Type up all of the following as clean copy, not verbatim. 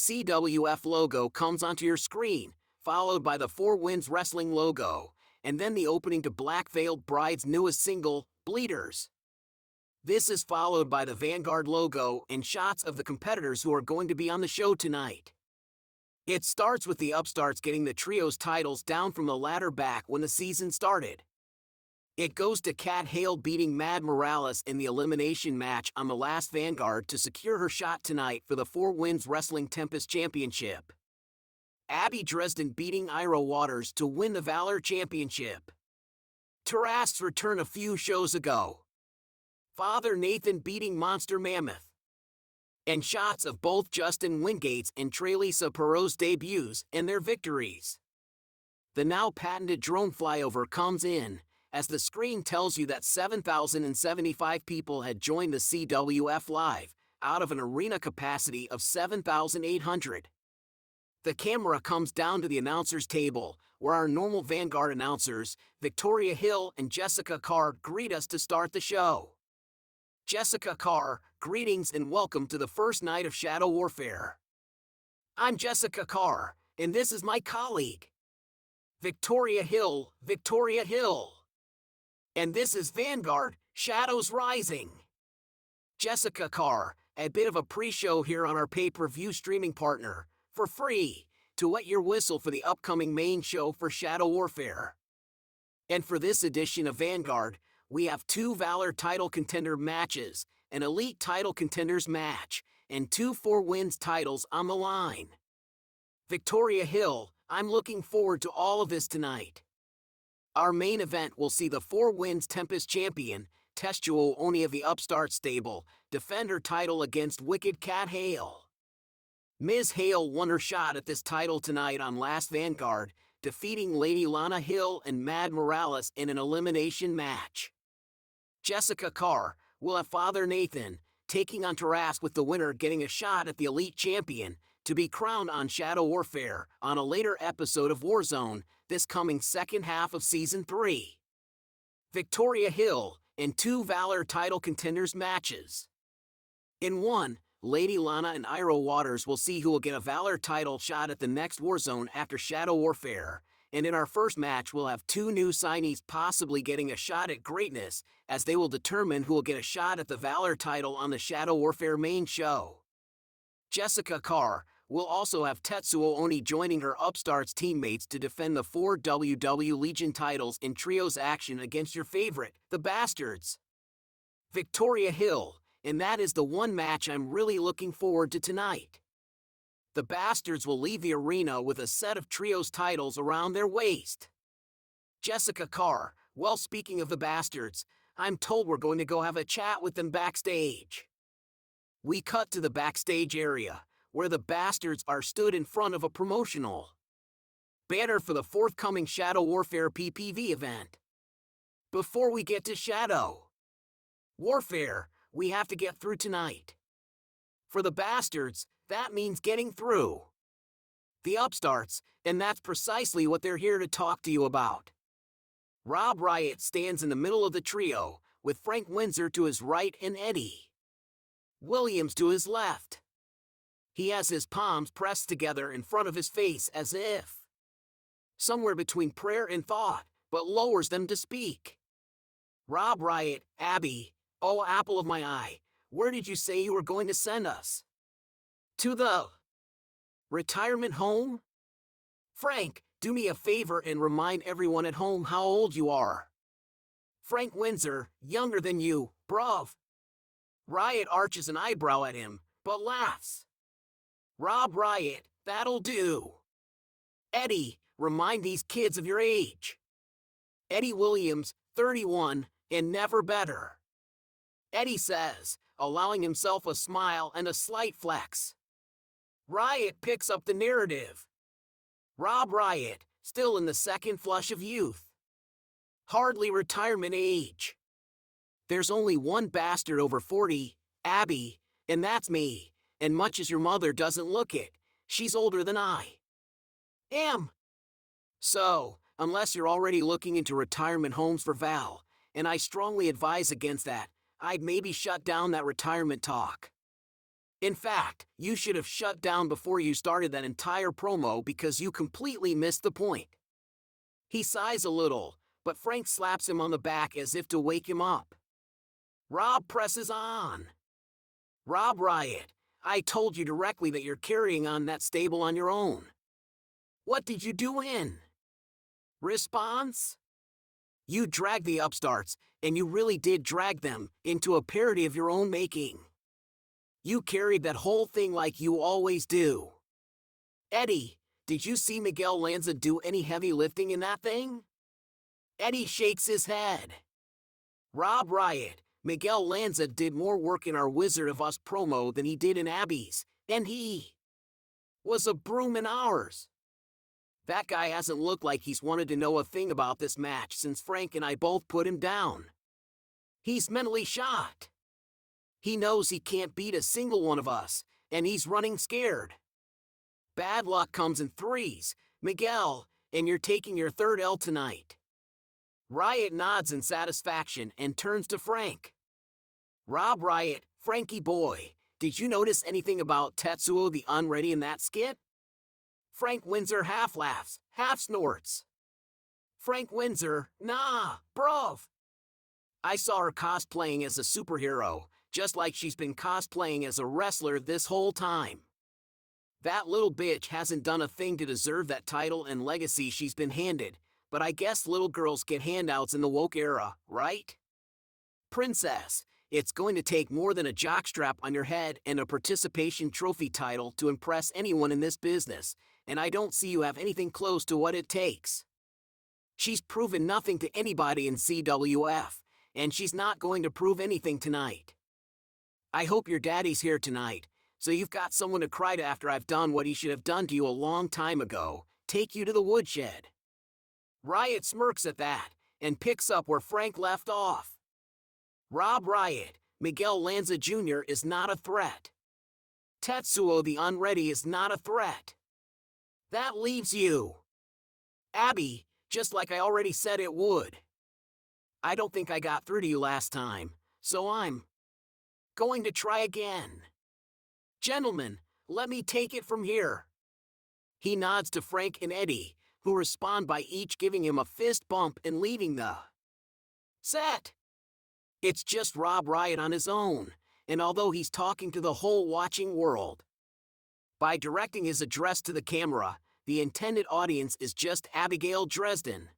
CWF logo comes onto your screen, followed by the Four Winds Wrestling logo, and then the opening to Black Veiled Bride's newest single, Bleeders. This is followed by the Vanguard logo and shots of the competitors who are going to be on the show tonight. It starts with the upstarts getting the trio's titles down from the ladder back when the season started. It goes to Kat Hale beating Mad Morales in the elimination match on the last Vanguard to secure her shot tonight for the Four Winds Wrestling Tempest Championship. Abby Dresden beating Ira Waters to win the Valor Championship. Tarast's return a few shows ago. Father Nathan beating Monster Mammoth. And shots of both Justin Wingate's and Trelisa Perot's debuts and their victories. The now patented drone flyover comes in, as the screen tells you that 7,075 people had joined the CWF Live, out of an arena capacity of 7,800. The camera comes down to the announcer's table, where our normal Vanguard announcers, Victoria Hill and Jessica Carr, greet us to start the show. Jessica Carr, greetings and welcome to the first night of Shadow Warfare. I'm Jessica Carr, and this is my colleague, Victoria Hill. And this is Vanguard, Shadows Rising. Jessica Carr, a bit of a pre-show here on our pay-per-view streaming partner, for free, to wet your whistle for the upcoming main show for Shadow Warfare. And for this edition of Vanguard, we have 2 Valor title contender matches, an Elite title contenders match, and 2 Four Winds titles on the line. Victoria Hill, I'm looking forward to all of this tonight. Our main event will see the Four Winds Tempest champion, Testuo Oni of the Upstart stable, defend her title against Wicked Kat Hale. Ms. Hale won her shot at this title tonight on last Vanguard, defeating Lady Lana Hill and Mad Morales in an elimination match. Jessica Carr will have Father Nathan, taking on Tarast, with the winner getting a shot at the Elite Champion, to be crowned on Shadow Warfare on a later episode of Warzone, this coming second half of Season 3. Victoria Hill, in 2 Valor title contenders matches. In one, Lady Lana and Ira Waters will see who will get a Valor title shot at the next Warzone after Shadow Warfare, and in our first match we'll have 2 new signees possibly getting a shot at greatness, as they will determine who will get a shot at the Valor title on the Shadow Warfare main show. Jessica Carr will also have Tetsuo Oni joining her Upstarts teammates to defend the 4 WW Legion titles in trios action against your favorite, the Bastards. Victoria Hill, and that is the one match I'm really looking forward to tonight. The Bastards will leave the arena with a set of trios titles around their waist. Jessica Carr, well, speaking of the Bastards, I'm told we're going to go have a chat with them backstage. We cut to the backstage area, where the Bastards are stood in front of a promotional banner for the forthcoming Shadow Warfare PPV event. Before we get to Shadow Warfare, we have to get through tonight. For the Bastards, that means getting through the Upstarts, and that's precisely what they're here to talk to you about. Rob Riot stands in the middle of the trio, with Frank Windsor to his right and Eddie Williams to his left. He has his palms pressed together in front of his face as if somewhere between prayer and thought, but lowers them to speak. Rob Riot, Abby, oh apple of my eye, where did you say you were going to send us? To the retirement home? Frank, do me a favor and remind everyone at home how old you are. Frank Windsor, younger than you, bruv. Riot arches an eyebrow at him, but laughs. Rob Riot, that'll do. Eddie, remind these kids of your age. Eddie Williams, 31, and never better. Eddie says, allowing himself a smile and a slight flex. Riot picks up the narrative. Rob Riot, still in the second flush of youth. Hardly retirement age. There's only one bastard over 40, Abby, and that's me, and much as your mother doesn't look it, she's older than I am. So, unless you're already looking into retirement homes for Val, and I strongly advise against that, I'd maybe shut down that retirement talk. In fact, you should have shut down before you started that entire promo because you completely missed the point. He sighs a little, but Frank slaps him on the back as if to wake him up. Rob presses on. Rob Riot, I told you directly that you're carrying on that stable on your own. What did you do in response? You dragged the upstarts, and you really did drag them, into a parody of your own making. You carried that whole thing like you always do. Eddie, did you see Miguel Lanza do any heavy lifting in that thing? Eddie shakes his head. Rob Riot, Miguel Lanza did more work in our Wizard of Us promo than he did in Abby's, and he was a broom in ours. That guy hasn't looked like he's wanted to know a thing about this match since Frank and I both put him down. He's mentally shot. He knows he can't beat a single one of us, and he's running scared. Bad luck comes in threes, Miguel, and you're taking your third L tonight. Riot nods in satisfaction and turns to Frank. Rob Riot, Frankie boy, did you notice anything about Tetsuo the Unready in that skit? Frank Windsor half laughs, half snorts. Frank Windsor, nah, bruv. I saw her cosplaying as a superhero, just like she's been cosplaying as a wrestler this whole time. That little bitch hasn't done a thing to deserve that title and legacy she's been handed, but I guess little girls get handouts in the woke era, right? Princess, it's going to take more than a jockstrap on your head and a participation trophy title to impress anyone in this business, and I don't see you have anything close to what it takes. She's proven nothing to anybody in CWF, and she's not going to prove anything tonight. I hope your daddy's here tonight, so you've got someone to cry to after I've done what he should have done to you a long time ago, take you to the woodshed. Riot smirks at that, and picks up where Frank left off. Rob Riot, Miguel Lanza Jr. is not a threat. Tetsuo the Unready is not a threat. That leaves you. Abby, just like I already said it would. I don't think I got through to you last time, so I'm going to try again. Gentlemen, let me take it from here. He nods to Frank and Eddie, who respond by each giving him a fist bump and leaving the set. It's just Rob Riot on his own, and although he's talking to the whole watching world, by directing his address to the camera, the intended audience is just Abigail Dresden.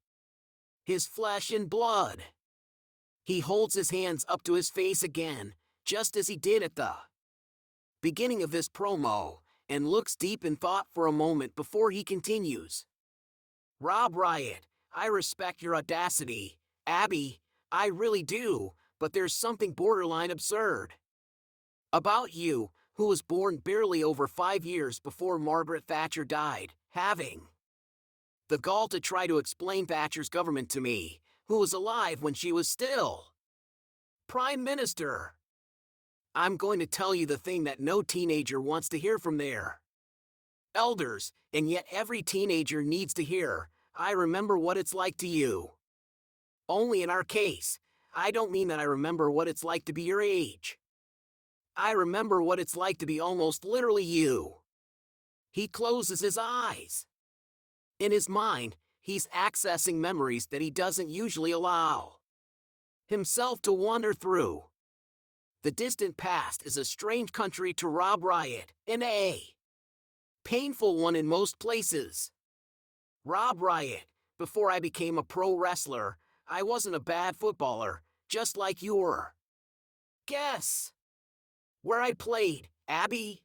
His flesh and blood. He holds his hands up to his face again, just as he did at the beginning of this promo, and looks deep in thought for a moment before he continues. Rob Riot, I respect your audacity, Abby, I really do, but there's something borderline absurd about you, who was born barely over 5 years before Margaret Thatcher died, having the gall to try to explain Thatcher's government to me, who was alive when she was still Prime Minister. I'm going to tell you the thing that no teenager wants to hear from their elders, and yet every teenager needs to hear, I remember what it's like to you. Only in our case, I don't mean that I remember what it's like to be your age. I remember what it's like to be almost literally you. He closes his eyes. In his mind, he's accessing memories that he doesn't usually allow himself to wander through. The distant past is a strange country to Rob Riot, and a painful one in most places. Rob Riot, before I became a pro wrestler, I wasn't a bad footballer, just like you were. Guess where I played, Abby?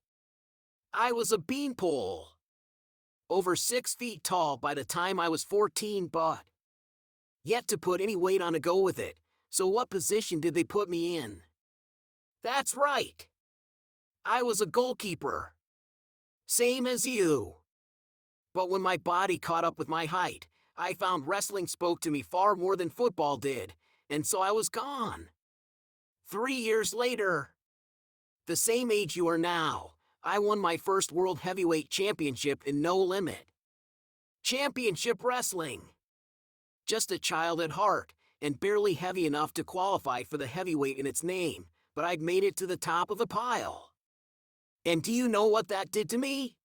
I was a beanpole. Over 6 feet tall by the time I was 14, but yet to put any weight on to go with it, so what position did they put me in? That's right. I was a goalkeeper. Same as you. But when my body caught up with my height, I found wrestling spoke to me far more than football did, and so I was gone. 3 years later, the same age you are now, I won my first World Heavyweight Championship in No Limit Championship Wrestling. Just a child at heart, and barely heavy enough to qualify for the heavyweight in its name, but I'd made it to the top of the pile. And do you know what that did to me?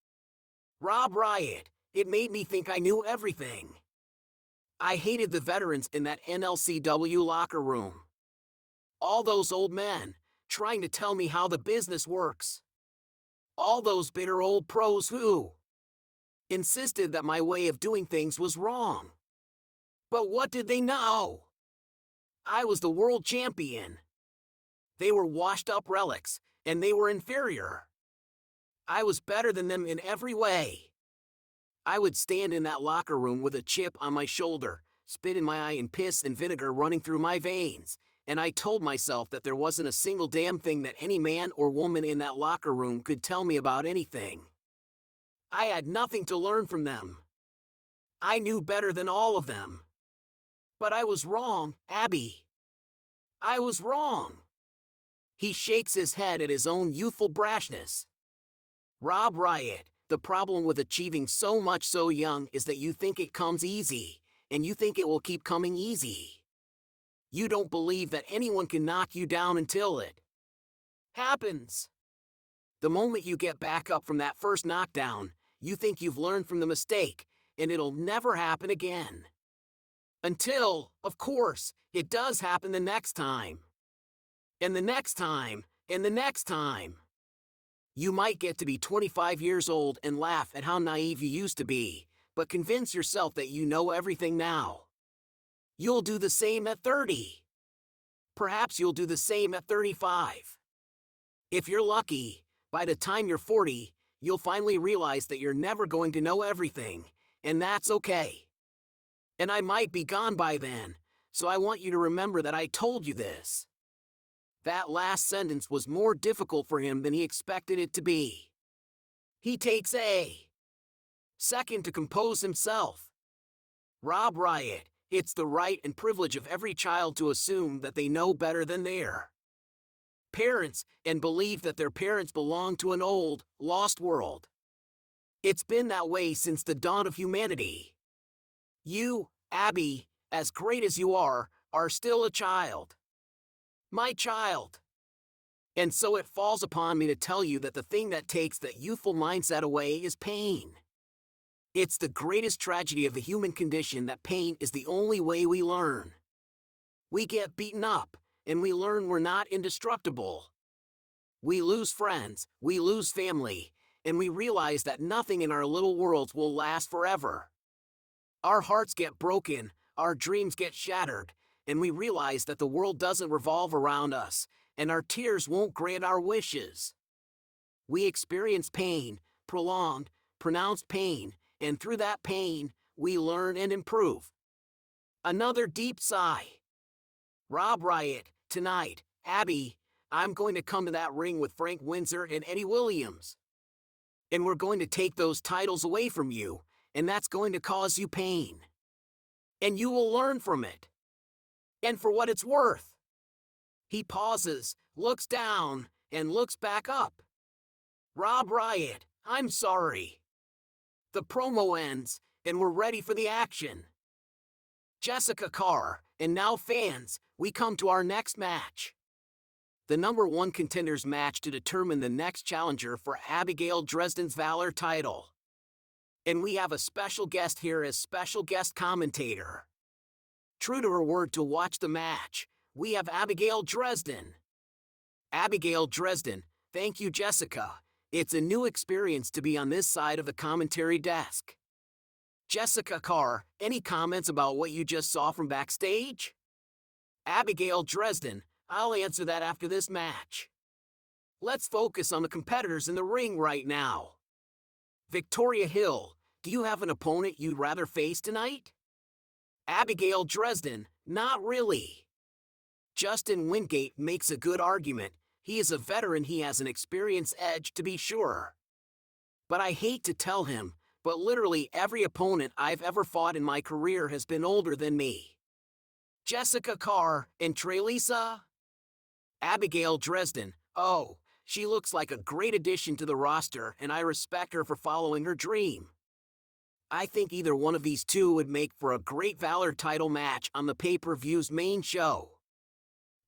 Rob Riot, it made me think I knew everything. I hated the veterans in that NLCW locker room. All those old men, trying to tell me how the business works. All those bitter old pros who insisted that my way of doing things was wrong. But what did they know? I was the world champion. They were washed-up relics, and they were inferior. I was better than them in every way. I would stand in that locker room with a chip on my shoulder, spit in my eye and piss and vinegar running through my veins, and I told myself that there wasn't a single damn thing that any man or woman in that locker room could tell me about anything. I had nothing to learn from them. I knew better than all of them. But I was wrong, Abby. I was wrong. He shakes his head at his own youthful brashness. Rob Riot, the problem with achieving so much so young is that you think it comes easy, and you think it will keep coming easy. You don't believe that anyone can knock you down until it happens. The moment you get back up from that first knockdown, you think you've learned from the mistake, and it'll never happen again. Until, of course, it does happen the next time. And the next time, and the next time. You might get to be 25 years old and laugh at how naive you used to be, but convince yourself that you know everything now. You'll do the same at 30. Perhaps you'll do the same at 35. If you're lucky, by the time you're 40, you'll finally realize that you're never going to know everything, and that's okay. And I might be gone by then, so I want you to remember that I told you this. That last sentence was more difficult for him than he expected it to be. He takes a second to compose himself. Rob Riot, it's the right and privilege of every child to assume that they know better than their parents and believe that their parents belong to an old, lost world. It's been that way since the dawn of humanity. You, Abby, as great as you are still a child. My child. And so it falls upon me to tell you that the thing that takes that youthful mindset away is pain. It's the greatest tragedy of the human condition that pain is the only way we learn. We get beaten up, and we learn we're not indestructible. We lose friends, we lose family, and we realize that nothing in our little worlds will last forever. Our hearts get broken, our dreams get shattered, and we realize that the world doesn't revolve around us, and our tears won't grant our wishes. We experience pain, prolonged, pronounced pain, and through that pain, we learn and improve. Another deep sigh. Rob Riot, tonight, Abby, I'm going to come to that ring with Frank Windsor and Eddie Williams. And we're going to take those titles away from you, and that's going to cause you pain. And you will learn from it. And for what it's worth. He pauses, looks down, and looks back up. Rob Riot, I'm sorry. The promo ends, and we're ready for the action. Jessica Carr, and now fans, we come to our next match. The #1 contenders match to determine the next challenger for Abigail Dresden's Valor title. And we have a special guest here as special guest commentator. True to her word to watch the match, we have Abigail Dresden. Abigail Dresden, thank you, Jessica. It's a new experience to be on this side of the commentary desk. Jessica Carr, any comments about what you just saw from backstage? Abigail Dresden, I'll answer that after this match. Let's focus on the competitors in the ring right now. Victoria Hill, do you have an opponent you'd rather face tonight? Abigail Dresden, not really. Justin Wingate makes a good argument. He is a veteran, he has an experience edge to be sure. But I hate to tell him, but literally every opponent I've ever fought in my career has been older than me. Jessica Carr and Trelisa? Abigail Dresden, oh, she looks like a great addition to the roster and I respect her for following her dream. I think either one of these two would make for a great Valor title match on the pay-per-view's main show.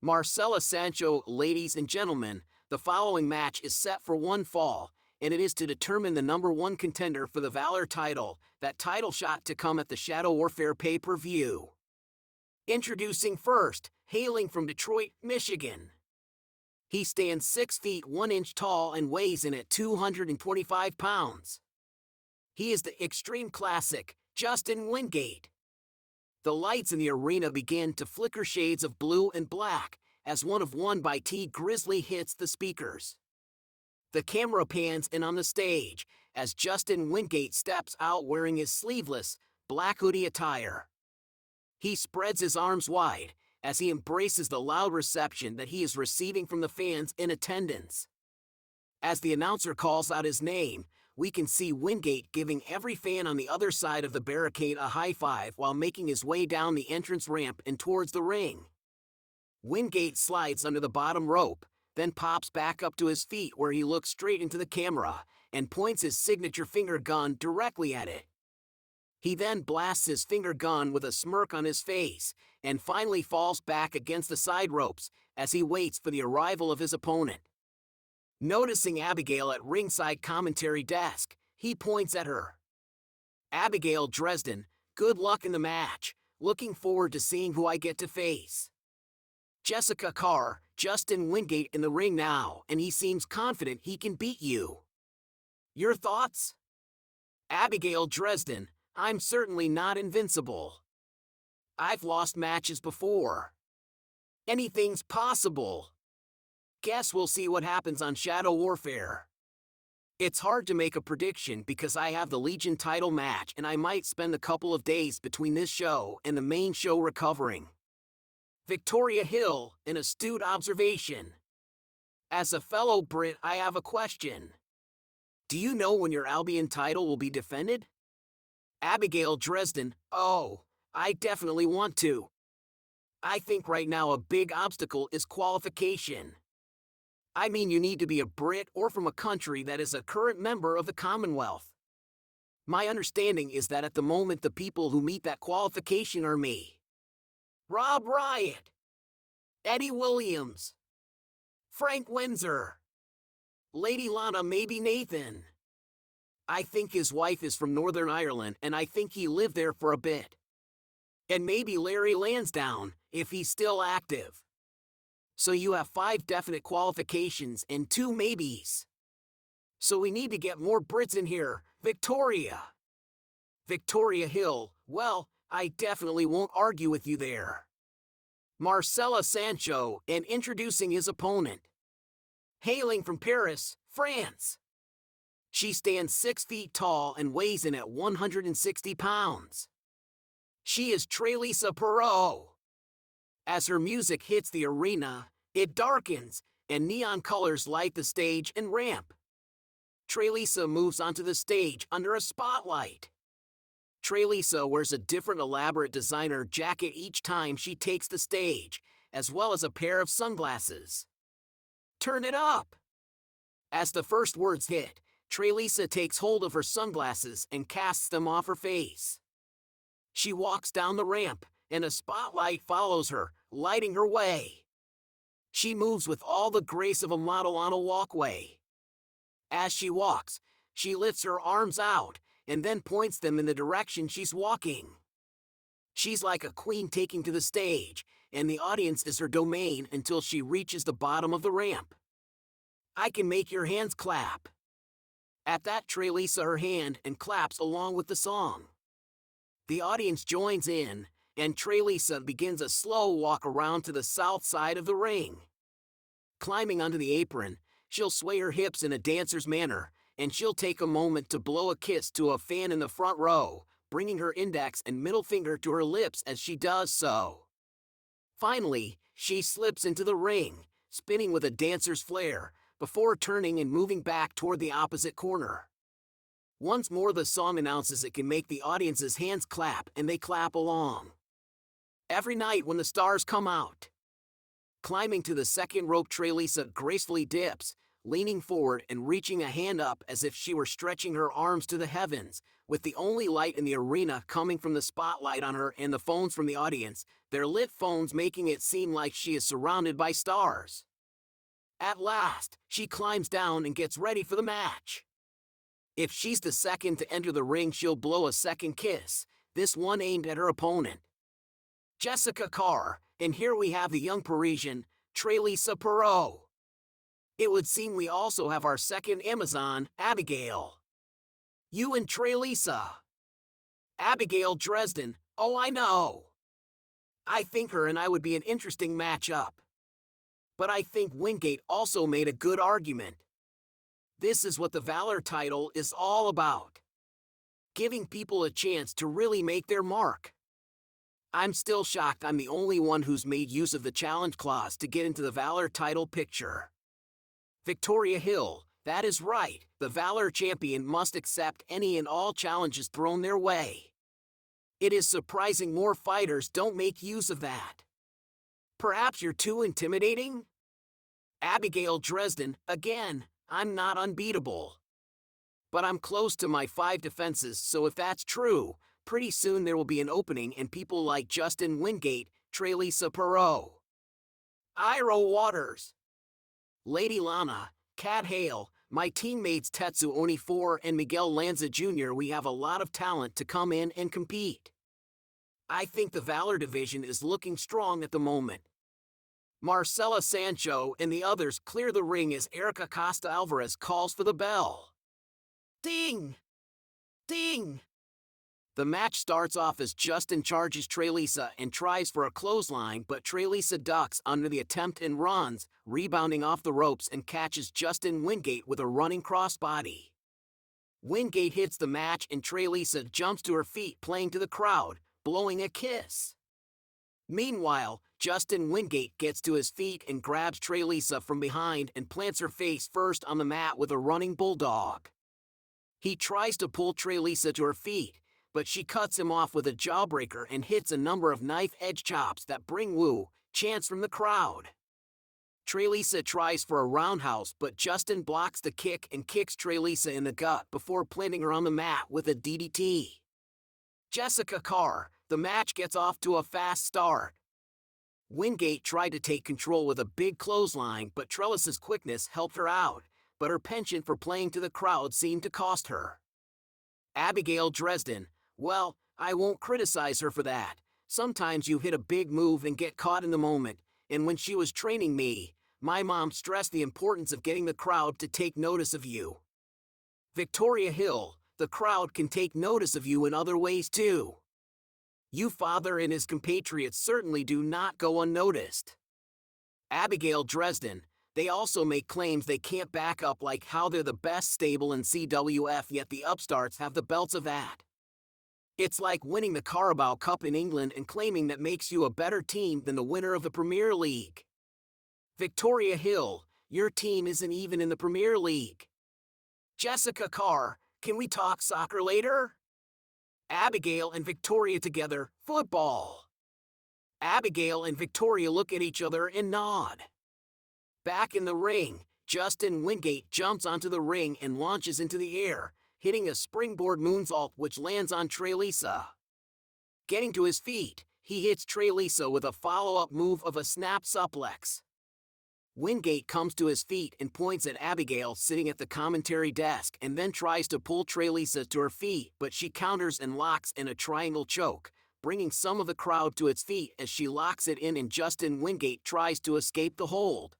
Marcela Sancho, ladies and gentlemen, The following match is set for one fall, and it is to determine the #1 contender for the Valor title, that title shot to come at the Shadow Warfare pay-per-view. Introducing first, hailing from Detroit, Michigan. He stands 6 feet 1 inch tall and weighs in at 225 pounds. He is the Extreme Classic, Justin Wingate. The lights in the arena begin to flicker shades of blue and black, as one of One by T Grizzly hits the speakers. The camera pans in on the stage, as Justin Wingate steps out wearing his sleeveless, black hoodie attire. He spreads his arms wide, as he embraces the loud reception that he is receiving from the fans in attendance. As the announcer calls out his name, we can see Wingate giving every fan on the other side of the barricade a high five while making his way down the entrance ramp and towards the ring. Wingate slides under the bottom rope, then pops back up to his feet where he looks straight into the camera and points his signature finger gun directly at it. He then blasts his finger gun with a smirk on his face and finally falls back against the side ropes as he waits for the arrival of his opponent. Noticing Abigail at ringside commentary desk, he points at her. "Abigail Dresden, good luck in the match. Looking forward to seeing who I get to face." Jessica Carr, Justin Wingate in the ring now, and he seems confident he can beat you. Your thoughts? Abigail Dresden, I'm certainly not invincible. I've lost matches before. Anything's possible. Guess we'll see what happens on Shadow Warfare. It's hard to make a prediction because I have the Legion title match and I might spend a couple of days between this show and the main show recovering. Victoria Hill, an astute observation. As a fellow Brit, I have a question. Do you know when your Albion title will be defended? Abigail Dresden, oh, I definitely want to. I think right now a big obstacle is qualification. I mean, you need to be a Brit or from a country that is a current member of the Commonwealth. My understanding is that at the moment the people who meet that qualification are me, Rob Riot, Eddie Williams, Frank Windsor, Lady Lana, maybe Nathan. I think his wife is from Northern Ireland and I think he lived there for a bit. And maybe Larry Lansdowne, if he's still active. So you have 5 definite qualifications and 2 maybes. So we need to get more Brits in here. Victoria. Victoria Hill, well, I definitely won't argue with you there. Marcella Sancho, and introducing his opponent. Hailing from Paris, France. She stands 6 feet tall and weighs in at 160 pounds. She is Trelisa Perot. As her music hits the arena, it darkens, and neon colors light the stage and ramp. Trelisa moves onto the stage under a spotlight. Trelisa wears a different elaborate designer jacket each time she takes the stage, as well as a pair of sunglasses. Turn it up! As the first words hit, Trelisa takes hold of her sunglasses and casts them off her face. She walks down the ramp, and a spotlight follows her, lighting her way. She moves with all the grace of a model on a walkway. As she walks, she lifts her arms out, and then points them in the direction she's walking. She's like a queen taking to the stage, and the audience is her domain until she reaches the bottom of the ramp. I can make your hands clap. At that, Trelisa her hand and claps along with the song. The audience joins in, and Trelisa begins a slow walk around to the south side of the ring. Climbing onto the apron, she'll sway her hips in a dancer's manner, and she'll take a moment to blow a kiss to a fan in the front row, bringing her index and middle finger to her lips as she does so. Finally, she slips into the ring, spinning with a dancer's flair, before turning and moving back toward the opposite corner. Once more the song announces it can make the audience's hands clap, and they clap along. Every night when the stars come out. Climbing to the second rope, Trelisa gracefully dips, leaning forward and reaching a hand up as if she were stretching her arms to the heavens, with the only light in the arena coming from the spotlight on her and the phones from the audience, their lit phones making it seem like she is surrounded by stars. At last, she climbs down and gets ready for the match. If she's the second to enter the ring, she'll blow a second kiss, this one aimed at her opponent, Jessica Carr, and here we have the young Parisian, Trelisa Perot. It would seem we also have our second Amazon, Abigail. You and Trelisa. Abigail Dresden, oh I know. I think her and I would be an interesting matchup. But I think Wingate also made a good argument. This is what the Valor title is all about. Giving people a chance to really make their mark. I'm still shocked I'm the only one who's made use of the challenge clause to get into the Valor title picture. Victoria Hill, that is right, the Valor champion must accept any and all challenges thrown their way. It is surprising more fighters don't make use of that. Perhaps you're too intimidating? Abigail Dresden, again, I'm not unbeatable. But I'm close to my 5 defenses, so if that's true, pretty soon there will be an opening and people like Justin Wingate, Trelisa Perot, Iro Waters, Lady Lana, Kat Hale, my teammates Tetsu Onifor and Miguel Lanza Jr. We have a lot of talent to come in and compete. I think the Valor division is looking strong at the moment. Marcela Sancho and the others clear the ring as Erica Costa Alvarez calls for the bell. Ding! Ding! The match starts off as Justin charges Trelisa and tries for a clothesline, but Trelisa ducks under the attempt and runs, rebounding off the ropes and catches Justin Wingate with a running crossbody. Wingate hits the match and Trelisa jumps to her feet, playing to the crowd, blowing a kiss. Meanwhile, Justin Wingate gets to his feet and grabs Trelisa from behind and plants her face first on the mat with a running bulldog. He tries to pull Trelisa to her feet, but she cuts him off with a jawbreaker and hits a number of knife-edge chops that bring woo chants from the crowd. Trelisa tries for a roundhouse, but Justin blocks the kick and kicks Trelisa in the gut before planting her on the mat with a DDT. Jessica Carr, the match gets off to a fast start. Wingate tried to take control with a big clothesline, but Trelisa's quickness helped her out, but her penchant for playing to the crowd seemed to cost her. Abigail Dresden, well, I won't criticize her for that. Sometimes you hit a big move and get caught in the moment, and when she was training me, my mom stressed the importance of getting the crowd to take notice of you. Victoria Hill, the crowd can take notice of you in other ways too. You father and his compatriots certainly do not go unnoticed. Abigail Dresden, they also make claims they can't back up, like how they're the best stable in CWF, yet the upstarts have the belts of that. It's like winning the Carabao Cup in England and claiming that makes you a better team than the winner of the Premier League. Victoria Hill, your team isn't even in the Premier League. Jessica Carr, can we talk soccer later? Abigail and Victoria together, football. Abigail and Victoria look at each other and nod. Back in the ring, Justin Wingate jumps onto the ring and launches into the air, hitting a springboard moonsault which lands on Trelisa. Getting to his feet, he hits Trelisa with a follow-up move of a snap suplex. Wingate comes to his feet and points at Abigail sitting at the commentary desk and then tries to pull Trelisa to her feet, but she counters and locks in a triangle choke, bringing some of the crowd to its feet as she locks it in and Justin Wingate tries to escape the hold.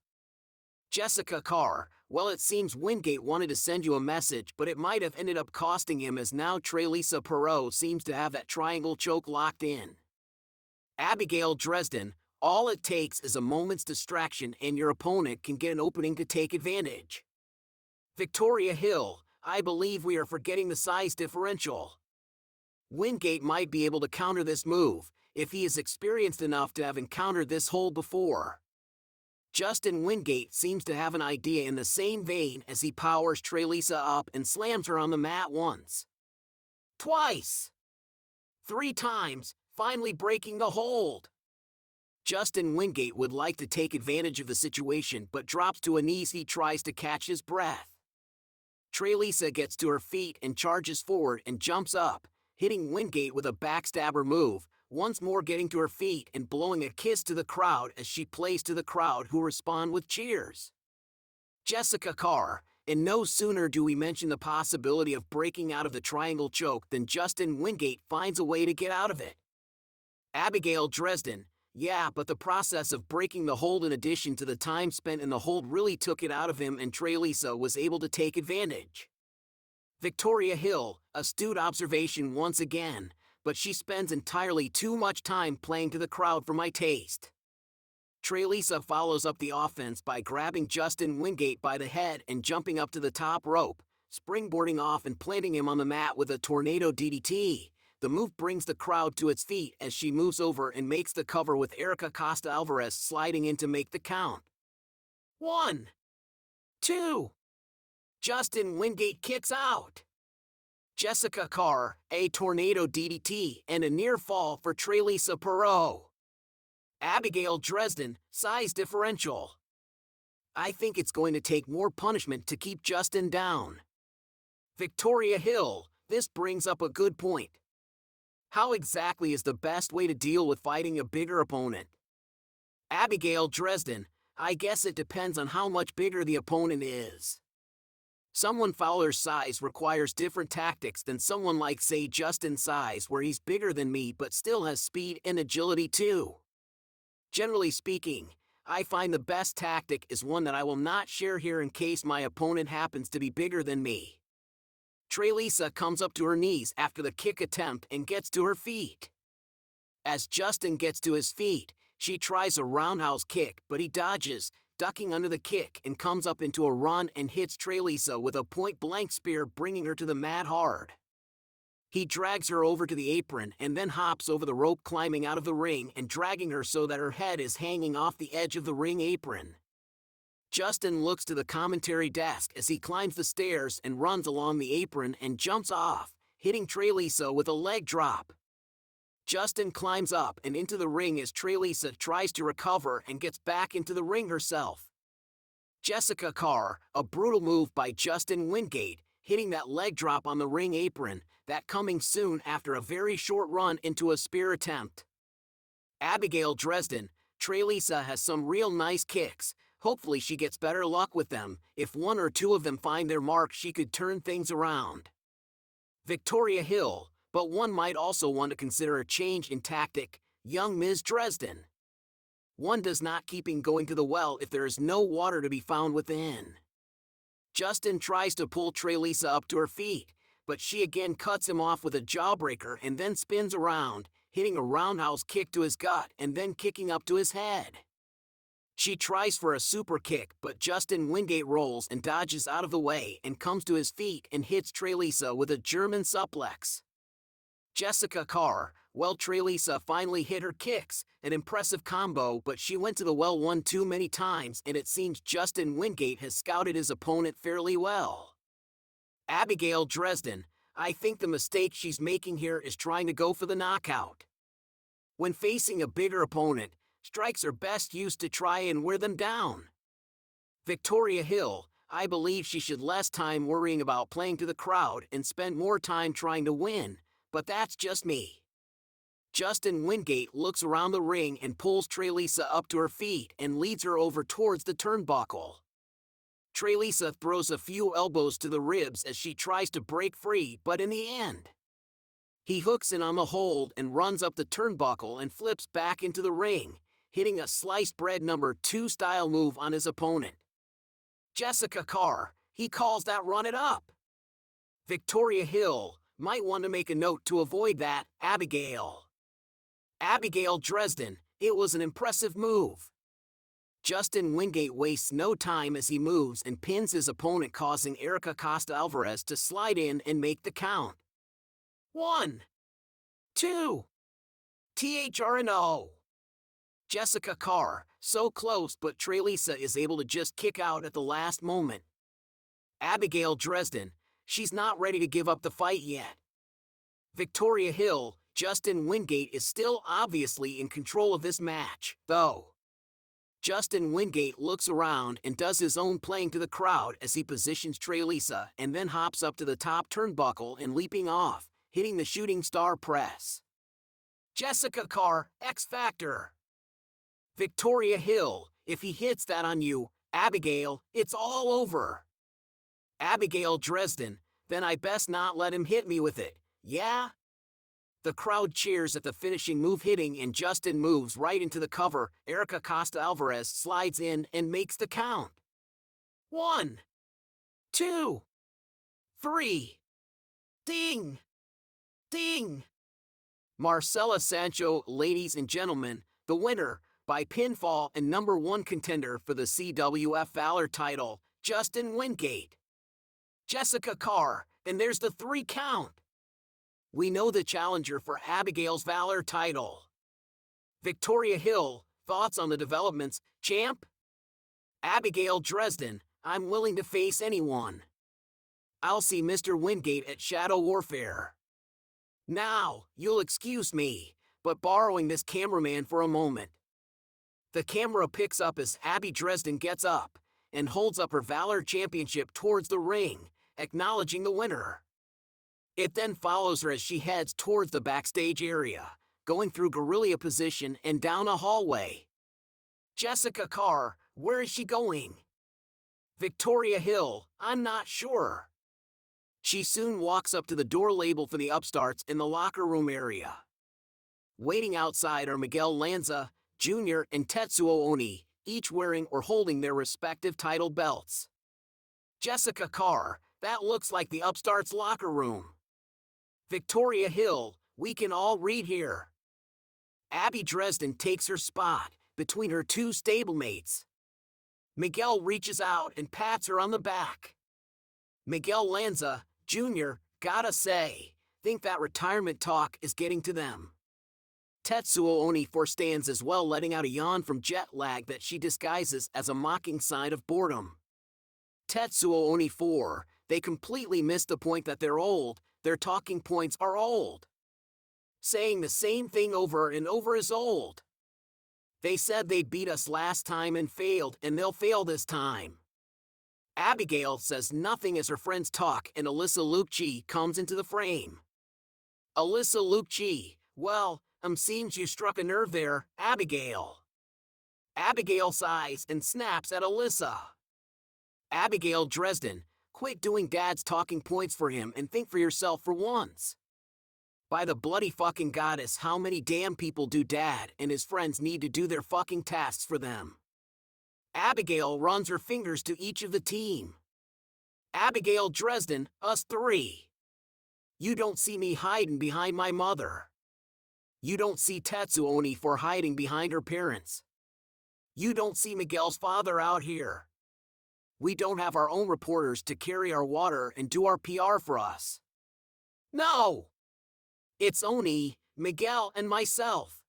Jessica Carr, well, it seems Wingate wanted to send you a message, but it might have ended up costing him, as now Trelisa Perot seems to have that triangle choke locked in. Abigail Dresden, all it takes is a moment's distraction and your opponent can get an opening to take advantage. Victoria Hill, I believe we are forgetting the size differential. Wingate might be able to counter this move, if he is experienced enough to have encountered this hold before. Justin Wingate seems to have an idea in the same vein as he powers Trelisa up and slams her on the mat once. Twice. 3 times, finally breaking the hold. Justin Wingate would like to take advantage of the situation but drops to a knees. He tries to catch his breath. Trelisa gets to her feet and charges forward and jumps up, hitting Wingate with a backstabber move, once more getting to her feet and blowing a kiss to the crowd as she plays to the crowd, who respond with cheers. Jessica Carr, and no sooner do we mention the possibility of breaking out of the triangle choke than Justin Wingate finds a way to get out of it. Abigail Dresden, yeah, but the process of breaking the hold in addition to the time spent in the hold really took it out of him, and Trelisa was able to take advantage. Victoria Hill, astute observation once again, but she spends entirely too much time playing to the crowd for my taste. Trelisa follows up the offense by grabbing Justin Wingate by the head and jumping up to the top rope, springboarding off and planting him on the mat with a tornado DDT. The move brings the crowd to its feet as she moves over and makes the cover with Erica Costa Alvarez sliding in to make the count. 1, 2. Justin Wingate kicks out. Jessica Carr, a tornado DDT and a near fall for Trelisa Perot. Abigail Dresden, size differential. I think it's going to take more punishment to keep Justin down. Victoria Hill, this brings up a good point. How exactly is the best way to deal with fighting a bigger opponent? Abigail Dresden, I guess it depends on how much bigger the opponent is. Someone Fowler's size requires different tactics than someone like, say, Justin's size, where he's bigger than me but still has speed and agility too. Generally speaking, I find the best tactic is one that I will not share here in case my opponent happens to be bigger than me. Trelisa comes up to her knees after the kick attempt and gets to her feet. As Justin gets to his feet, she tries a roundhouse kick, but he dodges, ducking under the kick, and comes up into a run and hits Trelisa with a point-blank spear, bringing her to the mat hard. He drags her over to the apron and then hops over the rope, climbing out of the ring and dragging her so that her head is hanging off the edge of the ring apron. Justin looks to the commentary desk as he climbs the stairs and runs along the apron and jumps off, hitting Trelisa with a leg drop. Justin climbs up and into the ring as Trelisa tries to recover and gets back into the ring herself. Jessica Carr, a brutal move by Justin Wingate, hitting that leg drop on the ring apron, that coming soon after a very short run into a spear attempt. Abigail Dresden, Trelisa has some real nice kicks. Hopefully she gets better luck with them. If one or two of them find their mark, she could turn things around. Victoria Hill, but one might also want to consider a change in tactic, young Ms. Dresden. One does not keep going to the well if there is no water to be found within. Justin tries to pull Trelisa up to her feet, but she again cuts him off with a jawbreaker and then spins around, hitting a roundhouse kick to his gut and then kicking up to his head. She tries for a super kick, but Justin Wingate rolls and dodges out of the way and comes to his feet and hits Trelisa with a German suplex. Jessica Carr, well, Trelisa finally hit her kicks, an impressive combo, but she went to the well one too many times, and it seems Justin Wingate has scouted his opponent fairly well. Abigail Dresden, I think the mistake she's making here is trying to go for the knockout. When facing a bigger opponent, strikes are best used to try and wear them down. Victoria Hill, I believe she should less time worrying about playing to the crowd and spend more time trying to win, but that's just me. Justin Wingate looks around the ring and pulls Trelisa up to her feet and leads her over towards the turnbuckle. Trelisa throws a few elbows to the ribs as she tries to break free, but in the end, he hooks in on the hold and runs up the turnbuckle and flips back into the ring, hitting a sliced bread number 2 style move on his opponent. Jessica Carr, he calls that run it up. Victoria Hill, might want to make a note to avoid that, Abigail. Abigail Dresden, it was an impressive move. Justin Wingate wastes no time as he moves and pins his opponent, causing Erica Costa Alvarez to slide in and make the count. 1, 2. THRNO. Jessica Carr, so close, but Trelisa is able to just kick out at the last moment. Abigail Dresden, she's not ready to give up the fight yet. Victoria Hill, Justin Wingate is still obviously in control of this match, though. Justin Wingate looks around and does his own playing to the crowd as he positions Trelisa and then hops up to the top turnbuckle and leaping off, hitting the shooting star press. Jessica Carr, X Factor. Victoria Hill, if he hits that on you, Abigail, it's all over. Abigail Dresden, then I best not let him hit me with it, yeah? The crowd cheers at the finishing move hitting and Justin moves right into the cover. Erica Costa Alvarez slides in and makes the count. 1, 2, 3. Ding! Ding! Marcela Sancho, ladies and gentlemen, the winner, by pinfall and number 1 contender for the CWF Valor title, Justin Wingate. Jessica Carr, and there's the 3 count. We know the challenger for Abigail's Valor title. Victoria Hill, thoughts on the developments, champ? Abigail Dresden, I'm willing to face anyone. I'll see Mr. Wingate at Shadow Warfare. Now, you'll excuse me, but borrowing this cameraman for a moment. The camera picks up as Abby Dresden gets up and holds up her Valor Championship towards the ring, acknowledging the winner. It then follows her as she heads towards the backstage area, going through guerrilla position and down a hallway. Jessica Carr, where is she going? Victoria Hill, I'm not sure. She soon walks up to the door labeled for the upstarts in the locker room area. Waiting outside are Miguel Lanza, Jr. and Tetsuo Oni, each wearing or holding their respective title belts. Jessica Carr, that looks like the upstarts locker room. Victoria Hill, we can all read here. Abby Dresden takes her spot between her 2 stablemates. Miguel reaches out and pats her on the back. Miguel Lanza, Jr., gotta say, think that retirement talk is getting to them. Tetsuo Oni stands as well, letting out a yawn from jet lag that she disguises as a mocking sign of boredom. Tetsuo Oni 4, they completely missed the point that they're old, their talking points are old. Saying the same thing over and over is old. They said they'd beat us last time and failed, and they'll fail this time. Abigail says nothing as her friends talk and Alyssa Lucci comes into the frame. Alyssa Lucci, well, seems you struck a nerve there, Abigail. Abigail sighs and snaps at Alyssa. Abigail Dresden, quit doing Dad's talking points for him and think for yourself for once. By the bloody fucking goddess, how many damn people do Dad and his friends need to do their fucking tasks for them? Abigail runs her fingers to each of the team. Abigail Dresden, us 3. You don't see me hiding behind my mother. You don't see Tetsuo Oni for hiding behind her parents. You don't see Miguel's father out here. We don't have our own reporters to carry our water and do our PR for us. No! It's Oni, Miguel, and myself.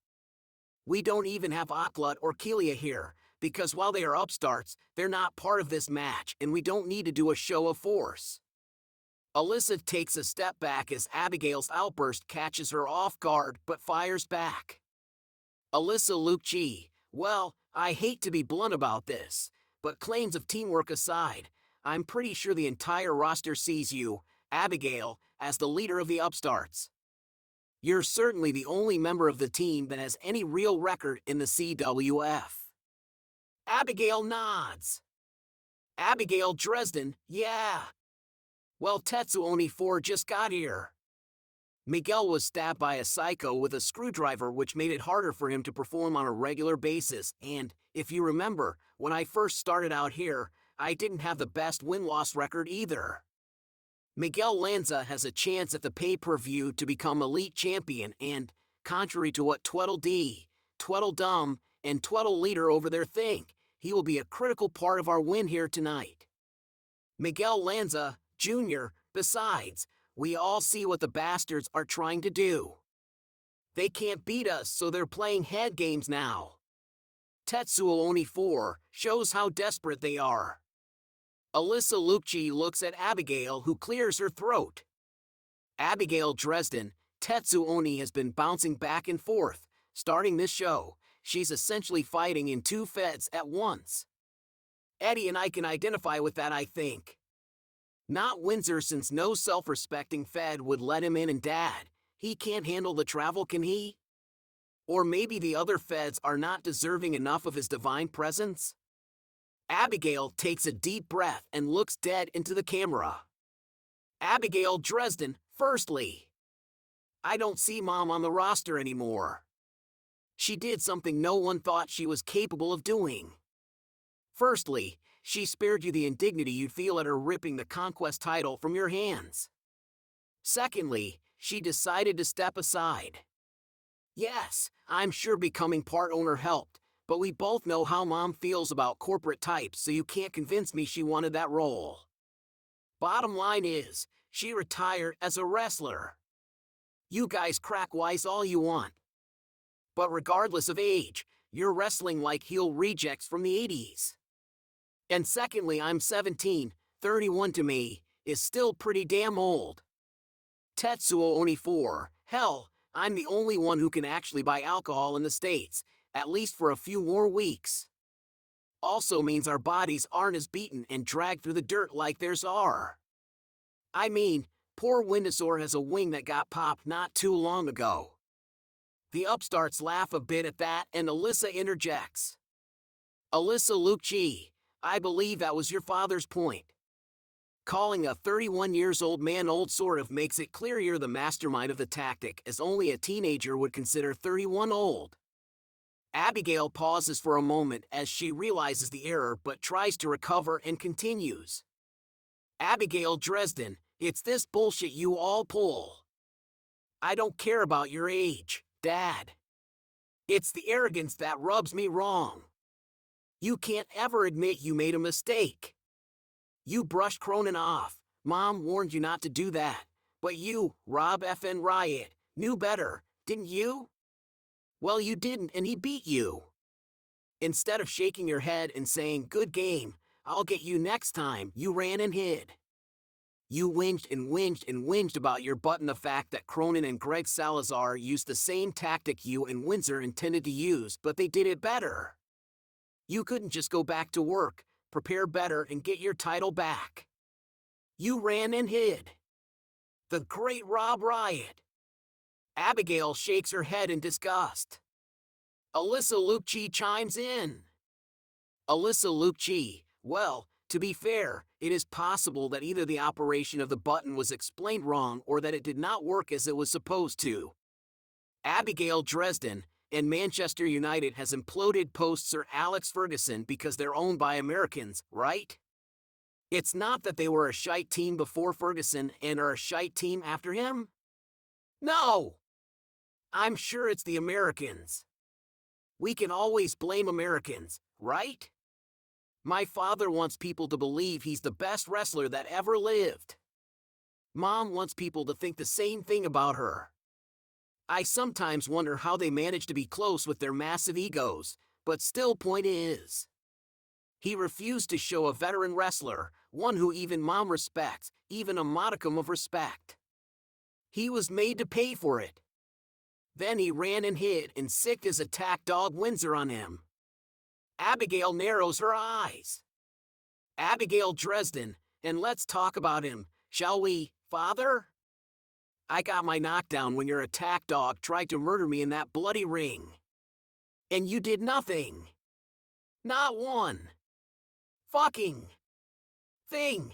We don't even have Aklat or Kelia here, because while they are upstarts, they're not part of this match and we don't need to do a show of force. Alyssa takes a step back as Abigail's outburst catches her off guard but fires back. Alyssa Lucci, well, I hate to be blunt about this, but claims of teamwork aside, I'm pretty sure the entire roster sees you, Abigail, as the leader of the upstarts. You're certainly the only member of the team that has any real record in the CWF. Abigail nods. Abigail Dresden, yeah. Well, Tetsuo Oni 4 just got here. Miguel was stabbed by a psycho with a screwdriver, which made it harder for him to perform on a regular basis, and, if you remember, when I first started out here, I didn't have the best win-loss record either. Miguel Lanza has a chance at the pay-per-view to become elite champion and, contrary to what Tweedledee, Tweedledum, and Tweedle Leader over there think, he will be a critical part of our win here tonight. Miguel Lanza, Jr., besides, we all see what the bastards are trying to do. They can't beat us, so they're playing head games now. Tetsuo Oni 4 shows how desperate they are. Alyssa Lucci looks at Abigail, who clears her throat. Abigail Dresden, Tetsuo Oni has been bouncing back and forth. Starting this show, she's essentially fighting in 2 feds at once. Eddie and I can identify with that, I think. Not Windsor, since no self-respecting fed would let him in, and Dad, he can't handle the travel, can he? Or maybe the other feds are not deserving enough of his divine presence? Abigail takes a deep breath and looks dead into the camera. Abigail Dresden, firstly. I don't see Mom on the roster anymore. She did something no one thought she was capable of doing. Firstly, she spared you the indignity you'd feel at her ripping the Conquest title from your hands. Secondly, she decided to step aside. Yes, I'm sure becoming part owner helped, but we both know how Mom feels about corporate types, so you can't convince me she wanted that role. Bottom line is, she retired as a wrestler. You guys crack wise all you want. But regardless of age, you're wrestling like heel rejects from the 80s. And secondly, I'm 17, 31 to me, is still pretty damn old. Tetsuo only 4, hell, I'm the only one who can actually buy alcohol in the States, at least for a few more weeks. Also means our bodies aren't as beaten and dragged through the dirt like theirs are. I mean, poor Windosaur has a wing that got popped not too long ago. The upstarts laugh a bit at that and Alyssa interjects. Alyssa Lucci, I believe that was your father's point. Calling a 31 years old man old sort of makes it clear you're the mastermind of the tactic, as only a teenager would consider 31 old. Abigail pauses for a moment as she realizes the error but tries to recover and continues. Abigail Dresden, it's this bullshit you all pull. I don't care about your age, Dad. It's the arrogance that rubs me wrong. You can't ever admit you made a mistake. You brushed Cronin off. Mom warned you not to do that. But you, Rob FN Riot, knew better, didn't you? Well, you didn't, and he beat you. Instead of shaking your head and saying, good game, I'll get you next time, you ran and hid. You whinged and whinged and whinged about your butt and the fact that Cronin and Greg Salazar used the same tactic you and Windsor intended to use, but they did it better. You couldn't just go back to work, prepare better, and get your title back. You ran and hid. The great Rob Riot. Abigail shakes her head in disgust. Alyssa Lucci chimes in. Alyssa Lucci, well, to be fair, it is possible that either the operation of the button was explained wrong or that it did not work as it was supposed to. Abigail Dresden, and Manchester United has imploded post Sir Alex Ferguson because they're owned by Americans, right? It's not that they were a shite team before Ferguson and are a shite team after him? No! I'm sure it's the Americans. We can always blame Americans, right? My father wants people to believe he's the best wrestler that ever lived. Mom wants people to think the same thing about her. I sometimes wonder how they manage to be close with their massive egos, but still, point is, he refused to show a veteran wrestler, one who even Mom respects, even a modicum of respect. He was made to pay for it. Then he ran and hid and sicked his attack dog Windsor on him. Abigail narrows her eyes. Abigail Dresden, and let's talk about him, shall we, Father? I got my knockdown when your attack dog tried to murder me in that bloody ring. And you did nothing. Not one. Fucking thing.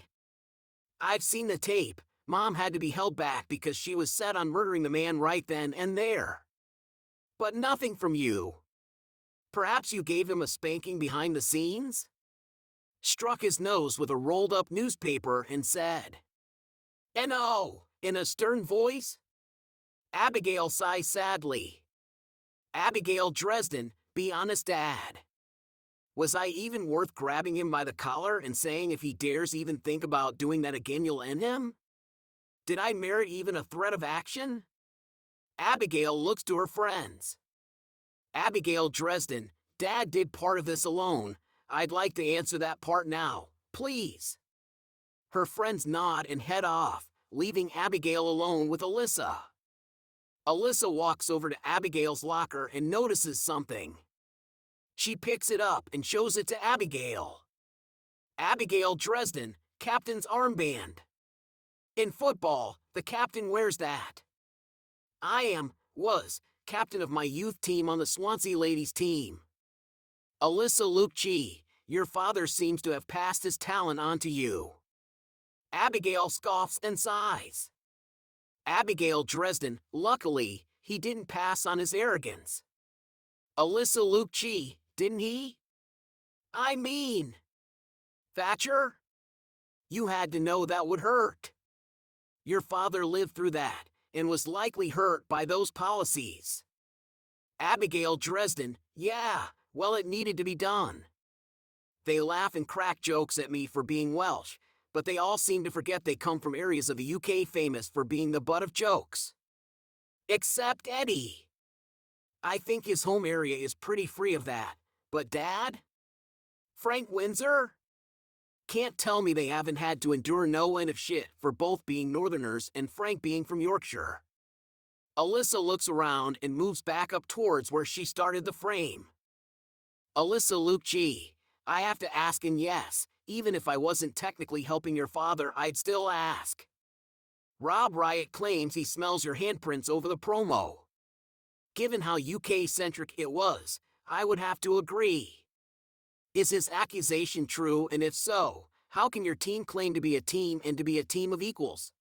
I've seen the tape. Mom had to be held back because she was set on murdering the man right then and there. But nothing from you. Perhaps you gave him a spanking behind the scenes? Struck his nose with a rolled-up newspaper and said, "N.O." in a stern voice? Abigail sighs sadly. Abigail Dresden, be honest, Dad. Was I even worth grabbing him by the collar and saying if he dares even think about doing that again you'll end him? Did I merit even a threat of action? Abigail looks to her friends. Abigail Dresden, Dad did part of this alone. I'd like to answer that part now, please. Her friends nod and head off, leaving Abigail alone with Alyssa. Alyssa walks over to Abigail's locker and notices something. She picks it up and shows it to Abigail. Abigail Dresden, captain's armband. In football, the captain wears that. I was, captain of my youth team on the Swansea ladies team. Alyssa Lucci, Your father seems to have passed his talent on to you. Abigail scoffs and sighs. Abigail Dresden, luckily, he didn't pass on his arrogance. Alyssa Lucci, didn't he? I mean, Thatcher? You had to know that would hurt. Your father lived through that, and was likely hurt by those policies. Abigail Dresden, yeah, well, it needed to be done. They laugh and crack jokes at me for being Welsh, but they all seem to forget they come from areas of the UK famous for being the butt of jokes. Except Eddie. I think his home area is pretty free of that, but Dad? Frank Windsor? Can't tell me they haven't had to endure no end of shit for both being Northerners and Frank being from Yorkshire. Alyssa looks around and moves back up towards where she started the frame. Alyssa Lucci, I have to ask, and yes, even if I wasn't technically helping your father, I'd still ask. Rob Riot claims he smells your handprints over the promo. Given how UK-centric it was, I would have to agree. Is his accusation true, and if so, how can your team claim to be a team and to be a team of equals?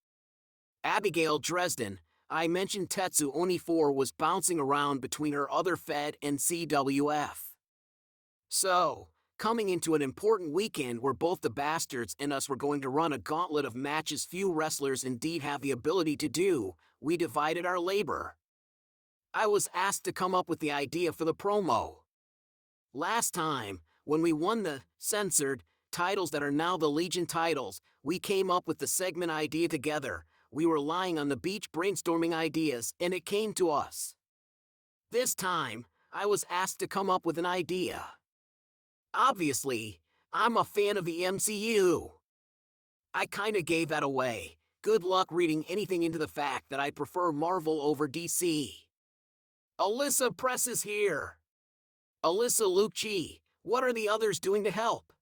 Abigail Dresden, I mentioned Tetsu Onifor was bouncing around between her other Fed and CWF. So, coming into an important weekend where both the Bastards and us were going to run a gauntlet of matches few wrestlers indeed have the ability to do, we divided our labor. I was asked to come up with the idea for the promo. Last time, when we won the censored titles that are now the Legion titles, we came up with the segment idea together. We were lying on the beach brainstorming ideas, and it came to us. This time, I was asked to come up with an idea. Obviously, I'm a fan of the MCU. I kinda gave that away. Good luck reading anything into the fact that I prefer Marvel over DC. Alyssa presses here. Alyssa Lucci, what are the others doing to help?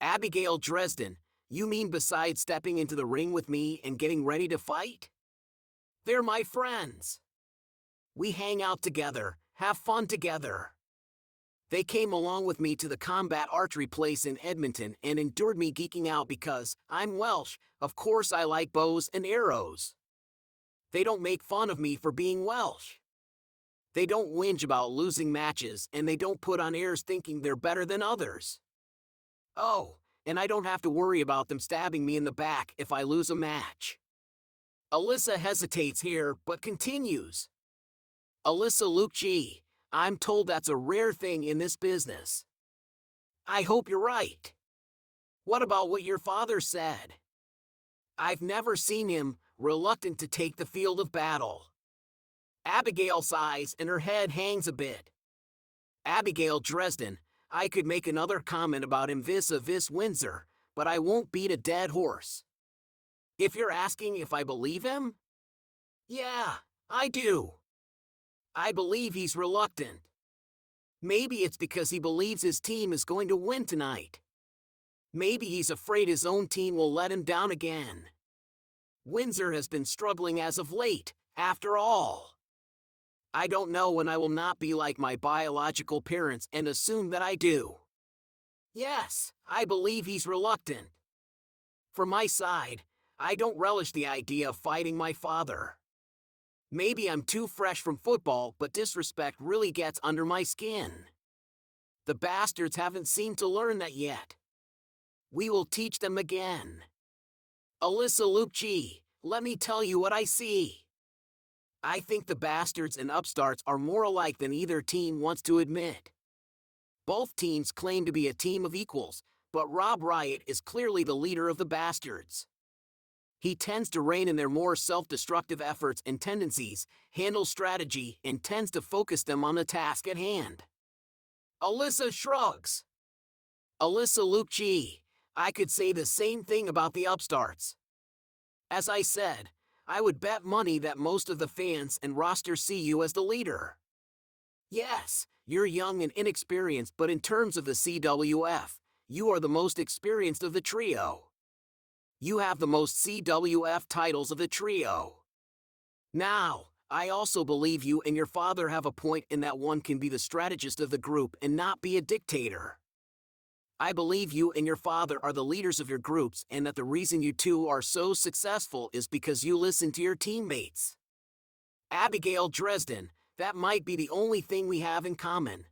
Abigail Dresden, you mean besides stepping into the ring with me and getting ready to fight? They're my friends. We hang out together, have fun together. They came along with me to the combat archery place in Edmonton and endured me geeking out because I'm Welsh, of course I like bows and arrows. They don't make fun of me for being Welsh. They don't whinge about losing matches, and they don't put on airs thinking they're better than others. Oh, and I don't have to worry about them stabbing me in the back if I lose a match. Alyssa hesitates here, but continues. Alyssa Lucci, I'm told that's a rare thing in this business. I hope you're right. What about what your father said? I've never seen him reluctant to take the field of battle. Abigail sighs and her head hangs a bit. Abigail Dresden, I could make another comment about him vis-a-vis Windsor, but I won't beat a dead horse. If you're asking if I believe him? Yeah, I do. I believe he's reluctant. Maybe it's because he believes his team is going to win tonight. Maybe he's afraid his own team will let him down again. Windsor has been struggling as of late, after all. I don't know, and I will not be like my biological parents and assume that I do. Yes, I believe he's reluctant. For my side, I don't relish the idea of fighting my father. Maybe I'm too fresh from football, but disrespect really gets under my skin. The Bastards haven't seemed to learn that yet. We will teach them again. Alyssa Lucci, let me tell you what I see. I think the Bastards and Upstarts are more alike than either team wants to admit. Both teams claim to be a team of equals, but Rob Riot is clearly the leader of the Bastards. He tends to rein in their more self-destructive efforts and tendencies, handle strategy, and tends to focus them on the task at hand. Alyssa shrugs. Alyssa Lucci, I could say the same thing about the Upstarts. As I said, I would bet money that most of the fans and roster see you as the leader. Yes, you're young and inexperienced, but in terms of the CWF, you are the most experienced of the trio. You have the most CWF titles of the trio. Now, I also believe you and your father have a point in that one can be the strategist of the group and not be a dictator. I believe you and your father are the leaders of your groups and that the reason you two are so successful is because you listen to your teammates. Abigail Dresden, that might be the only thing we have in common.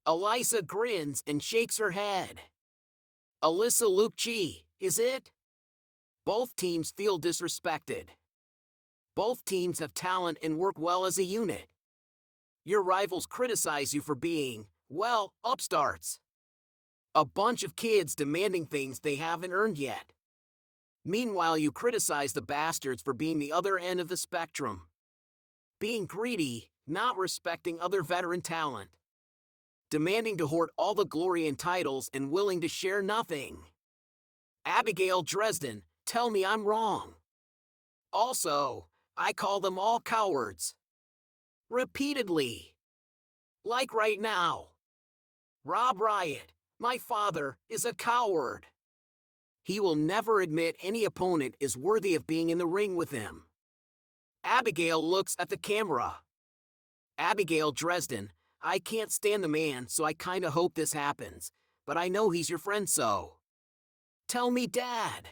Elisa grins and shakes her head. Alyssa Lucci, is it? Both teams feel disrespected. Both teams have talent and work well as a unit. Your rivals criticize you for being, well, upstarts. A bunch of kids demanding things they haven't earned yet. Meanwhile, you criticize the bastards for being the other end of the spectrum. Being greedy, not respecting other veteran talent. Demanding to hoard all the glory and titles and willing to share nothing. Abigail Dresden, tell me I'm wrong. Also, I call them all cowards. Repeatedly. Like right now. Rob Riot, my father, is a coward. He will never admit any opponent is worthy of being in the ring with him. Abigail looks at the camera. Abigail Dresden, I can't stand the man, so I kinda hope this happens, but I know he's your friend, so. Tell me, Dad.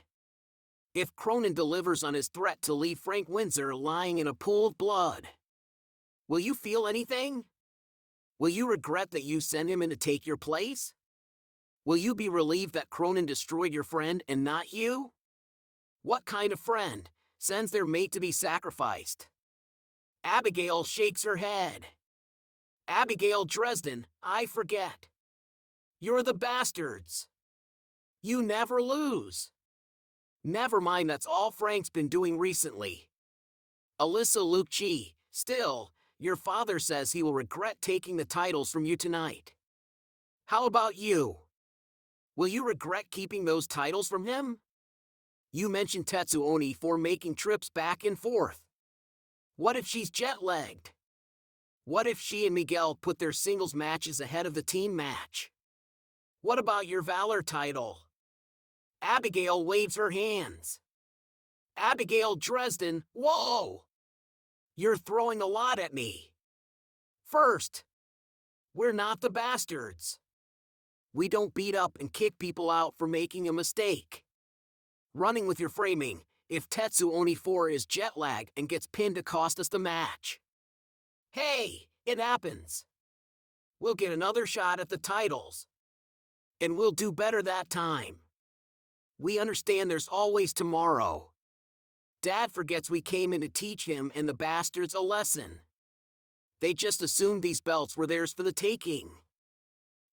If Cronin delivers on his threat to leave Frank Windsor lying in a pool of blood, will you feel anything? Will you regret that you sent him in to take your place? Will you be relieved that Cronin destroyed your friend and not you? What kind of friend sends their mate to be sacrificed? Abigail shakes her head. Abigail Dresden, I forget. You're the bastards. You never lose. Never mind, that's all Frank's been doing recently. Alyssa Lucci, still, your father says he will regret taking the titles from you tonight. How about you? Will you regret keeping those titles from him? You mentioned Tetsuo for making trips back and forth. What if she's jet-lagged? What if she and Miguel put their singles matches ahead of the team match? What about your Valor title? Abigail waves her hands. Abigail Dresden, whoa! You're throwing a lot at me. First, we're not the bastards. We don't beat up and kick people out for making a mistake. Running with your framing, if Tetsuo 4 is jet-lagged and gets pinned to cost us the match. Hey, it happens. We'll get another shot at the titles. And we'll do better that time. We understand there's always tomorrow. Dad forgets we came in to teach him and the bastards a lesson. They just assumed these belts were theirs for the taking.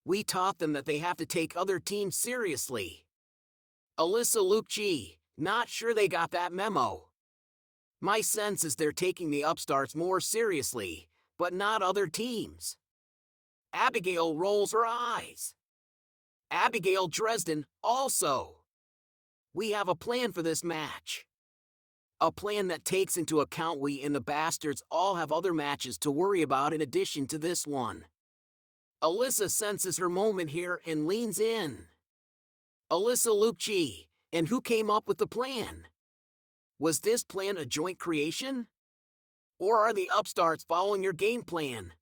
We taught them that they have to take other teams seriously. Alyssa Lucci, not sure they got that memo. My sense is they're taking the upstarts more seriously, but not other teams. Abigail rolls her eyes. Abigail Dresden, also. We have a plan for this match. A plan that takes into account we and the bastards all have other matches to worry about in addition to this one. Alyssa senses her moment here and leans in. Alyssa Lucci, and who came up with the plan? Was this plan a joint creation? Or are the upstarts following your game plan?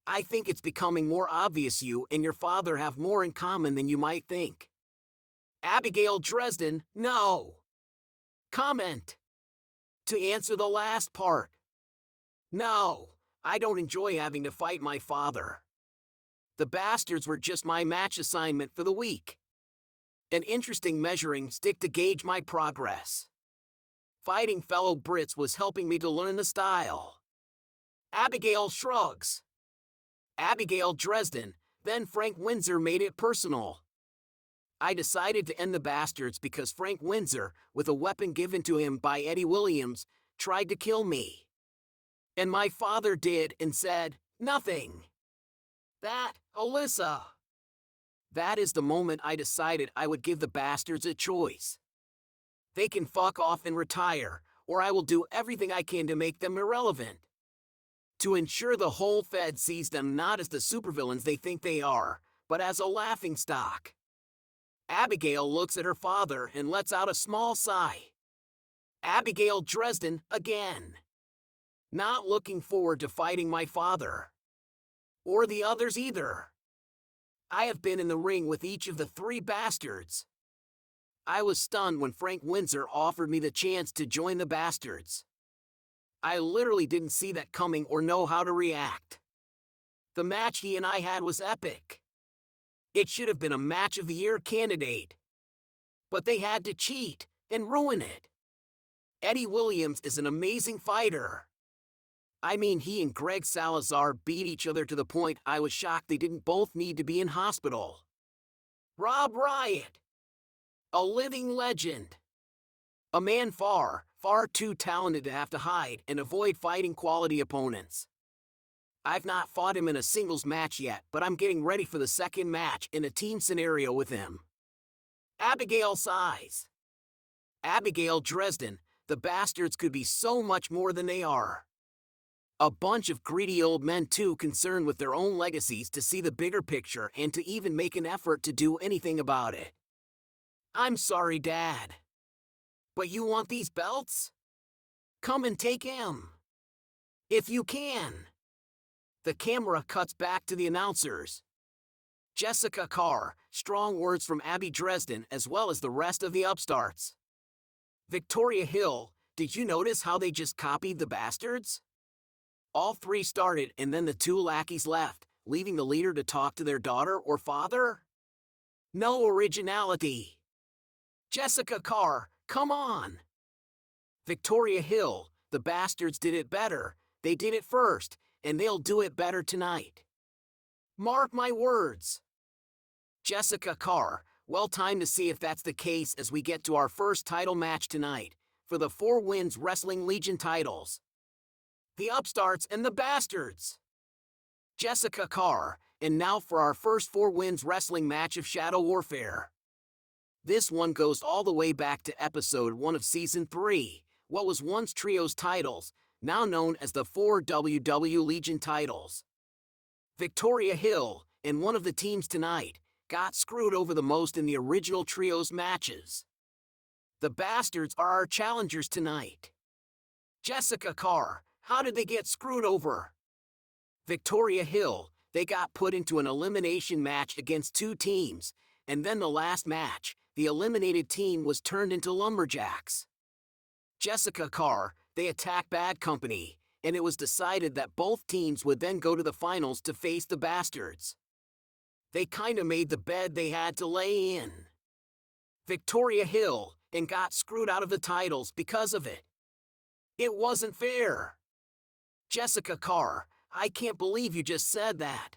I think it's becoming more obvious you and your father have more in common than you might think. Abigail Dresden, no. Comment. To answer the last part. No, I don't enjoy having to fight my father. The bastards were just my match assignment for the week. An interesting measuring stick to gauge my progress. Fighting fellow Brits was helping me to learn the style. Abigail shrugs. Abigail Dresden, then Frank Windsor made it personal. I decided to end the bastards because Frank Windsor, with a weapon given to him by Eddie Williams, tried to kill me. And my father did and said, nothing. That, Alyssa. That is the moment I decided I would give the bastards a choice. They can fuck off and retire, or I will do everything I can to make them irrelevant. To ensure the whole Fed sees them not as the supervillains they think they are, but as a laughingstock. Abigail looks at her father and lets out a small sigh. Abigail Dresden, again. Not looking forward to fighting my father. Or the others either. I have been in the ring with each of the three bastards. I was stunned when Frank Windsor offered me the chance to join the bastards. I literally didn't see that coming or know how to react. The match he and I had was epic. It should have been a match of the year candidate. But they had to cheat and ruin it. Eddie Williams is an amazing fighter. I mean, he and Greg Salazar beat each other to the point I was shocked they didn't both need to be in hospital. Rob Riot. A living legend. A man far, far too talented to have to hide and avoid fighting quality opponents. I've not fought him in a singles match yet, but I'm getting ready for the second match in a team scenario with him. Abigail Size. Abigail Dresden, the bastards could be so much more than they are. A bunch of greedy old men too concerned with their own legacies to see the bigger picture and to even make an effort to do anything about it. I'm sorry, Dad. But you want these belts? Come and take him. If you can. The camera cuts back to the announcers. Jessica Carr, strong words from Abby Dresden as well as the rest of the upstarts. Victoria Hill, did you notice how they just copied the bastards? All three started and then the two lackeys left, leaving the leader to talk to their daughter or father? No originality. Jessica Carr, come on. Victoria Hill, the bastards did it better, they did it first, and they'll do it better tonight. Mark my words. Jessica Carr, well time to see if that's the case as we get to our first title match tonight, for the 4 Wins Wrestling Legion titles. The upstarts and the bastards. Jessica Carr, and now for our first 4 Wins Wrestling match of Shadow Warfare. This one goes all the way back to episode 1 of season 3, what was once Trios titles, now known as the 4 WW Legion titles. Victoria Hill, and one of the teams tonight, got screwed over the most in the original Trios matches. The bastards are our challengers tonight. Jessica Carr, how did they get screwed over? Victoria Hill, they got put into an elimination match against 2 teams, and then the last match, the eliminated team was turned into lumberjacks. Jessica Carr, they attacked Bad Company, and it was decided that both teams would then go to the finals to face the bastards. They kinda made the bed they had to lay in. Victoria Hill, and got screwed out of the titles because of it. It wasn't fair. Jessica Carr, I can't believe you just said that.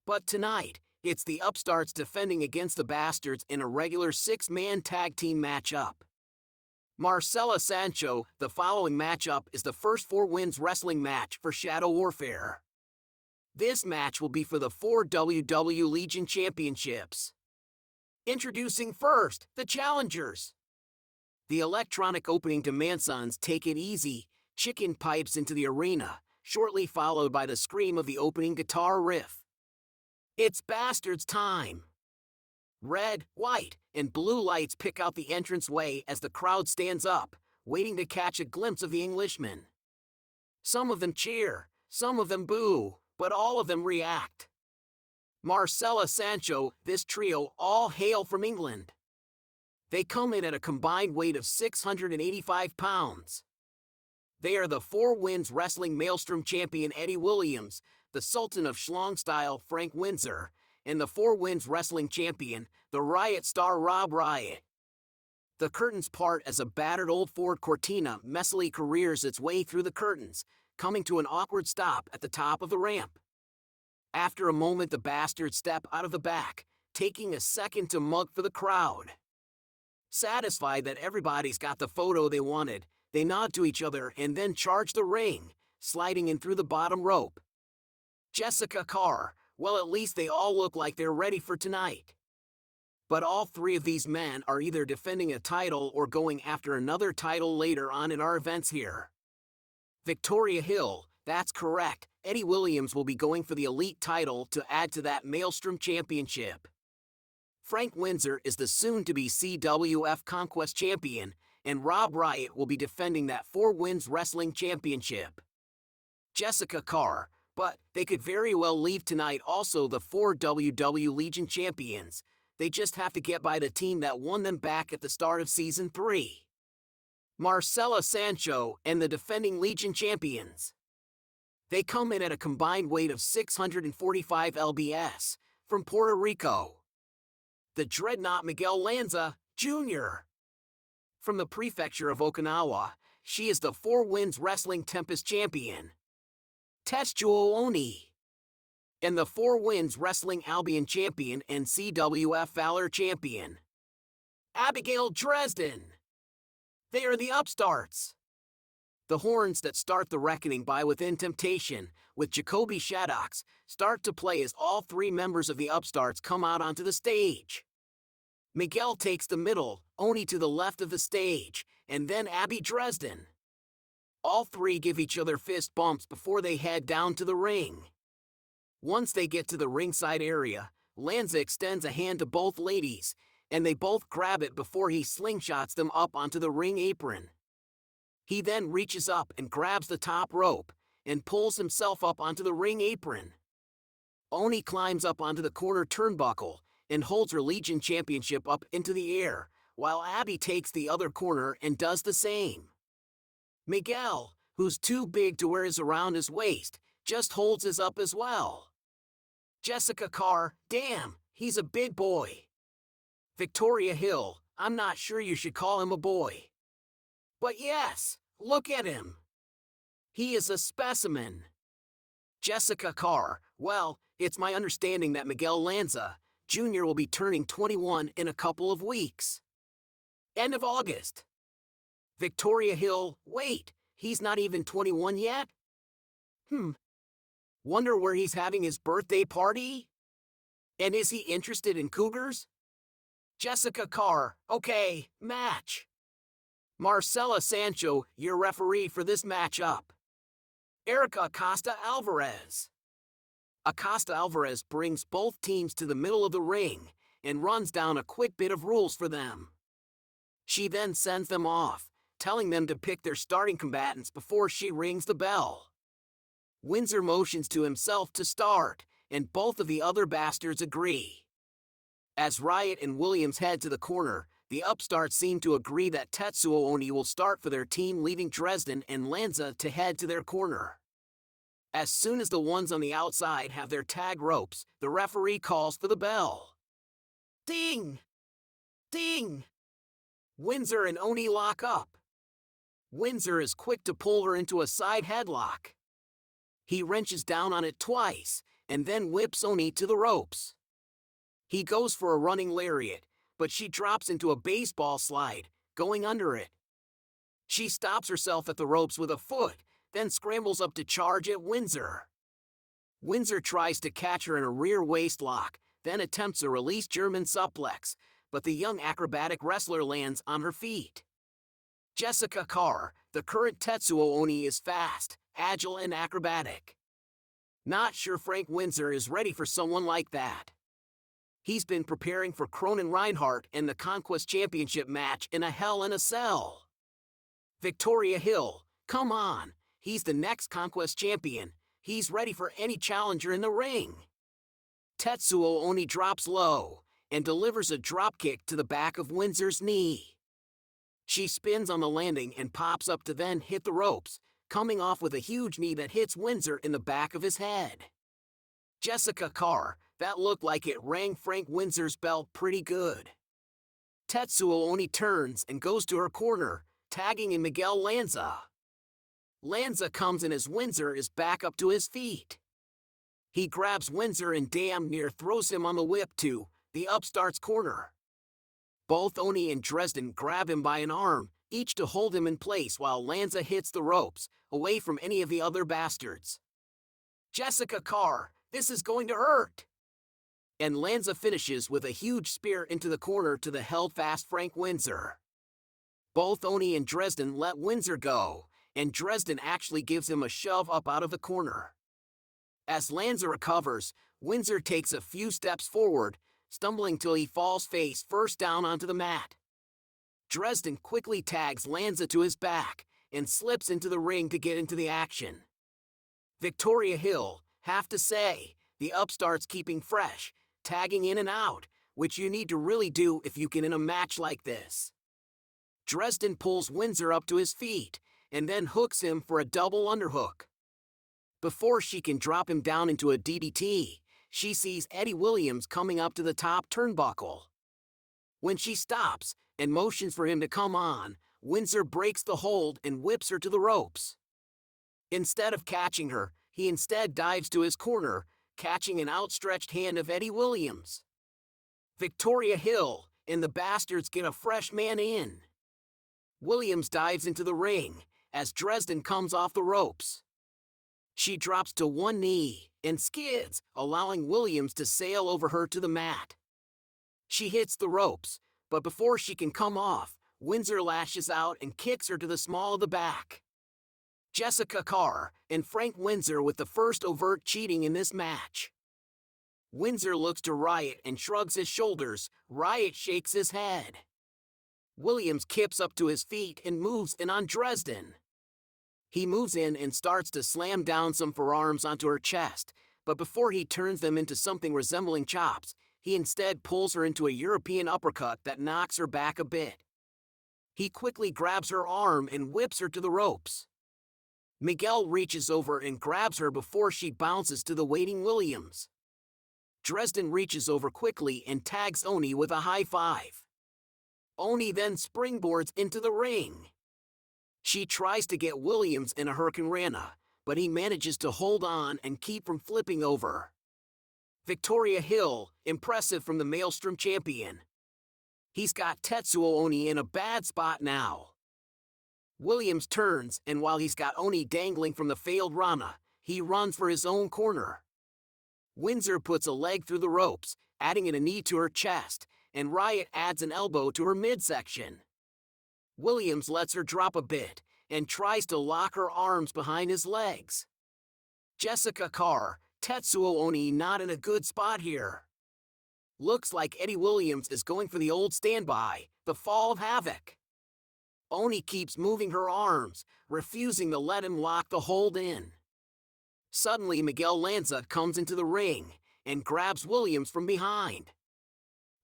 But tonight, it's the upstarts defending against the bastards in a regular 6-man tag team matchup. Marcela Sancho, the following matchup is the first 4 Wins Wrestling match for Shadow Warfare. This match will be for the 4 WW Legion Championships. Introducing first, the challengers. The electronic opening to Manson's Take It Easy, Chicken pipes into the arena, shortly followed by the scream of the opening guitar riff. It's bastards time. Red, white, and blue lights pick out the entranceway as the crowd stands up, waiting to catch a glimpse of the Englishmen. Some of them cheer, some of them boo, but all of them react. Marcela Sancho, this trio all hail from England. They come in at a combined weight of 685 pounds. They are the 4 Wins Wrestling Maelstrom champion Eddie Williams, the Sultan of Schlong style Frank Windsor, and the 4 Wins Wrestling champion, the Riot star Rob Riot. The curtains part as a battered old Ford Cortina messily careers its way through the curtains, coming to an awkward stop at the top of the ramp. After a moment the bastards step out of the back, taking a second to mug for the crowd. Satisfied that everybody's got the photo they wanted, they nod to each other and then charge the ring, sliding in through the bottom rope. Jessica Carr, well at least they all look like they're ready for tonight. But all 3 of these men are either defending a title or going after another title later on in our events here. Victoria Hill, that's correct, Eddie Williams will be going for the Elite title to add to that Maelstrom Championship. Frank Windsor is the soon-to-be CWF Conquest Champion, and Rob Riot will be defending that 4 Wins Wrestling Championship. Jessica Carr, But they could very well leave tonight also the 4 WW Legion champions. They just have to get by the team that won them back at the start of Season 3. Marcela Sancho and the defending Legion champions. They come in at a combined weight of 645 lbs, from Puerto Rico. The Dreadnought Miguel Lanza, Jr. From the prefecture of Okinawa, she is the 4 Winds Wrestling Tempest champion. Tetsuo Oni. And the 4 Winds Wrestling Albion champion and CWF Valor champion. Abigail Dresden. They are the upstarts. The horns that start the reckoning by Within Temptation, with Jacoby Shaddocks, start to play as all 3 members of the upstarts come out onto the stage. Miguel takes the middle, Oni to the left of the stage, and then Abby Dresden. All 3 give each other fist bumps before they head down to the ring. Once they get to the ringside area, Lanza extends a hand to both ladies, and they both grab it before he slingshots them up onto the ring apron. He then reaches up and grabs the top rope, and pulls himself up onto the ring apron. Oni climbs up onto the corner turnbuckle, and holds her Legion Championship up into the air, while Abby takes the other corner and does the same. Miguel, who's too big to wear his around his waist, just holds his up as well. Jessica Carr, damn, he's a big boy. Victoria Hill, I'm not sure you should call him a boy. But yes, look at him. He is a specimen. Jessica Carr, well, it's my understanding that Miguel Lanza, Jr. will be turning 21 in a couple of weeks. End of August. Victoria Hill, wait, he's not even 21 yet? Wonder where he's having his birthday party? And is he interested in cougars? Jessica Carr, okay, match. Marcela Sancho, your referee for this matchup. Erica Acosta Alvarez. Acosta Alvarez brings both teams to the middle of the ring and runs down a quick bit of rules for them. She then sends them off, telling them to pick their starting combatants before she rings the bell. Windsor motions to himself to start, and both of the other bastards agree. As Riot and Williams head to the corner, the upstarts seem to agree that Tetsuo Oni will start for their team, leaving Dresden and Lanza to head to their corner. As soon as the ones on the outside have their tag ropes, the referee calls for the bell. Ding! Ding! Windsor and Oni lock up. Windsor is quick to pull her into a side headlock. He wrenches down on it twice, and then whips Oni to the ropes. He goes for a running lariat, but she drops into a baseball slide, going under it. She stops herself at the ropes with a foot, then scrambles up to charge at Windsor. Windsor tries to catch her in a rear waist lock, then attempts a release German suplex, but the young acrobatic wrestler lands on her feet. Jessica Carr, the current Tetsuo Oni, is fast, agile, and acrobatic. Not sure Frank Windsor is ready for someone like that. He's been preparing for Cronin Reinhardt and the Conquest Championship match in a Hell in a Cell. Victoria Hill, come on, he's the next Conquest champion. He's ready for any challenger in the ring. Tetsuo Oni drops low and delivers a dropkick to the back of Windsor's knee. She spins on the landing and pops up to then hit the ropes, coming off with a huge knee that hits Windsor in the back of his head. Jessica Carr, that looked like it rang Frank Windsor's bell pretty good. Tetsuo Oni turns and goes to her corner, tagging in Miguel Lanza. Lanza comes in as Windsor is back up to his feet. He grabs Windsor and damn near throws him on the whip to the upstart's corner. Both Oni and Dresden grab him by an arm, each to hold him in place while Lanza hits the ropes, away from any of the other bastards. Jessica Carr, this is going to hurt. And Lanza finishes with a huge spear into the corner to the held-fast Frank Windsor. Both Oni and Dresden let Windsor go, and Dresden actually gives him a shove up out of the corner. As Lanza recovers, Windsor takes a few steps forward, stumbling till he falls face first down onto the mat. Dresden quickly tags Lanza to his back and slips into the ring to get into the action. Victoria Hill, Have to say, the upstart's keeping fresh, tagging in and out, which you need to really do if you can in a match like this. Dresden pulls Windsor up to his feet, and then hooks him for a double underhook. Before she can drop him down into a DDT, she sees Eddie Williams coming up to the top turnbuckle. When she stops and motions for him to come on, Windsor breaks the hold and whips her to the ropes. Instead of catching her, he instead dives to his corner, catching an outstretched hand of Eddie Williams. Victoria Hill and the Bastards get a fresh man in. Williams dives into the ring as Dresden comes off the ropes. She drops to one knee and skids, allowing Williams to sail over her to the mat. She hits the ropes, but before she can come off, Windsor lashes out and kicks her to the small of the back. Jessica Carr and Frank Windsor with the first overt cheating in this match. Windsor looks to Riot and shrugs his shoulders. Riot shakes his head. Williams kips up to his feet and moves in on Dresden. He moves in and starts to slam down some forearms onto her chest, but before he turns them into something resembling chops, he instead pulls her into a European uppercut that knocks her back a bit. He quickly grabs her arm and whips her to the ropes. Miguel reaches over and grabs her before she bounces to the waiting Williams. Dresden reaches over quickly and tags Oni with a high five. Oni then springboards into the ring. She tries to get Williams in a hurricanrana, but he manages to hold on and keep from flipping over. Victoria Hill, impressive from the Maelstrom champion. He's got Tetsuo Oni in a bad spot now. Williams turns, and while he's got Oni dangling from the failed Rana, he runs for his own corner. Windsor puts a leg through the ropes, adding in a knee to her chest, and Riot adds an elbow to her midsection. Williams lets her drop a bit, and tries to lock her arms behind his legs. Jessica Carr, Tetsuo Oni not in a good spot here. Looks like Eddie Williams is going for the old standby, the fall of Havoc. Oni keeps moving her arms, refusing to let him lock the hold in. Suddenly Miguel Lanza comes into the ring and grabs Williams from behind.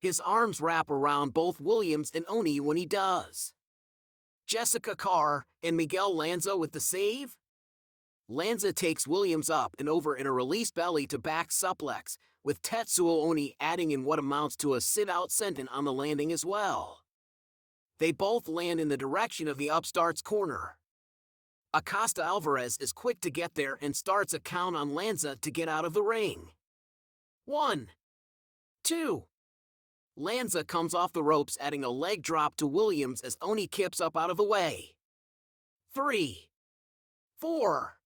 His arms wrap around both Williams and Oni when he does. Jessica Carr and Miguel Lanza with the save? Lanza takes Williams up and over in a release belly to back suplex, with Tetsuo Oni adding in what amounts to a sit-out senton on the landing as well. They both land in the direction of the upstart's corner. Acosta Alvarez is quick to get there and starts a count on Lanza to get out of the ring. 1, 2. Lanza comes off the ropes, adding a leg drop to Williams as Oni kips up out of the way. 3, 4.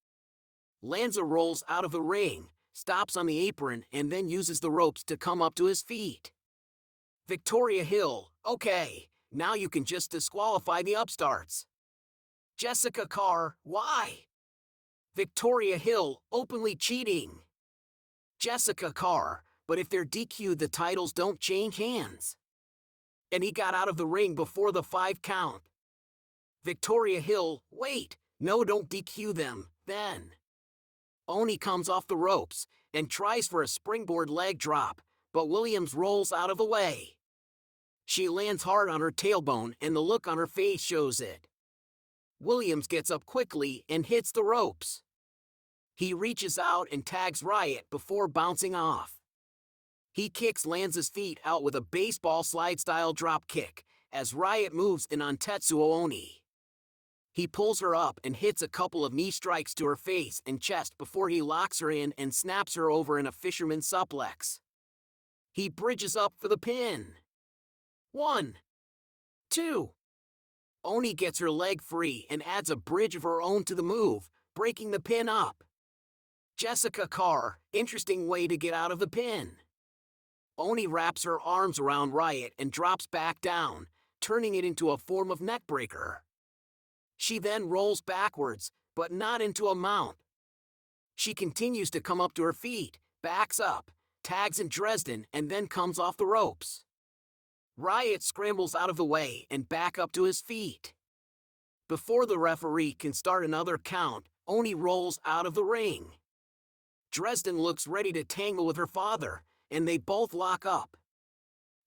Lanza rolls out of the ring, stops on the apron, and then uses the ropes to come up to his feet. Victoria Hill, okay, now you can just disqualify the upstarts. Jessica Carr, why? Victoria Hill, openly cheating. Jessica Carr, but if they're DQ'd, the titles don't change hands. And he got out of the ring before the 5 count. Victoria Hill, wait, no, don't DQ them, then. Oni comes off the ropes and tries for a springboard leg drop, but Williams rolls out of the way. She lands hard on her tailbone and the look on her face shows it. Williams gets up quickly and hits the ropes. He reaches out and tags Riot before bouncing off. He kicks Lanza's feet out with a baseball slide-style drop kick as Riot moves in on Tetsuo Oni. He pulls her up and hits a couple of knee strikes to her face and chest before he locks her in and snaps her over in a fisherman suplex. He bridges up for the pin. 1, 2. Oni gets her leg free and adds a bridge of her own to the move, breaking the pin up. Jessica Carr, interesting way to get out of the pin. Oni wraps her arms around Riot and drops back down, turning it into a form of neckbreaker. She then rolls backwards, but not into a mount. She continues to come up to her feet, backs up, tags in Dresden, and then comes off the ropes. Riot scrambles out of the way and back up to his feet. Before the referee can start another count, Oni rolls out of the ring. Dresden looks ready to tangle with her father, and they both lock up.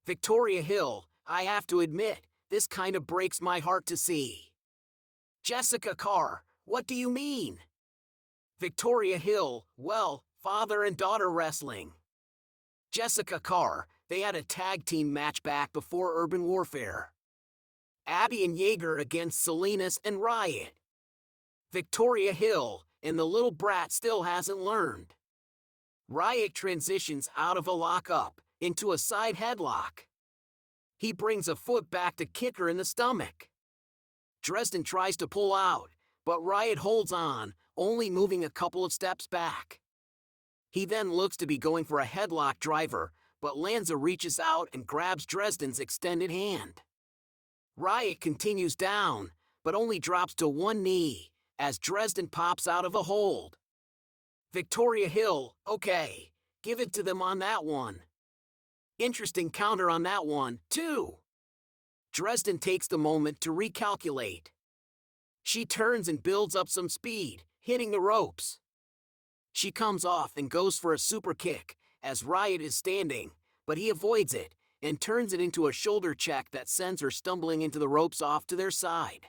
Victoria Hill, I have to admit, this kind of breaks my heart to see. Jessica Carr, what do you mean? Victoria Hill, well, father and daughter wrestling. Jessica Carr, they had a tag team match back before Urban Warfare. Abby and Jaeger against Salinas and Riot. Victoria Hill, and the little brat still hasn't learned. Riot transitions out of a lockup into a side headlock. He brings a foot back to kick her in the stomach. Dresden tries to pull out, but Riot holds on, only moving a couple of steps back. He then looks to be going for a headlock driver, but Lanza reaches out and grabs Dresden's extended hand. Riot continues down, but only drops to one knee, as Dresden pops out of a hold. Victoria Hill, okay, give it to them on that one. Interesting counter on that one, too. Dresden takes the moment to recalculate. She turns and builds up some speed, hitting the ropes. She comes off and goes for a super kick, as Riot is standing, but he avoids it, and turns it into a shoulder check that sends her stumbling into the ropes off to their side.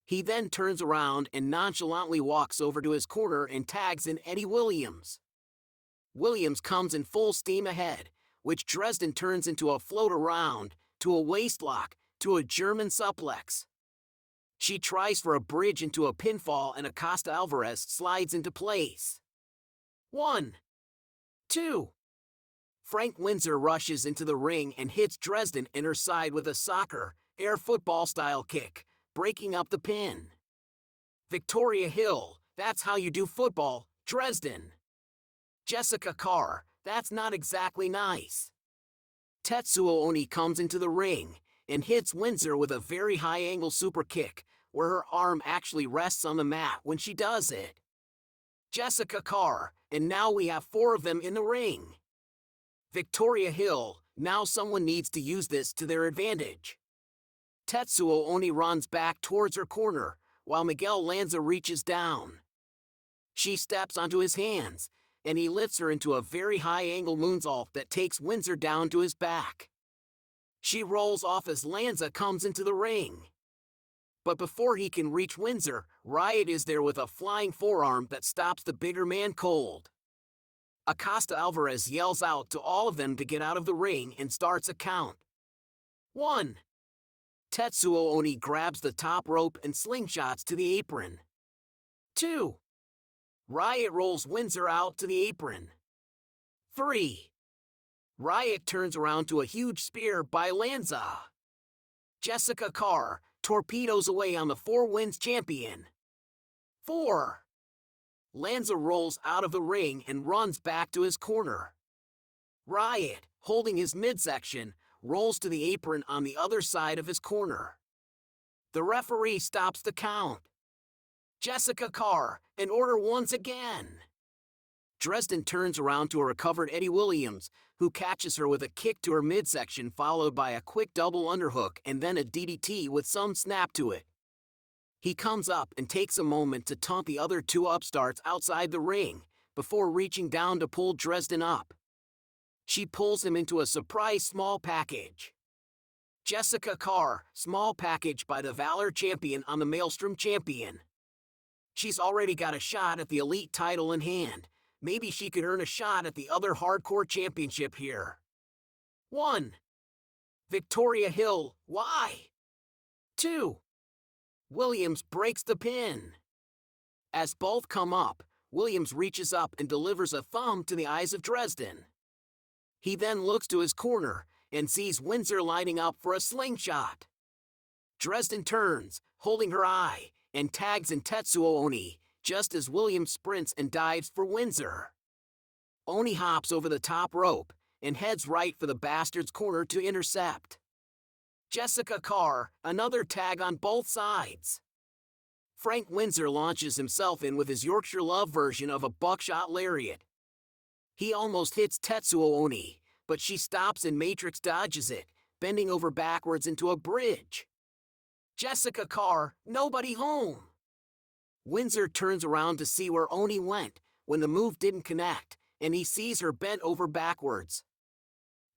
He then turns around and nonchalantly walks over to his corner and tags in Eddie Williams. Williams comes in full steam ahead, which Dresden turns into a float around, to a waistlock, to a German suplex. She tries for a bridge into a pinfall and Acosta Alvarez slides into place. 1, 2. Frank Windsor rushes into the ring and hits Dresden in her side with a soccer, air football style kick, breaking up the pin. Victoria Hill, that's how you do football, Dresden. Jessica Carr, that's not exactly nice. Tetsuo Oni comes into the ring and hits Windsor with a very high-angle super kick, where her arm actually rests on the mat when she does it. Jessica Carr, and now we have 4 of them in the ring. Victoria Hill, now someone needs to use this to their advantage. Tetsuo Oni runs back towards her corner, while Miguel Lanza reaches down. She steps onto his hands, and he lifts her into a very high-angle moonsault that takes Windsor down to his back. She rolls off as Lanza comes into the ring. But before he can reach Windsor, Riot is there with a flying forearm that stops the bigger man cold. Acosta Alvarez yells out to all of them to get out of the ring and starts a count. 1. Tetsuo Oni grabs the top rope and slingshots to the apron. 2. Riot rolls Windsor out to the apron. 3. Riot turns around to a huge spear by Lanza. Jessica Carr torpedoes away on the 4 wins champion. 4. Lanza rolls out of the ring and runs back to his corner. Riot, holding his midsection, rolls to the apron on the other side of his corner. The referee stops the count. Jessica Carr, in order once again. Dresden turns around to a recovered Eddie Williams, who catches her with a kick to her midsection followed by a quick double underhook and then a DDT with some snap to it. He comes up and takes a moment to taunt the other 2 upstarts outside the ring, before reaching down to pull Dresden up. She pulls him into a surprise small package. Jessica Carr, small package by the Valor champion on the Maelstrom champion. She's already got a shot at the Elite title in hand. Maybe she could earn a shot at the other Hardcore championship here. 1. Victoria Hill, why? 2. Williams breaks the pin. As both come up, Williams reaches up and delivers a thumb to the eyes of Dresden. He then looks to his corner and sees Windsor lining up for a slingshot. Dresden turns, holding her eye, and tags in Tetsuo Oni, just as Williams sprints and dives for Windsor. Oni hops over the top rope and heads right for the bastard's corner to intercept. Jessica Carr, another tag on both sides. Frank Windsor launches himself in with his Yorkshire Love version of a buckshot lariat. He almost hits Tetsuo Oni, but she stops and Matrix dodges it, bending over backwards into a bridge. Jessica Carr, nobody home. Windsor turns around to see where Oni went, when the move didn't connect, and he sees her bent over backwards.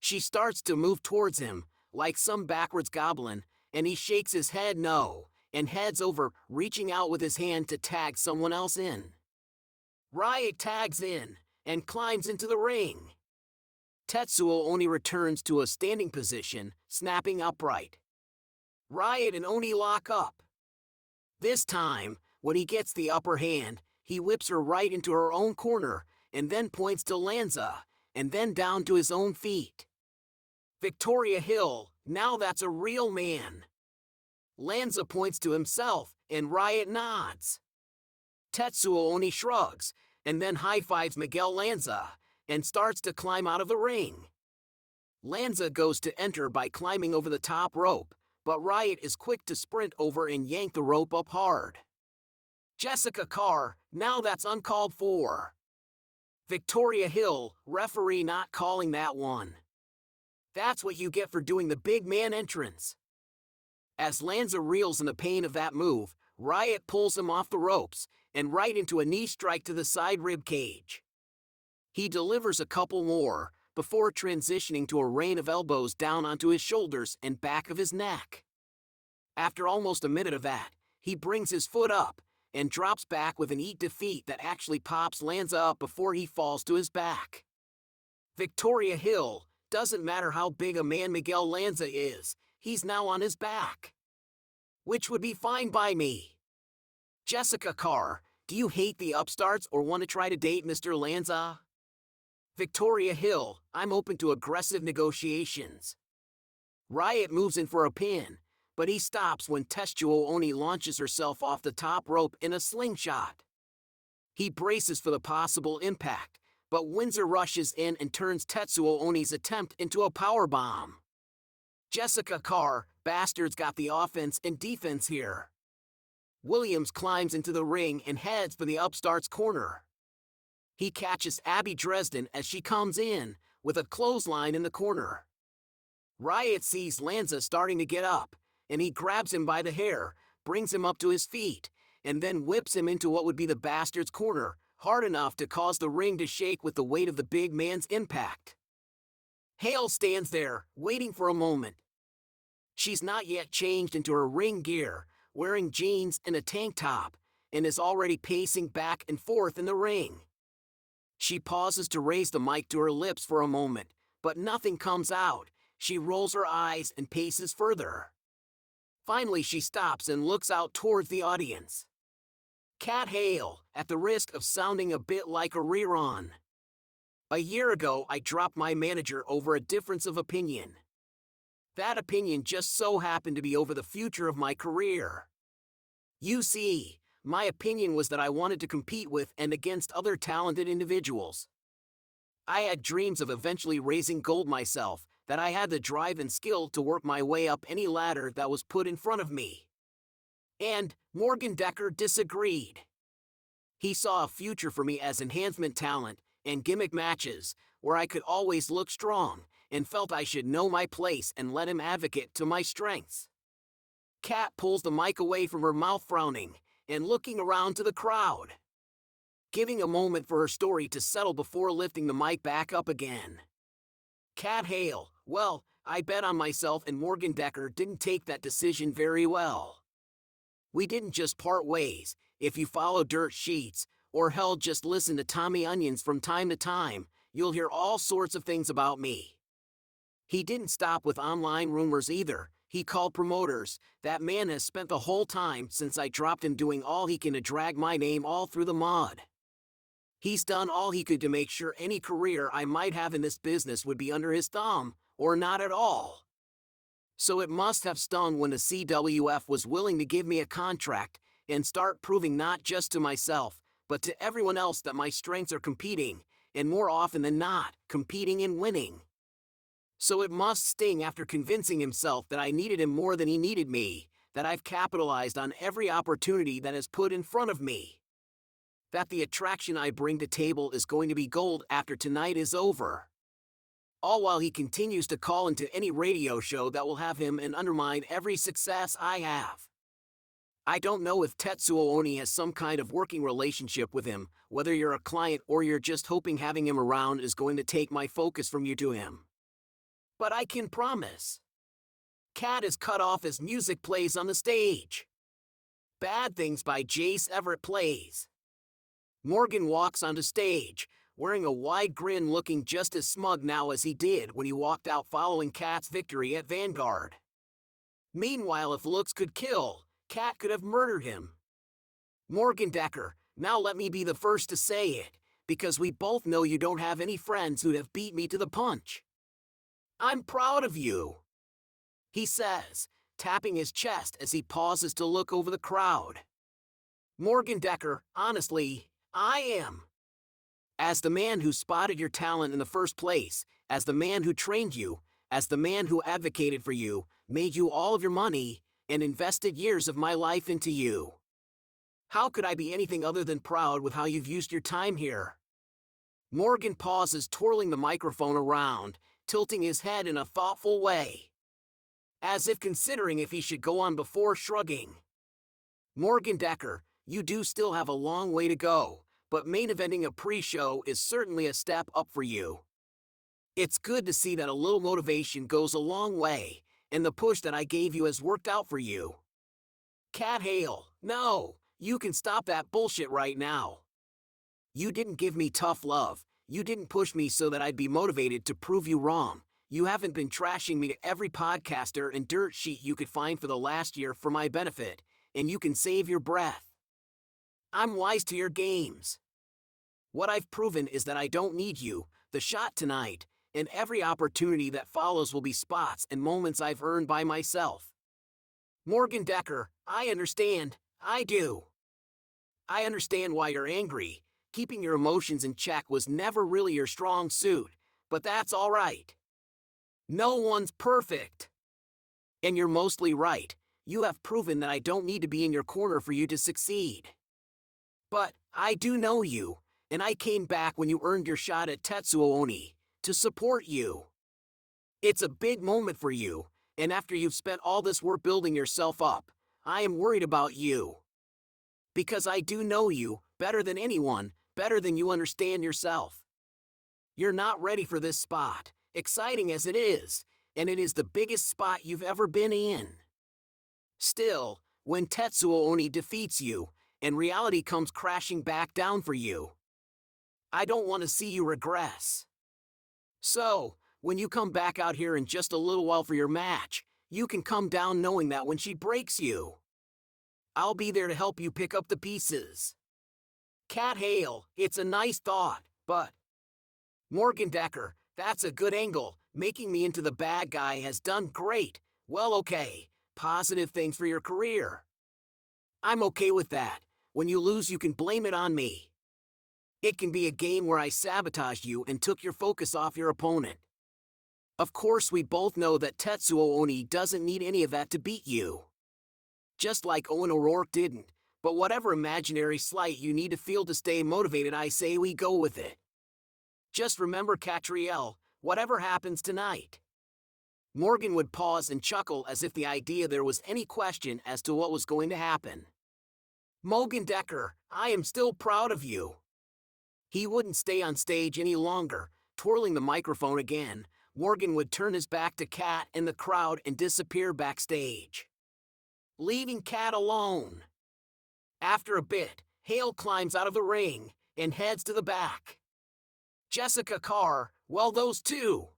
She starts to move towards him, like some backwards goblin, and he shakes his head no, and heads over, reaching out with his hand to tag someone else in. Riot tags in, and climbs into the ring. Tetsuo Oni returns to a standing position, snapping upright. Riot and Oni lock up. This time, when he gets the upper hand, he whips her right into her own corner, and then points to Lanza, and then down to his own feet. Victoria Hill, now that's a real man. Lanza points to himself, and Riot nods. Tetsuo Oni shrugs, and then high-fives Miguel Lanza, and starts to climb out of the ring. Lanza goes to enter by climbing over the top rope, but Riot is quick to sprint over and yank the rope up hard. Jessica Carr, now that's uncalled for. Victoria Hill, referee not calling that one. That's what you get for doing the big man entrance. As Lanza reels in the pain of that move, Riot pulls him off the ropes, and right into a knee strike to the side rib cage. He delivers a couple more, before transitioning to a rain of elbows down onto his shoulders and back of his neck. After almost a minute of that, he brings his foot up, and drops back with an eat defeat that actually pops Lanza up before he falls to his back. Victoria Hill, doesn't matter how big a man Miguel Lanza is, he's now on his back. Which would be fine by me. Jessica Carr, do you hate the upstarts or want to try to date Mr. Lanza? Victoria Hill, I'm open to aggressive negotiations. Riot moves in for a pin, but he stops when Tetsuo Oni launches herself off the top rope in a slingshot. He braces for the possible impact, but Windsor rushes in and turns Tetsuo Oni's attempt into a powerbomb. Jessica Carr, bastards got the offense and defense here. Williams climbs into the ring and heads for the upstart's corner. He catches Abby Dresden as she comes in, with a clothesline in the corner. Riot sees Lanza starting to get up, and he grabs him by the hair, brings him up to his feet, and then whips him into what would be the bastard's corner, hard enough to cause the ring to shake with the weight of the big man's impact. Hale stands there, waiting for a moment. She's not yet changed into her ring gear, wearing jeans and a tank top, and is already pacing back and forth in the ring. She pauses to raise the mic to her lips for a moment, but nothing comes out. She rolls her eyes and paces further. Finally, she stops and looks out towards the audience. Kat Hale, at the risk of sounding a bit like a rerun. A year ago, I dropped my manager over a difference of opinion. That opinion just so happened to be over the future of my career. You see, my opinion was that I wanted to compete with and against other talented individuals. I had dreams of eventually raising gold myself, that I had the drive and skill to work my way up any ladder that was put in front of me. And Morgan Decker disagreed. He saw a future for me as enhancement talent and gimmick matches, where I could always look strong, and felt I should know my place and let him advocate to my strengths. Kat pulls the mic away from her mouth, frowning, and looking around to the crowd. Giving a moment for her story to settle before lifting the mic back up again. Kat Hale, well, I bet on myself and Morgan Decker didn't take that decision very well. We didn't just part ways. If you follow Dirt Sheets, or hell just listen to Tommy Onions from time to time, you'll hear all sorts of things about me. He didn't stop with online rumors either. He called promoters. That man has spent the whole time since I dropped him doing all he can to drag my name all through the mud. He's done all he could to make sure any career I might have in this business would be under his thumb, or not at all. So it must have stung when the CWF was willing to give me a contract and start proving not just to myself, but to everyone else that my strengths are competing, and more often than not, competing and winning. So it must sting after convincing himself that I needed him more than he needed me, that I've capitalized on every opportunity that is put in front of me. That the attraction I bring to table is going to be gold after tonight is over. All while he continues to call into any radio show that will have him and undermine every success I have. I don't know if Tetsuo Oni has some kind of working relationship with him, whether you're a client or you're just hoping having him around is going to take my focus from you to him. But I can promise. Cat is cut off as music plays on the stage. Bad Things by Jace Everett plays. Morgan walks onto stage, wearing a wide grin, looking just as smug now as he did when he walked out following Cat's victory at Vanguard. Meanwhile, if looks could kill, Cat could have murdered him. Morgan Decker, now let me be the first to say it, because we both know you don't have any friends who'd have beat me to the punch. I'm proud of you, he says, tapping his chest as he pauses to look over the crowd. Morgan Decker, honestly, I am. As the man who spotted your talent in the first place, as the man who trained you, as the man who advocated for you, made you all of your money, and invested years of my life into you. How could I be anything other than proud with how you've used your time here? Morgan pauses, twirling the microphone around, tilting his head in a thoughtful way, as if considering if he should go on before shrugging. Morgan Decker, you do still have a long way to go, but main eventing a pre-show is certainly a step up for you. It's good to see that a little motivation goes a long way, and the push that I gave you has worked out for you. Cat Hale, no, you can stop that bullshit right now. You didn't give me tough love, you didn't push me so that I'd be motivated to prove you wrong. You haven't been trashing me to every podcaster and dirt sheet you could find for the last year for my benefit, and you can save your breath. I'm wise to your games. What I've proven is that I don't need you. The shot tonight, and every opportunity that follows will be spots and moments I've earned by myself. Morgan Decker, I understand, I do. I understand why you're angry. Keeping your emotions in check was never really your strong suit, but that's all right. No one's perfect. And you're mostly right. You have proven that I don't need to be in your corner for you to succeed. But I do know you, and I came back when you earned your shot at Tetsuo Oni, to support you. It's a big moment for you, and after you've spent all this work building yourself up, I am worried about you. Because I do know you, better than anyone, better than you understand yourself. You're not ready for this spot, exciting as it is, and it is the biggest spot you've ever been in. Still, when Tetsuo Oni defeats you, and reality comes crashing back down for you, I don't want to see you regress. So, when you come back out here in just a little while for your match, you can come down knowing that when she breaks you, I'll be there to help you pick up the pieces. Cat Hale, it's a nice thought, but Morgan Decker, that's a good angle. Making me into the bad guy has done great. Well, okay, positive things for your career. I'm okay with that. When you lose, you can blame it on me. It can be a game where I sabotaged you and took your focus off your opponent. Of course, we both know that Tetsuo Oni doesn't need any of that to beat you. Just like Owen O'Rourke didn't, but whatever imaginary slight you need to feel to stay motivated, I say we go with it. Just remember, Catriel, whatever happens tonight. Morgan would pause and chuckle as if the idea there was any question as to what was going to happen. Morgan Decker, I am still proud of you. He wouldn't stay on stage any longer. Twirling the microphone again, Morgan would turn his back to Cat and the crowd and disappear backstage, leaving Cat alone. After a bit, Hale climbs out of the ring and heads to the back. Jessica Carr, well, those two.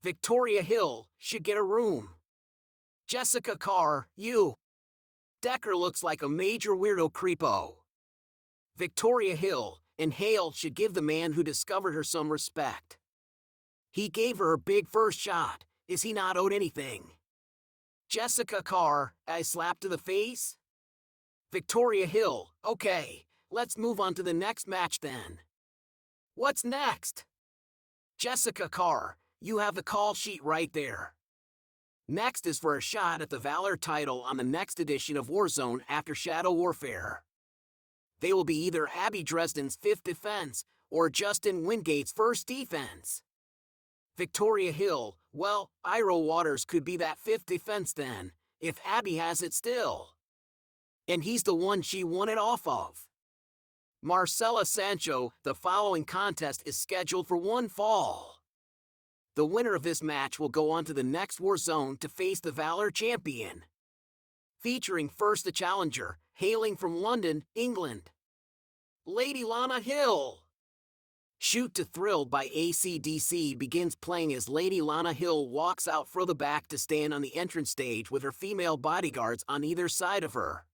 Victoria Hill should get a room. Jessica Carr, you. Decker looks like a major weirdo creepo. Victoria Hill and Hale should give the man who discovered her some respect. He gave her a big first shot. Is he not owed anything? Jessica Carr, a slap to the face? Victoria Hill, okay, let's move on to the next match then. What's next? Jessica Carr, you have the call sheet right there. Next is for a shot at the Valor title on the next edition of Warzone after Shadow Warfare. They will be either Abby Dresden's 5th defense or Justin Wingate's 1st defense. Victoria Hill, well, Iro Waters could be that 5th defense then, if Abby has it still. And he's the one she won it off of. Marcela Sancho, the following contest is scheduled for one fall. The winner of this match will go on to the next war zone to face the Valor champion. Featuring first the challenger, hailing from London, England, Lady Lana Hill. Shoot to Thrilled by AC/DC begins playing as Lady Lana Hill walks out further back to stand on the entrance stage with her female bodyguards on either side of her.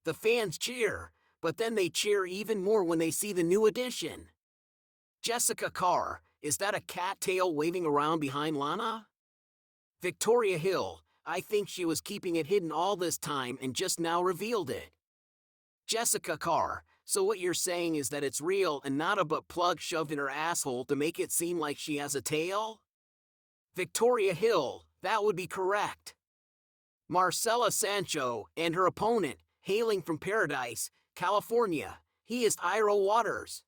The fans cheer, but then they cheer even more when they see the new addition. Jessica Carr, is that a cat tail waving around behind Lana? Victoria Hill, I think she was keeping it hidden all this time and just now revealed it. Jessica Carr, so what you're saying is that it's real and not a butt plug shoved in her asshole to make it seem like she has a tail? Victoria Hill, that would be correct. Marcela Sancho and her opponent, hailing from Paradise, California, he is Iro Waters.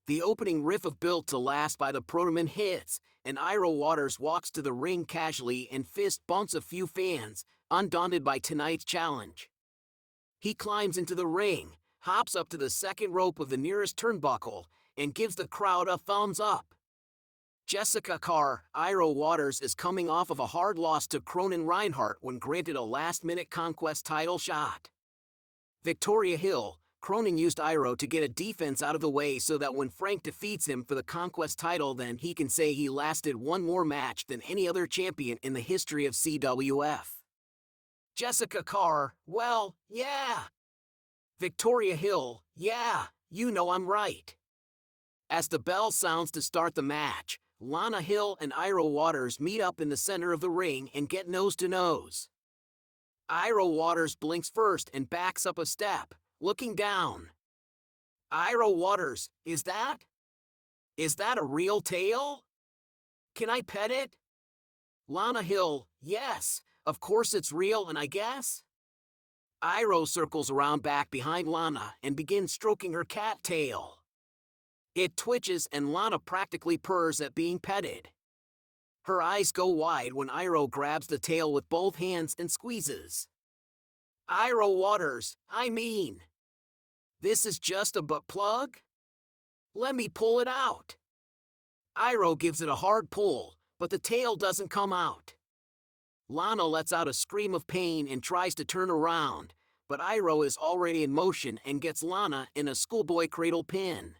The opening riff of Built to Last by the Protomen hits, and Iro Waters walks to the ring casually and fist bumps a few fans, undaunted by tonight's challenge. He climbs into the ring, hops up to the second rope of the nearest turnbuckle, and gives the crowd a thumbs up. Jessica Carr, Iro Waters is coming off of a hard loss to Cronin Reinhardt when granted a last-minute Conquest title shot. Victoria Hill, Cronin used Iro to get a defense out of the way so that when Frank defeats him for the Conquest title, then he can say he lasted one more match than any other champion in the history of CWF. Jessica Carr, well, yeah. Victoria Hill, yeah, you know I'm right. As the bell sounds to start the match, Lana Hill and Iro Waters meet up in the center of the ring and get nose to nose. Iro Waters blinks first and backs up a step, looking down. Iro Waters, is that a real tail? Can I pet it? Lana Hill, yes, of course it's real and I guess. Iro circles around back behind Lana and begins stroking her cat tail. It twitches and Lana practically purrs at being petted. Her eyes go wide when Iro grabs the tail with both hands and squeezes. Iro Waters, I mean, this is just a butt plug? Let me pull it out. Iro gives it a hard pull, but the tail doesn't come out. Lana lets out a scream of pain and tries to turn around, but Iro is already in motion and gets Lana in a schoolboy cradle pin.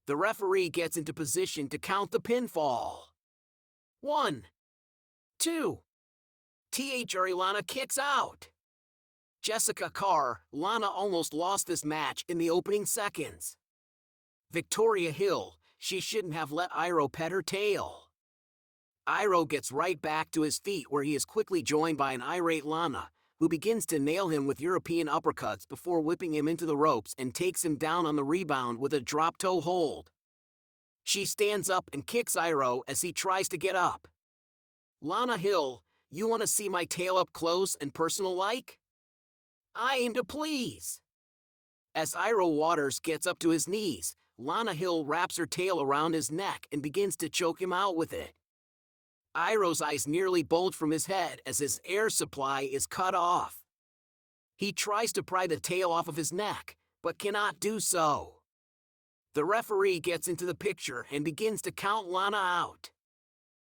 The referee gets into position to count the pinfall. 1, 2. Lana kicks out. Jessica Carr, Lana almost lost this match in the opening seconds. Victoria Hill, she shouldn't have let Iro pet her tail. Iro gets right back to his feet where he is quickly joined by an irate Lana, who begins to nail him with European uppercuts before whipping him into the ropes and takes him down on the rebound with a drop-toe hold. She stands up and kicks Iro as he tries to get up. Lana Hill, you want to see my tail up close and personal like? I aim to please. As Iro Waters gets up to his knees, Lana Hill wraps her tail around his neck and begins to choke him out with it. Iro's eyes nearly bulge from his head as his air supply is cut off. He tries to pry the tail off of his neck, but cannot do so. The referee gets into the picture and begins to count Lana out.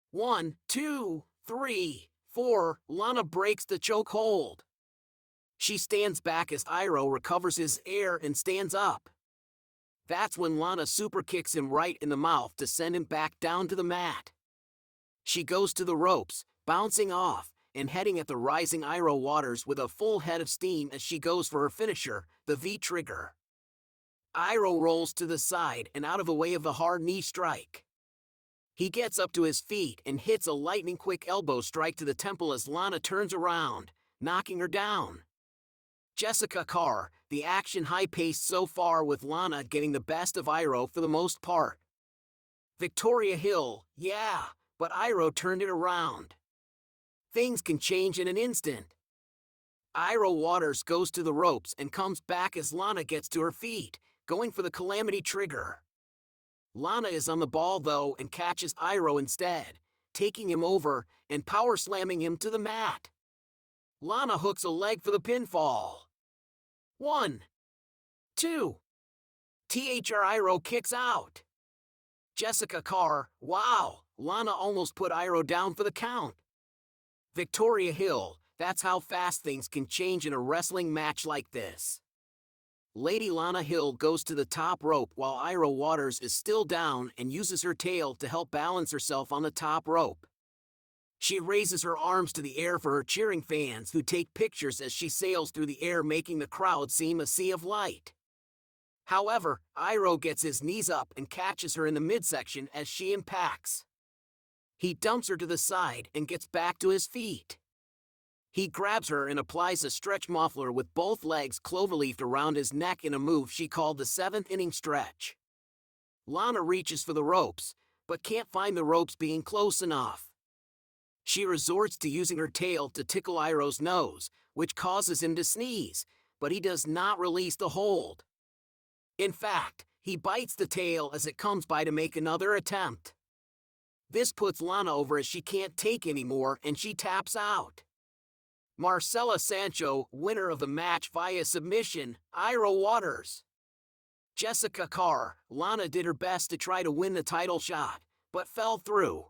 1, 2, 3, 4. Lana breaks the choke hold. She stands back as Iro recovers his air and stands up. That's when Lana super kicks him right in the mouth to send him back down to the mat. She goes to the ropes, bouncing off, and heading at the rising Iro Waters with a full head of steam as she goes for her finisher, the V-trigger. Iro rolls to the side and out of the way of the hard knee strike. He gets up to his feet and hits a lightning-quick elbow strike to the temple as Lana turns around, knocking her down. Jessica Carr, the action high-paced so far with Lana getting the best of Iro for the most part. Victoria Hill, yeah, but Iro turned it around. Things can change in an instant. Iro Waters goes to the ropes and comes back as Lana gets to her feet, going for the Calamity Trigger. Lana is on the ball though and catches Iro instead, taking him over and power slamming him to the mat. Lana hooks a leg for the pinfall. 1, 2. Iro kicks out. Jessica Carr, wow, Lana almost put Iro down for the count. Victoria Hill, that's how fast things can change in a wrestling match like this. Lady Lana Hill goes to the top rope while Iro Waters is still down and uses her tail to help balance herself on the top rope. She raises her arms to the air for her cheering fans who take pictures as she sails through the air, making the crowd seem a sea of light. However, Iro gets his knees up and catches her in the midsection as she impacts. He dumps her to the side and gets back to his feet. He grabs her and applies a stretch muffler with both legs cloverleafed around his neck in a move she called the 7th inning stretch. Lana reaches for the ropes, but can't find the ropes being close enough. She resorts to using her tail to tickle Iro's nose, which causes him to sneeze, but he does not release the hold. In fact, he bites the tail as it comes by to make another attempt. This puts Lana over as she can't take anymore and she taps out. Marcela Sancho, winner of the match via submission, Iro Waters. Jessica Carr, Lana did her best to try to win the title shot, but fell through.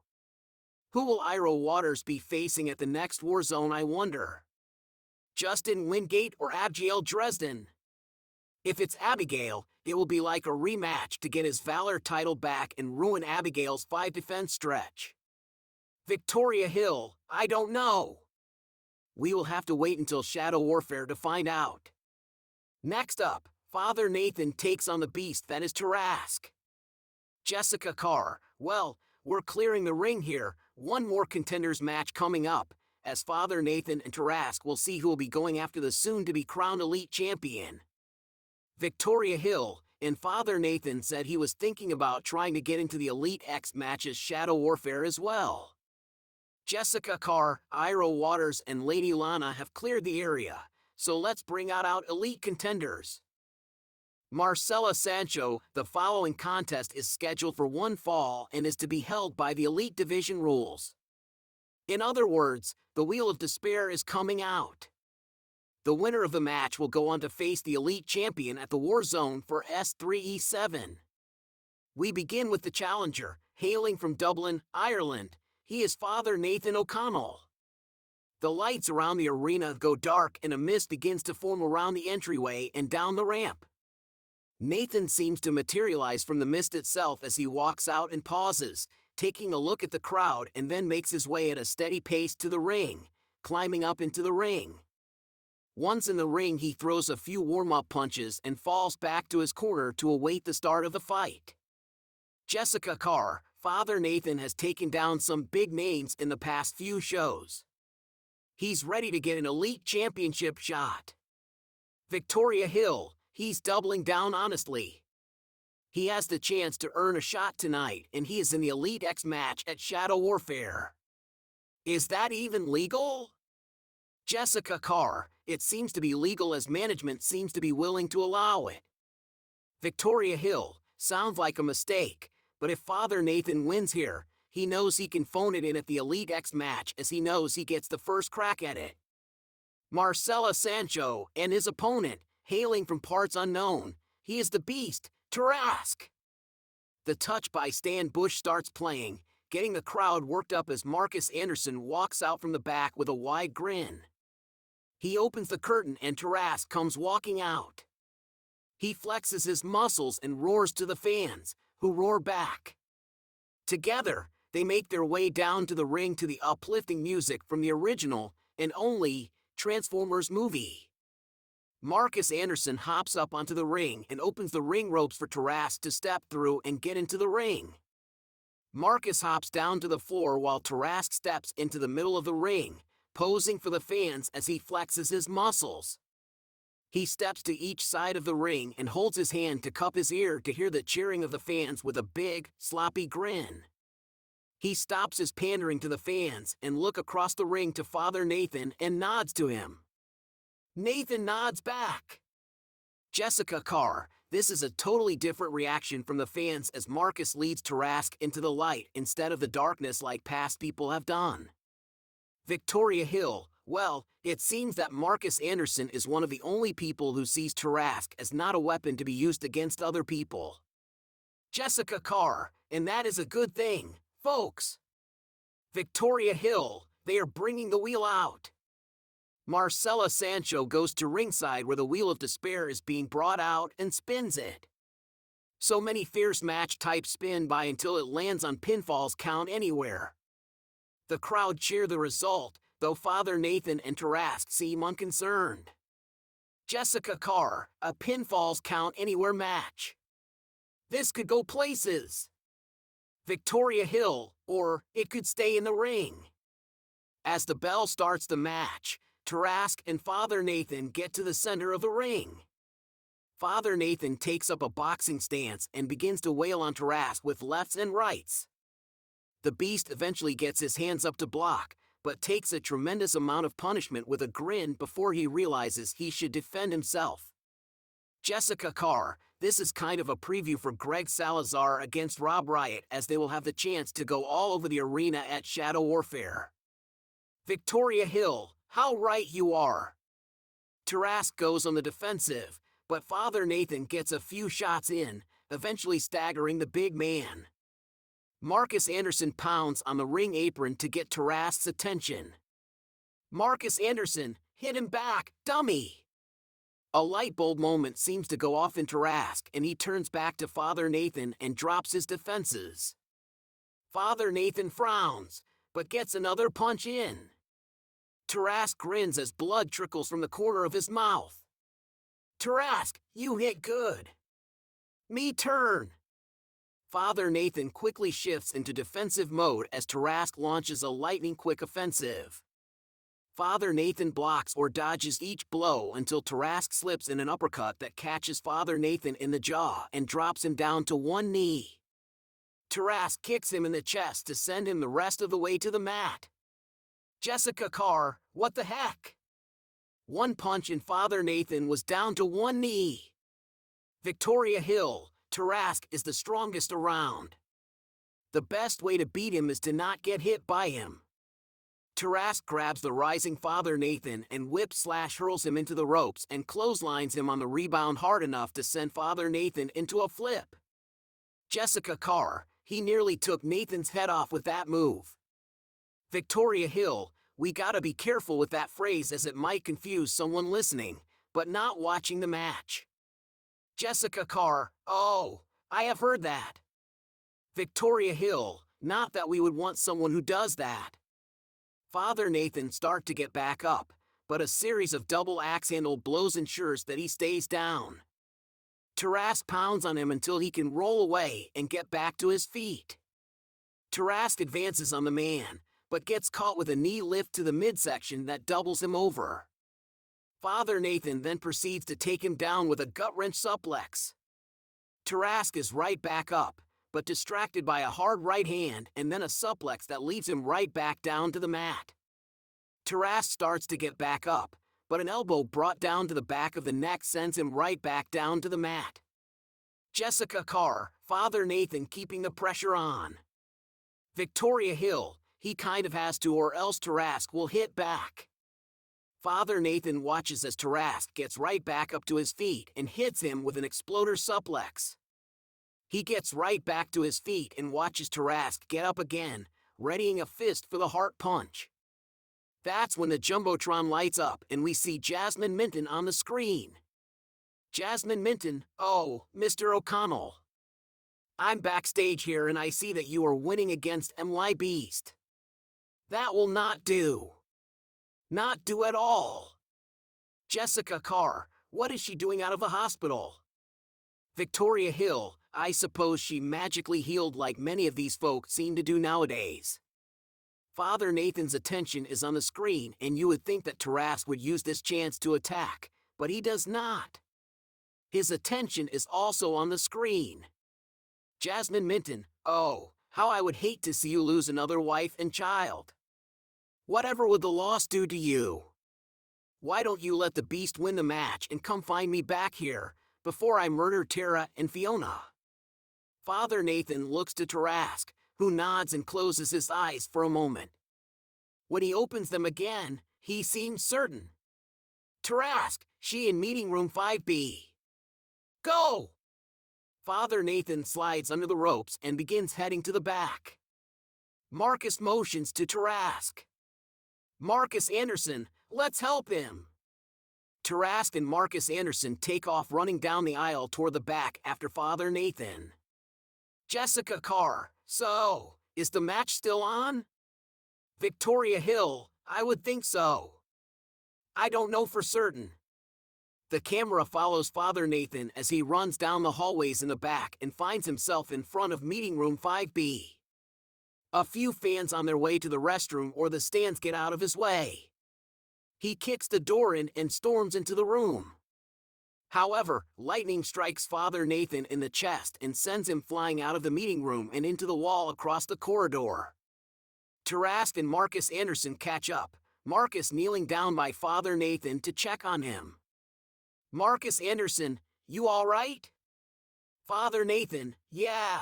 Who will Iro Waters be facing at the next Warzone, I wonder? Justin Wingate or Abigail Dresden? If it's Abigail, it will be like a rematch to get his Valor title back and ruin Abigail's 5-defense stretch. Victoria Hill, I don't know. We will have to wait until Shadow Warfare to find out. Next up, Father Nathan takes on the beast that is Tarask. Jessica Carr, well, we're clearing the ring here, one more contenders match coming up, as Father Nathan and Tarask will see who will be going after the soon-to-be crowned Elite Champion. Victoria Hill, and Father Nathan said he was thinking about trying to get into the Elite X matches Shadow Warfare as well. Jessica Carr, Iro Waters and Lady Lana have cleared the area, so let's bring out Elite contenders. Marcela Sancho, the following contest is scheduled for one fall and is to be held by the Elite Division rules. In other words, the Wheel of Despair is coming out. The winner of the match will go on to face the Elite Champion at the Warzone for S3E7. We begin with the challenger, hailing from Dublin, Ireland. He is Father Nathan O'Connell. The lights around the arena go dark and a mist begins to form around the entryway and down the ramp. Nathan seems to materialize from the mist itself as he walks out and pauses, taking a look at the crowd, and then makes his way at a steady pace to the ring, climbing up into the ring. Once in the ring, he throws a few warm-up punches and falls back to his corner to await the start of the fight. Jessica Carr, Father Nathan has taken down some big names in the past few shows. He's ready to get an Elite Championship shot. Victoria Hill, he's doubling down honestly. He has the chance to earn a shot tonight, and he is in the Elite X match at Shadow Warfare. Is that even legal? Jessica Carr, it seems to be legal as management seems to be willing to allow it. Victoria Hill, sounds like a mistake, but if Father Nathan wins here, he knows he can phone it in at the Elite X match as he knows he gets the first crack at it. Marcela Sancho and his opponent, hailing from parts unknown, he is the beast, Tarask. The touch by Stan Bush starts playing, getting the crowd worked up as Marcus Anderson walks out from the back with a wide grin. He opens the curtain and Tarask comes walking out. He flexes his muscles and roars to the fans, who roar back. Together, they make their way down to the ring to the uplifting music from the original, and only, Transformers movie. Marcus Anderson hops up onto the ring and opens the ring ropes for Tarask to step through and get into the ring. Marcus hops down to the floor while Tarask steps into the middle of the ring, posing for the fans as he flexes his muscles. He steps to each side of the ring and holds his hand to cup his ear to hear the cheering of the fans with a big, sloppy grin. He stops his pandering to the fans and looks across the ring to Father Nathan and nods to him. Nathan nods back. Jessica Carr, this is a totally different reaction from the fans as Marcus leads Tarask into the light instead of the darkness like past people have done. Victoria Hill, Well, it seems that Marcus Anderson is one of the only people who sees Tarask as not a weapon to be used against other people. Jessica Carr, and that is a good thing, folks. Victoria Hill, they are bringing the wheel out. Marcela Sancho goes to ringside where the Wheel of Despair is being brought out and spins it. So many fierce match types spin by until it lands on pinfall's count anywhere. The crowd cheer the result, though Father Nathan and Tarask seem unconcerned. Jessica Carr, a pinfall's count anywhere match. This could go places. Victoria Hill, or it could stay in the ring. As the bell starts the match, Tarask and Father Nathan get to the center of the ring. Father Nathan takes up a boxing stance and begins to wail on Tarask with lefts and rights. The Beast eventually gets his hands up to block, but takes a tremendous amount of punishment with a grin before he realizes he should defend himself. Jessica Carr, this is kind of a preview for Greg Salazar against Rob Riot, as they will have the chance to go all over the arena at Shadow Warfare. Victoria Hill, how right you are. Tarask goes on the defensive, but Father Nathan gets a few shots in, eventually staggering the big man. Marcus Anderson pounds on the ring apron to get Tarask's attention. Marcus Anderson, hit him back, dummy! A light bulb moment seems to go off in Tarask, and he turns back to Father Nathan and drops his defenses. Father Nathan frowns, but gets another punch in. Tarask grins as blood trickles from the corner of his mouth. Tarask, you hit good. Me turn. Father Nathan quickly shifts into defensive mode as Tarask launches a lightning-quick offensive. Father Nathan blocks or dodges each blow until Tarask slips in an uppercut that catches Father Nathan in the jaw and drops him down to one knee. Tarask kicks him in the chest to send him the rest of the way to the mat. Jessica Carr, what the heck? One punch and Father Nathan was down to one knee. Victoria Hill, Tarask is the strongest around. The best way to beat him is to not get hit by him. Tarask grabs the rising Father Nathan and whip/hurls him into the ropes and clotheslines him on the rebound hard enough to send Father Nathan into a flip. Jessica Carr, he nearly took Nathan's head off with that move. Victoria Hill, we gotta be careful with that phrase as it might confuse someone listening, but not watching the match. Jessica Carr, oh, I have heard that. Victoria Hill, not that we would want someone who does that. Father Nathan starts to get back up, but a series of double axe-handle blows ensures that he stays down. Tarask pounds on him until he can roll away and get back to his feet. Tarask advances on the man, but gets caught with a knee lift to the midsection that doubles him over. Father Nathan then proceeds to take him down with a gut-wrench suplex. Tarask is right back up, but distracted by a hard right hand and then a suplex that leaves him right back down to the mat. Tarask starts to get back up, but an elbow brought down to the back of the neck sends him right back down to the mat. Jessica Carr, Father Nathan keeping the pressure on. Victoria Hill, he kind of has to or else Tarask will hit back. Father Nathan watches as Tarask gets right back up to his feet and hits him with an exploder suplex. He gets right back to his feet and watches Tarask get up again, readying a fist for the heart punch. That's when the Jumbotron lights up and we see Jasmine Minton on the screen. Jasmine Minton, oh, Mr. O'Connell. I'm backstage here and I see that you are winning against MY Beast. That will not do. Not do at all. Jessica Carr, what is she doing out of the hospital? Victoria Hill, I suppose she magically healed like many of these folk seem to do nowadays. Father Nathan's attention is on the screen and you would think that Tarask would use this chance to attack, but he does not. His attention is also on the screen. Jasmine Minton, oh, how I would hate to see you lose another wife and child. Whatever would the loss do to you? Why don't you let the Beast win the match and come find me back here, before I murder Tara and Fiona? Father Nathan looks to Tarask, who nods and closes his eyes for a moment. When he opens them again, he seems certain. Tarask, she in meeting room 5B. Go! Father Nathan slides under the ropes and begins heading to the back. Marcus motions to Tarask. Marcus Anderson, let's help him. Tarask and Marcus Anderson take off running down the aisle toward the back after Father Nathan. Jessica Carr, so, is the match still on? Victoria Hill, I would think so. I don't know for certain. The camera follows Father Nathan as he runs down the hallways in the back and finds himself in front of meeting room 5B. A few fans on their way to the restroom or the stands get out of his way. He kicks the door in and storms into the room. However, lightning strikes Father Nathan in the chest and sends him flying out of the meeting room and into the wall across the corridor. Tarask and Marcus Anderson catch up, Marcus kneeling down by Father Nathan to check on him. Marcus Anderson, you all right? Father Nathan, yeah.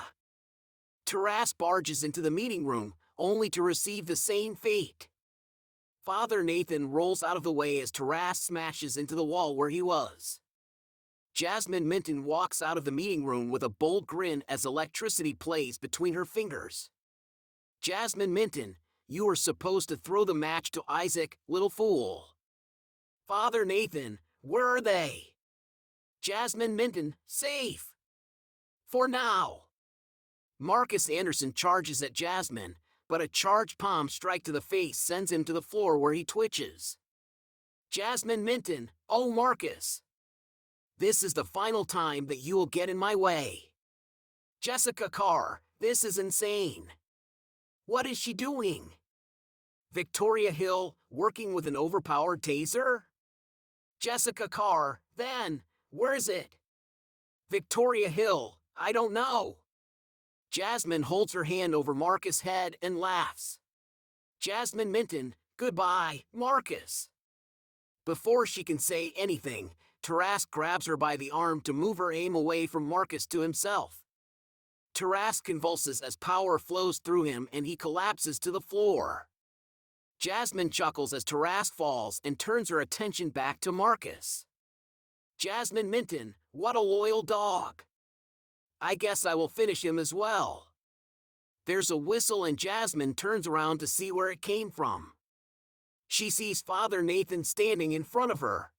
Tarask barges into the meeting room, only to receive the same fate. Father Nathan rolls out of the way as Tarask smashes into the wall where he was. Jasmine Minton walks out of the meeting room with a bold grin as electricity plays between her fingers. Jasmine Minton, you were supposed to throw the match to Isaac, little fool. Father Nathan, where are they? Jasmine Minton, safe. For now. Marcus Anderson charges at Jasmine, but a charged palm strike to the face sends him to the floor where he twitches. Jasmine Minton, oh Marcus. This is the final time that you will get in my way. Jessica Carr, this is insane. What is she doing? Victoria Hill, working with an overpowered taser? Jessica Carr, then, where's it? Victoria Hill, I don't know. Jasmine holds her hand over Marcus' head and laughs. Jasmine Minton, goodbye, Marcus. Before she can say anything, Tarask grabs her by the arm to move her aim away from Marcus to himself. Tarask convulses as power flows through him and he collapses to the floor. Jasmine chuckles as Tarask falls and turns her attention back to Marcus. Jasmine Minton, what a loyal dog. I guess I will finish him as well. There's a whistle and Jasmine turns around to see where it came from. She sees Father Nathan standing in front of her.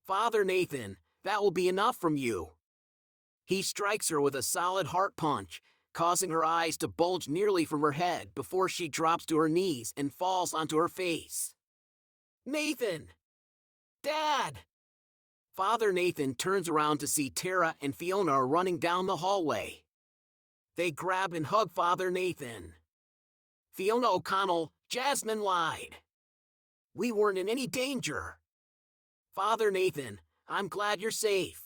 Father Nathan, that will be enough from you. He strikes her with a solid heart punch, causing her eyes to bulge nearly from her head before she drops to her knees and falls onto her face. Nathan! Dad! Father Nathan turns around to see Tara and Fiona are running down the hallway. They grab and hug Father Nathan. Fiona O'Connell, Jasmine lied. We weren't in any danger. Father Nathan, I'm glad you're safe.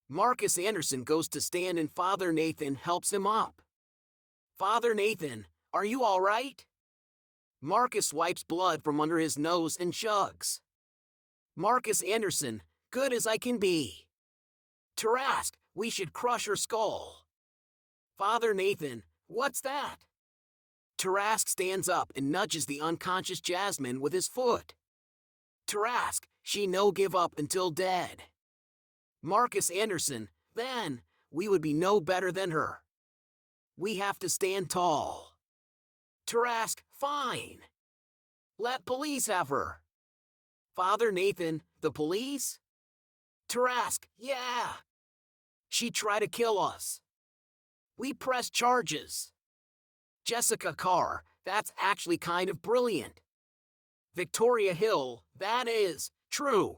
Marcus Anderson goes to stand and Father Nathan helps him up. Father Nathan, are you all right? Marcus wipes blood from under his nose and shrugs. Marcus Anderson, good as I can be. Tarask, we should crush her skull. Father Nathan, what's that? Tarask stands up and nudges the unconscious Jasmine with his foot. Tarask, she no give up until dead. Marcus Anderson, then, we would be no better than her. We have to stand tall. Tarask, fine. Let police have her. Father Nathan, the police? Tarask, yeah. She tried to kill us. We press charges. Jessica Carr, that's actually kind of brilliant. Victoria Hill, that is true.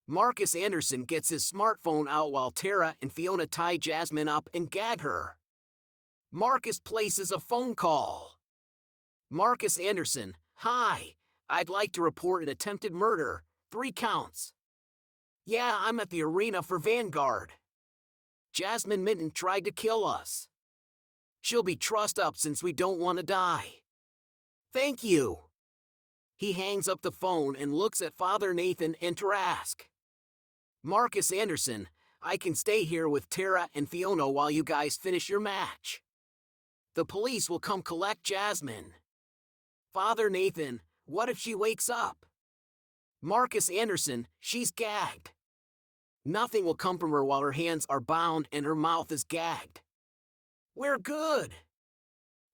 Marcus Anderson gets his smartphone out while Tara and Fiona tie Jasmine up and gag her. Marcus places a phone call. Marcus Anderson, hi, I'd like to report an attempted murder, 3 counts. Yeah, I'm at the arena for Vanguard. Jasmine Minton tried to kill us. She'll be trussed up since we don't want to die. Thank you. He hangs up the phone and looks at Father Nathan and Tarask. Marcus Anderson, I can stay here with Tara and Fiona while you guys finish your match. The police will come collect Jasmine. Father Nathan, what if she wakes up? Marcus Anderson, she's gagged. Nothing will come from her while her hands are bound and her mouth is gagged. We're good.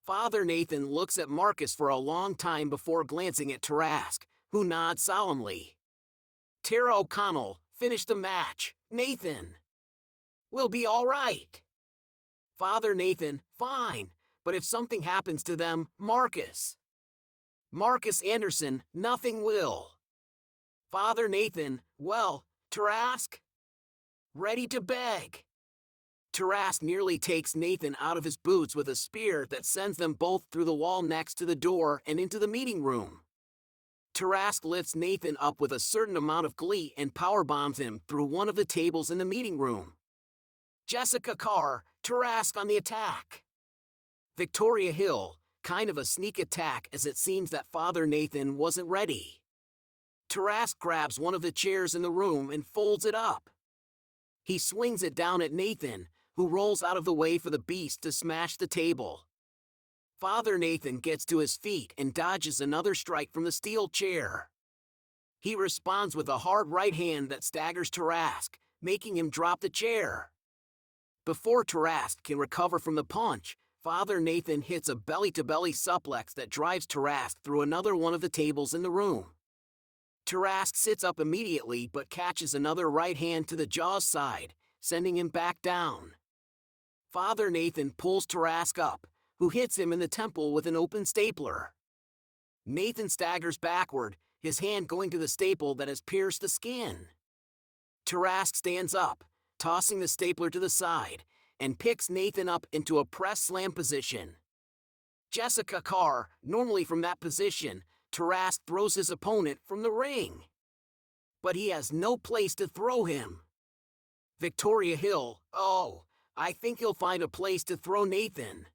Father Nathan looks at Marcus for a long time before glancing at Tarask, who nods solemnly. Tara O'Connell, finish the match, Nathan. We'll be all right. Father Nathan, fine, but if something happens to them, Marcus. Marcus Anderson, nothing will. Father Nathan, well, Tarask? Ready to beg. Tarask nearly takes Nathan out of his boots with a spear that sends them both through the wall next to the door and into the meeting room. Tarask lifts Nathan up with a certain amount of glee and powerbombs him through one of the tables in the meeting room. Jessica Carr, Tarask on the attack. Victoria Hill, kind of a sneak attack as it seems that Father Nathan wasn't ready. Tarask grabs one of the chairs in the room and folds it up. He swings it down at Nathan, who rolls out of the way for the beast to smash the table. Father Nathan gets to his feet and dodges another strike from the steel chair. He responds with a hard right hand that staggers Tarask, making him drop the chair. Before Tarask can recover from the punch, Father Nathan hits a belly-to-belly suplex that drives Tarask through another one of the tables in the room. Tarask sits up immediately but catches another right hand to the jaw's side, sending him back down. Father Nathan pulls Tarask up, who hits him in the temple with an open stapler. Nathan staggers backward, his hand going to the staple that has pierced the skin. Tarask stands up, tossing the stapler to the side, and picks Nathan up into a press slam position. Jessica Carr, normally from that position, Tarask throws his opponent from the ring. But he has no place to throw him. Victoria Hill, oh, I think he'll find a place to throw Nathan.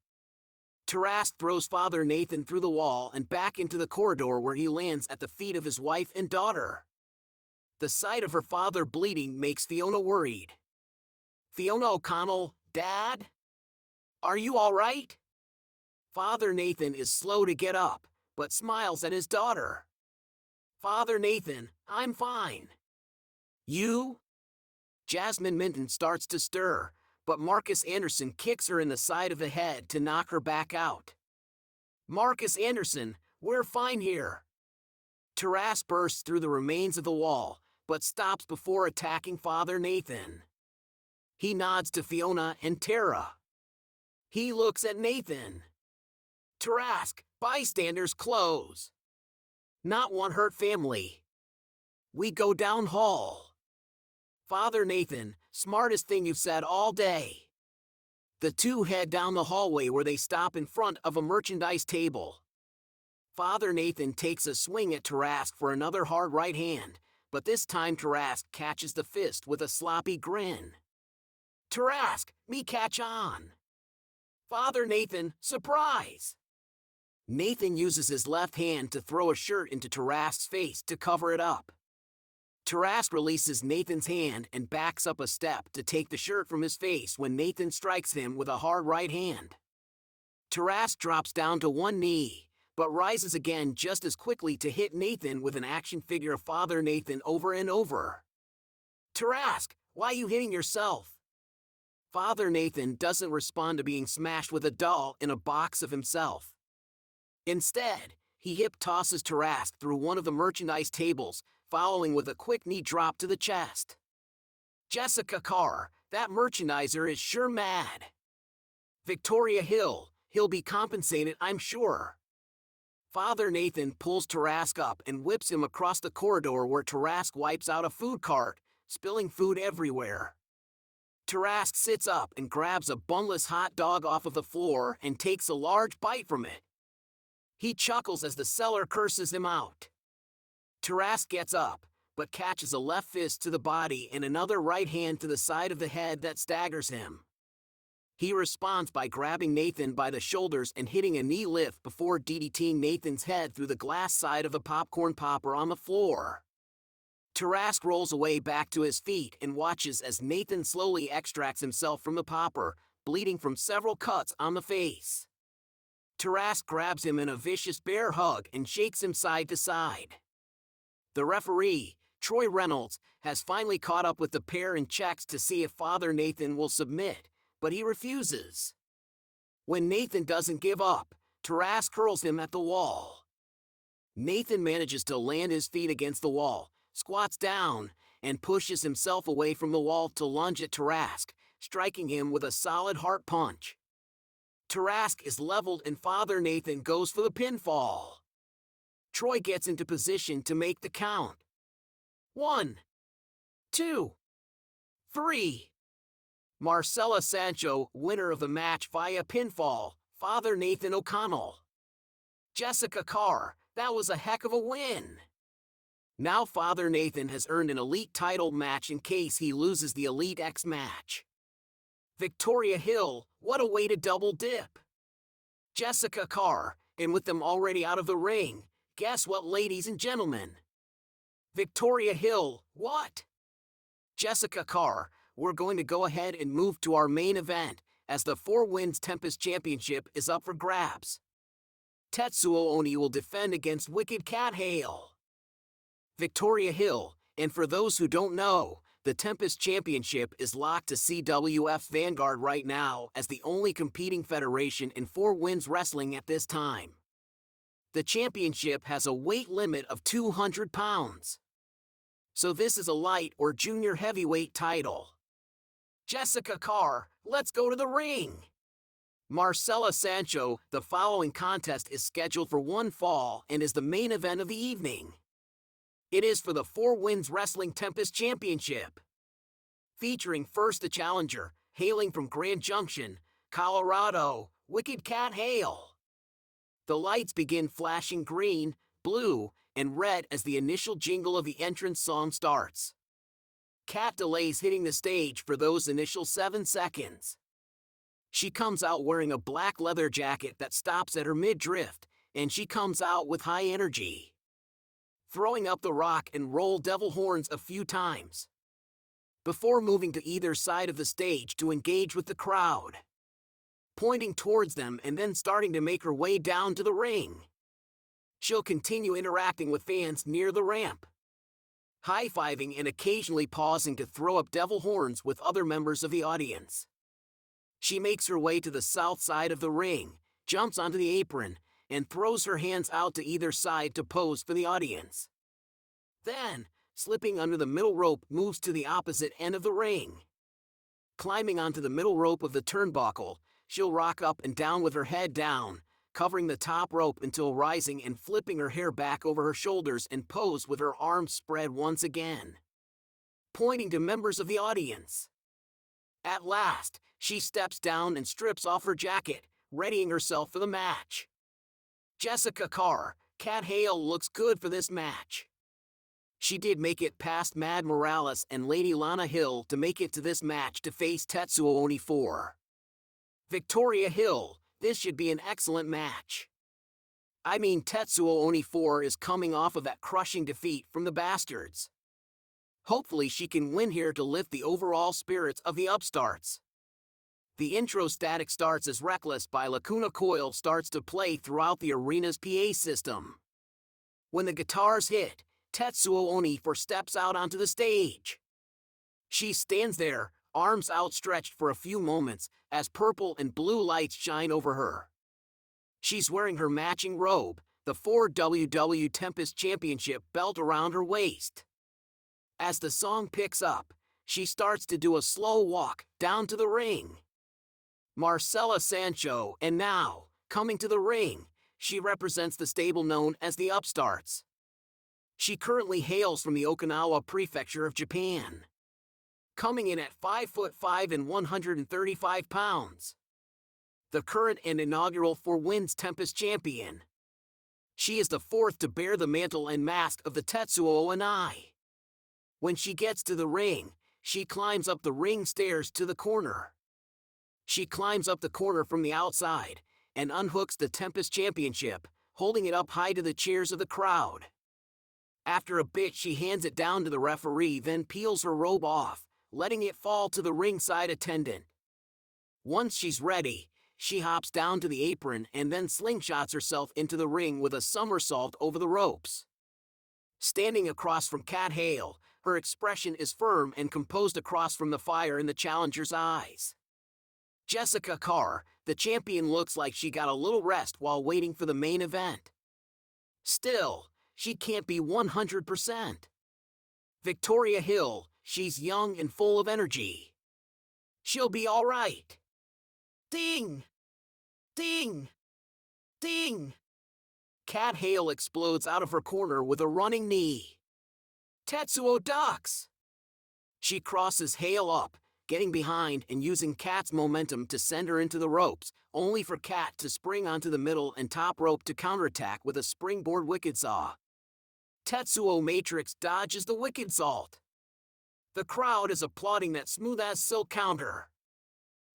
Tarask throws Father Nathan through the wall and back into the corridor where he lands at the feet of his wife and daughter. The sight of her father bleeding makes Fiona worried. Fiona O'Connell, Dad? Are you all right? Father Nathan is slow to get up, but smiles at his daughter. Father Nathan, I'm fine. You? Jasmine Minton starts to stir, but Marcus Anderson kicks her in the side of the head to knock her back out. Marcus Anderson, we're fine here. Tarask bursts through the remains of the wall, but stops before attacking Father Nathan. He nods to Fiona and Tara. He looks at Nathan. Tarask, bystanders close. Not one hurt family. We go down hall. Father Nathan, smartest thing you've said all day. The two head down the hallway where they stop in front of a merchandise table. Father Nathan takes a swing at Tarask for another hard right hand, but this time Tarask catches the fist with a sloppy grin. Tarask, me catch on. Father Nathan, surprise. Nathan uses his left hand to throw a shirt into Tarask's face to cover it up. Tarask releases Nathan's hand and backs up a step to take the shirt from his face when Nathan strikes him with a hard right hand. Tarask drops down to one knee, but rises again just as quickly to hit Nathan with an action figure of Father Nathan over and over. Tarask, why you hitting yourself? Father Nathan doesn't respond to being smashed with a doll in a box of himself. Instead, he hip tosses Tarask through one of the merchandise tables, following with a quick knee drop to the chest. Jessica Carr, that merchandiser is sure mad. Victoria Hill, he'll be compensated, I'm sure. Father Nathan pulls Tarask up and whips him across the corridor where Tarask wipes out a food cart, spilling food everywhere. Tarask sits up and grabs a bunless hot dog off of the floor and takes a large bite from it. He chuckles as the seller curses him out. Tarask gets up, but catches a left fist to the body and another right hand to the side of the head that staggers him. He responds by grabbing Nathan by the shoulders and hitting a knee lift before DDTing Nathan's head through the glass side of a popcorn popper on the floor. Tarask rolls away back to his feet and watches as Nathan slowly extracts himself from the popper, bleeding from several cuts on the face. Tarask grabs him in a vicious bear hug and shakes him side to side. The referee, Troy Reynolds, has finally caught up with the pair and checks to see if Father Nathan will submit, but he refuses. When Nathan doesn't give up, Tarask hurls him at the wall. Nathan manages to land his feet against the wall, squats down, and pushes himself away from the wall to lunge at Tarask, striking him with a solid heart punch. Tarask is leveled and Father Nathan goes for the pinfall. Troy gets into position to make the count. 1, 2, 3. Marcela Sancho, winner of the match via pinfall, Father Nathan O'Connell. Jessica Carr, that was a heck of a win. Now Father Nathan has earned an Elite title match in case he loses the Elite X match. Victoria Hill, what a way to double dip. Jessica Carr, and with them already out of the ring, guess what, ladies and gentlemen? Victoria Hill, what? Jessica Carr, we're going to go ahead and move to our main event, as the 4 Wins Tempest Championship is up for grabs. Tetsuo Oni will defend against Wicked Cat Hale. Victoria Hill, and for those who don't know, the Tempest Championship is locked to CWF Vanguard right now as the only competing federation in 4 Winds Wrestling at this time. The championship has a weight limit of 200 pounds. So this is a light or junior heavyweight title. Jessica Carr, let's go to the ring. Marcela Sancho, the following contest is scheduled for one fall and is the main event of the evening. It is for the 4 Winds Wrestling Tempest Championship. Featuring first the challenger, hailing from Grand Junction, Colorado, Wicked Cat Hale. The lights begin flashing green, blue, and red as the initial jingle of the entrance song starts. Cat delays hitting the stage for those initial 7 seconds. She comes out wearing a black leather jacket that stops at her midriff, and she comes out with high energy, throwing up the rock and roll devil horns a few times, before moving to either side of the stage to engage with the crowd, pointing towards them and then starting to make her way down to the ring. She'll continue interacting with fans near the ramp, high-fiving and occasionally pausing to throw up devil horns with other members of the audience. She makes her way to the south side of the ring, jumps onto the apron, and throws her hands out to either side to pose for the audience. Then, slipping under the middle rope, moves to the opposite end of the ring. Climbing onto the middle rope of the turnbuckle, she'll rock up and down with her head down, covering the top rope until rising and flipping her hair back over her shoulders and pose with her arms spread once again, pointing to members of the audience. At last, she steps down and strips off her jacket, readying herself for the match. Jessica Carr, Cat Hale, looks good for this match. She did make it past Mad Morales and Lady Lana Hill to make it to this match to face Tetsuo Oni 4. Victoria Hill, this should be an excellent match. I mean, Tetsuo Oni 4 is coming off of that crushing defeat from the Bastards. Hopefully she can win here to lift the overall spirits of the upstarts. The intro static starts as Reckless by Lacuna Coil starts to play throughout the arena's PA system. When the guitars hit, Tetsuo Oni 4 steps out onto the stage. She stands there, arms outstretched for a few moments, as purple and blue lights shine over her. She's wearing her matching robe, the 4WW Tempest Championship belt around her waist. As the song picks up, she starts to do a slow walk down to the ring. Marcela Sancho, and now, coming to the ring, she represents the stable known as the Upstarts. She currently hails from the Okinawa Prefecture of Japan, coming in at 5'5" and 135 pounds. The current and inaugural 4 Winds Tempest champion. She is the 4th to bear the mantle and mask of the Tetsuo Oni. When she gets to the ring, she climbs up the ring stairs to the corner. She climbs up the corner from the outside and unhooks the Tempest Championship, holding it up high to the cheers of the crowd. After a bit, she hands it down to the referee, then peels her robe off, letting it fall to the ringside attendant. Once she's ready, she hops down to the apron and then slingshots herself into the ring with a somersault over the ropes. Standing across from Kat Hale, her expression is firm and composed across from the fire in the challenger's eyes. Jessica Carr, the champion, looks like she got a little rest while waiting for the main event. Still, she can't be 100%. Victoria Hill, she's young and full of energy. She'll be all right. Ding! Ding! Ding! Kat Hale explodes out of her corner with a running knee. Tetsuo ducks. She crosses Hale up, getting behind and using Kat's momentum to send her into the ropes, only for Kat to spring onto the middle and top rope to counterattack with a springboard wicked saw. Tetsuo Matrix dodges the wicked salt. The crowd is applauding that smooth-as-silk counter.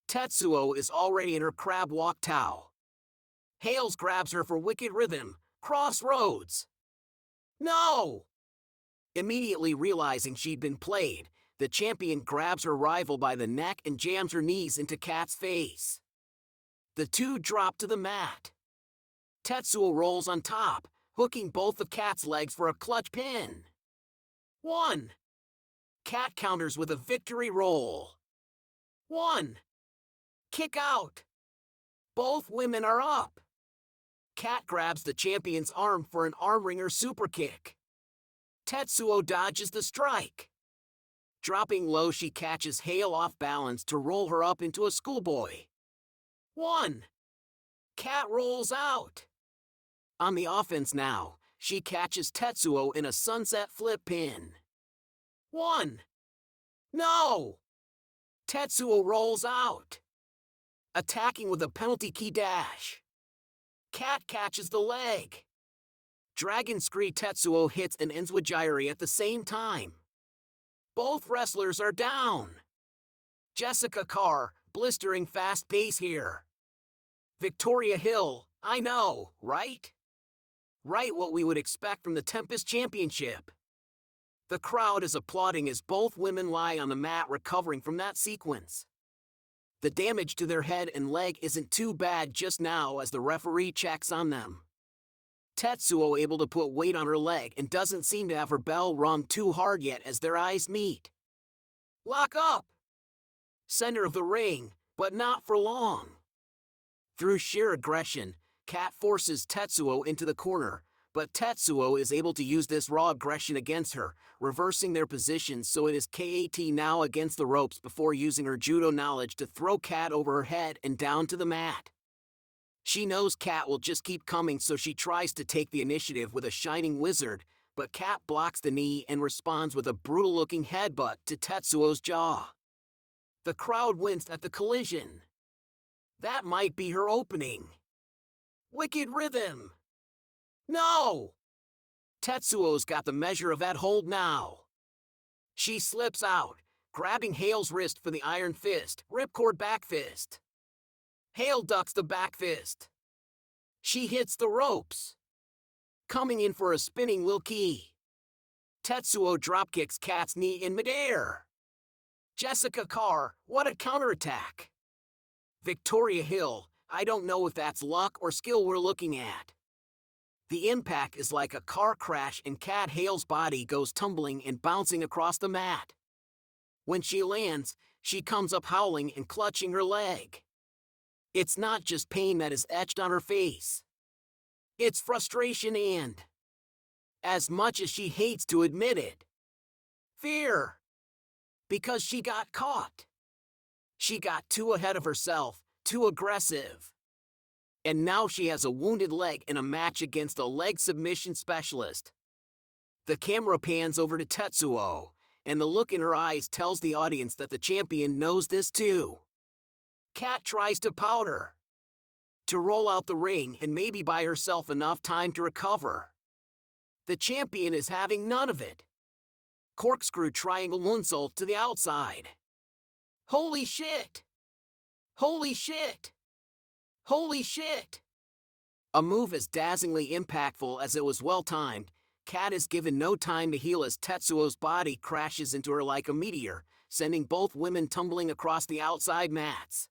Tetsuo is already in her crab walk towel. Hales grabs her for wicked rhythm, crossroads. No! Immediately realizing she'd been played, the champion grabs her rival by the neck and jams her knees into Kat's face. The two drop to the mat. Tetsuo rolls on top, hooking both of Kat's legs for a clutch pin. 1. Kat counters with a victory roll. 1. Kick out. Both women are up. Kat grabs the champion's arm for an arm-wringer superkick. Tetsuo dodges the strike. Dropping low, she catches Hale off balance to roll her up into a schoolboy. 1. Kat rolls out. On the offense now, she catches Tetsuo in a sunset flip pin. 1. No! Tetsuo rolls out. Attacking with a penalty key dash. Kat catches the leg. Dragon Scree Tetsuo hits an enziguri at the same time. Both wrestlers are down. Jessica Carr, blistering fast pace here. Victoria Hill, I know, right? Right, what we would expect from the Tempest Championship. The crowd is applauding as both women lie on the mat recovering from that sequence. The damage to their head and leg isn't too bad just now as the referee checks on them. Tetsuo able to put weight on her leg and doesn't seem to have her bell rung too hard yet as their eyes meet. Lock up! Center of the ring, but not for long. Through sheer aggression, Kat forces Tetsuo into the corner, but Tetsuo is able to use this raw aggression against her, reversing their positions so it is Kat now against the ropes before using her judo knowledge to throw Kat over her head and down to the mat. She knows Kat will just keep coming, so she tries to take the initiative with a shining wizard, but Kat blocks the knee and responds with a brutal-looking headbutt to Tetsuo's jaw. The crowd winced at the collision. That might be her opening. Wicked rhythm. No! Tetsuo's got the measure of that hold now. She slips out, grabbing Hale's wrist for the iron fist, ripcord back fist. Hale ducks the back fist. She hits the ropes. Coming in for a spinning wheel key. Tetsuo dropkicks Kat's knee in midair. Jessica Carr, what a counterattack. Victoria Hill, I don't know if that's luck or skill we're looking at. The impact is like a car crash and Kat Hale's body goes tumbling and bouncing across the mat. When she lands, she comes up howling and clutching her leg. It's not just pain that is etched on her face. It's frustration and, as much as she hates to admit it, fear. Because she got caught. She got too ahead of herself, too aggressive. And now she has a wounded leg in a match against a leg submission specialist. The camera pans over to Tetsuo, and the look in her eyes tells the audience that the champion knows this too. Kat tries to pout her, to roll out the ring and maybe buy herself enough time to recover. The champion is having none of it. Corkscrew triangle moonsault to the outside. Holy shit! Holy shit! Holy shit! A move as dazzlingly impactful as it was well-timed, Kat is given no time to heal as Tetsuo's body crashes into her like a meteor, sending both women tumbling across the outside mats.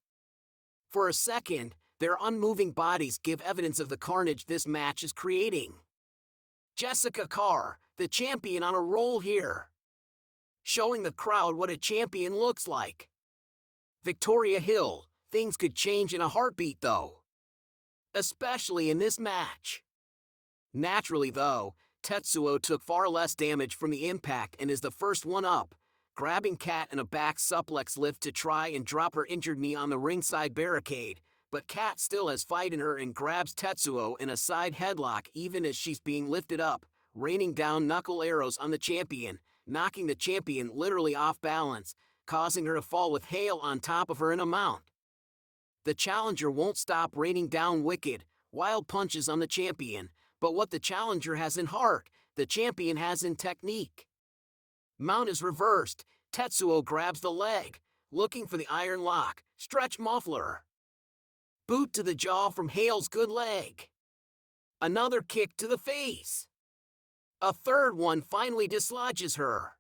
For a second, their unmoving bodies give evidence of the carnage this match is creating. Jessica Carr, the champion, on a roll here, showing the crowd what a champion looks like. Victoria Hill, things could change in a heartbeat though, especially in this match. Naturally though, Tetsuo took far less damage from the impact and is the first one up, grabbing Kat in a back suplex lift to try and drop her injured knee on the ringside barricade, but Kat still has fight in her and grabs Tetsuo in a side headlock even as she's being lifted up, raining down knuckle arrows on the champion, knocking the champion literally off balance, causing her to fall with hail on top of her in a mount. The challenger won't stop raining down wicked, wild punches on the champion, but what the challenger has in heart, the champion has in technique. Mount is reversed, Tetsuo grabs the leg, looking for the iron lock, stretch muffler. Boot to the jaw from Hale's good leg. Another kick to the face. A third one finally dislodges her.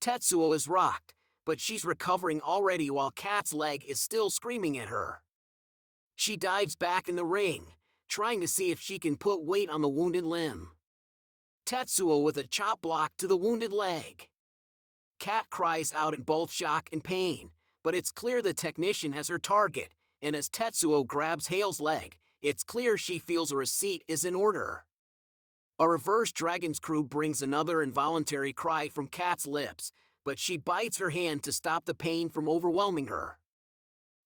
Tetsuo is rocked, but she's recovering already while Kat's leg is still screaming at her. She dives back in the ring, trying to see if she can put weight on the wounded limb. Tetsuo with a chop block to the wounded leg. Kat cries out in both shock and pain, but it's clear the technician has her target, and as Tetsuo grabs Hale's leg, it's clear she feels a receipt is in order. A reverse Dragon Screw brings another involuntary cry from Kat's lips, but she bites her hand to stop the pain from overwhelming her.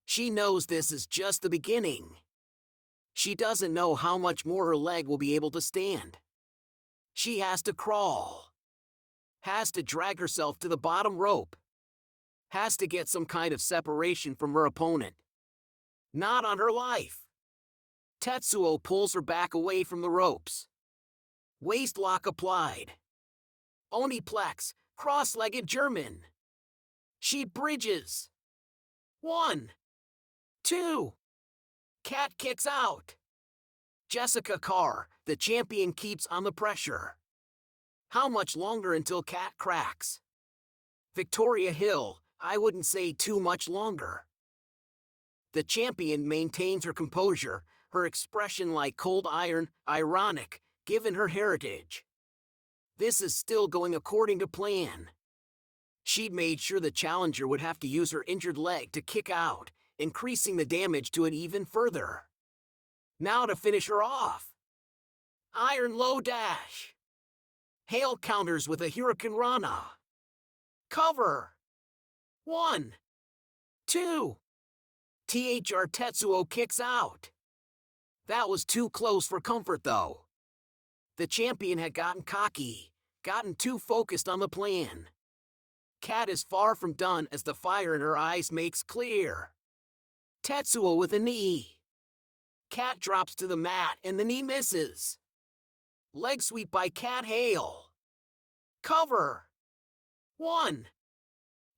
She knows this is just the beginning. She doesn't know how much more her leg will be able to stand. She has to crawl. Has to drag herself to the bottom rope. Has to get some kind of separation from her opponent. Not on her life. Tetsuo pulls her back away from the ropes. Waist lock applied. Oniplex, cross-legged German. She bridges. 1, 2. Kat kicks out. Jessica Carr, the champion, keeps on the pressure. How much longer until Kat cracks? Victoria Hill, I wouldn't say too much longer. The champion maintains her composure, her expression like cold iron, ironic, given her heritage. This is still going according to plan. She'd made sure the challenger would have to use her injured leg to kick out, increasing the damage to it even further. Now to finish her off. Iron low dash. Hale counters with a Hurricane Rana. Cover. 1, 2. THR Tetsuo kicks out. That was too close for comfort though. The champion had gotten cocky, gotten too focused on the plan. Kat is far from done as the fire in her eyes makes clear. Tetsuo with a knee. Kat drops to the mat and the knee misses. Leg sweep by Kat Hale. Cover. 1.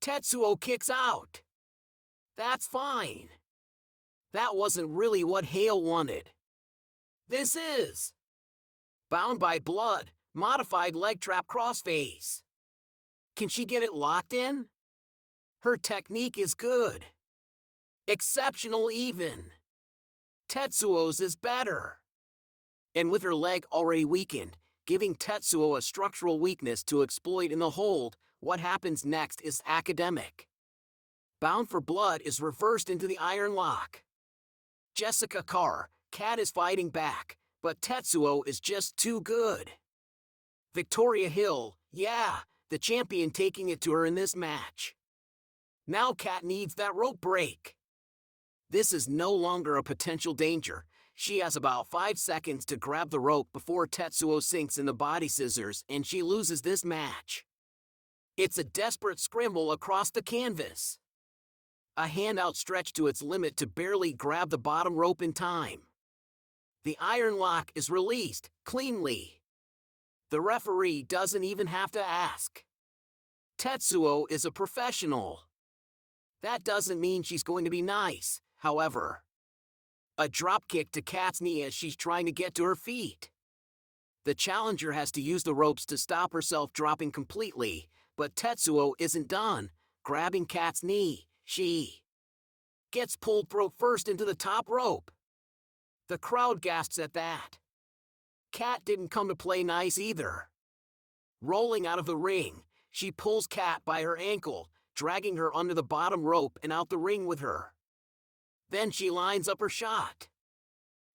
Tetsuo kicks out. That's fine. That wasn't really what Hale wanted. This is Bound by Blood, modified leg trap crossface. Can she get it locked in? Her technique is good. Exceptional even. Tetsuo's is better. And with her leg already weakened, giving Tetsuo a structural weakness to exploit in the hold, what happens next is academic. Bound for Blood is reversed into the iron lock. Jessica Carr, Kat is fighting back, but Tetsuo is just too good. Victoria Hill, yeah, the champion taking it to her in this match. Now Kat needs that rope break. This is no longer a potential danger. She has about 5 seconds to grab the rope before Tetsuo sinks in the body scissors and she loses this match. It's a desperate scramble across the canvas. A hand outstretched to its limit to barely grab the bottom rope in time. The iron lock is released, cleanly. The referee doesn't even have to ask. Tetsuo is a professional. That doesn't mean she's going to be nice, however. A dropkick to Kat's knee as she's trying to get to her feet. The challenger has to use the ropes to stop herself dropping completely, but Tetsuo isn't done, grabbing Kat's knee. She gets pulled throat first into the top rope. The crowd gasps at that. Kat didn't come to play nice either. Rolling out of the ring, she pulls Kat by her ankle, dragging her under the bottom rope and out the ring with her. Then she lines up her shot.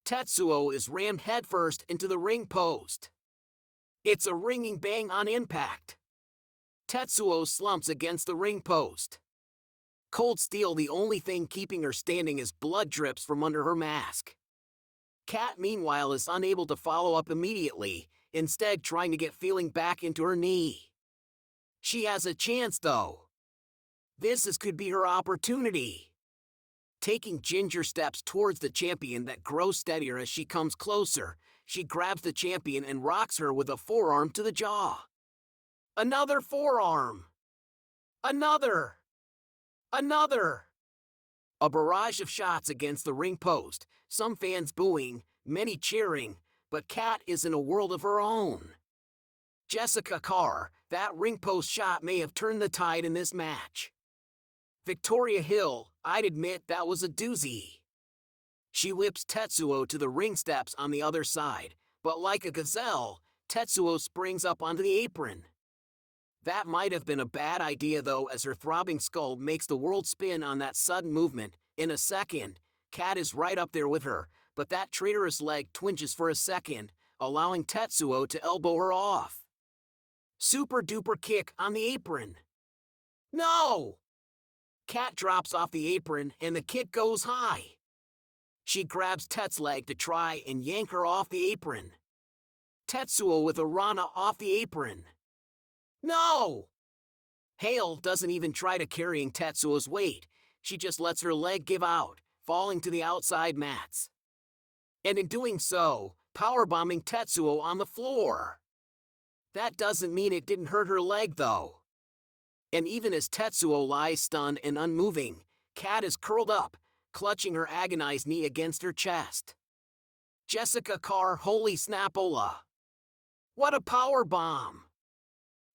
Tetsuo is rammed headfirst into the ring post. It's a ringing bang on impact. Tetsuo slumps against the ring post. Cold steel, the only thing keeping her standing as blood drips from under her mask. Kat, meanwhile, is unable to follow up immediately, instead trying to get feeling back into her knee. She has a chance, though. This could be her opportunity. Taking ginger steps towards the champion that grows steadier as she comes closer, she grabs the champion and rocks her with a forearm to the jaw. Another forearm. Another. A barrage of shots against the ring post, some fans booing, many cheering, but Kat is in a world of her own. Jessica Carr, that ring post shot may have turned the tide in this match. Victoria Hill, I'd admit that was a doozy. She whips Tetsuo to the ring steps on the other side, but like a gazelle, Tetsuo springs up onto the apron. That might have been a bad idea though, as her throbbing skull makes the world spin on that sudden movement. In a second, Kat is right up there with her, but that traitorous leg twinges for a second, allowing Tetsuo to elbow her off. Super duper kick on the apron. No! Kat drops off the apron and the kick goes high. She grabs Tet's leg to try and yank her off the apron. Tetsuo with a Rana off the apron. No! Hale doesn't even try to carrying Tetsuo's weight, she just lets her leg give out, falling to the outside mats. And in doing so, powerbombing Tetsuo on the floor. That doesn't mean it didn't hurt her leg though. And even as Tetsuo lies stunned and unmoving, Kat is curled up, clutching her agonized knee against her chest. Jessica Carr, holy snapola. What a powerbomb!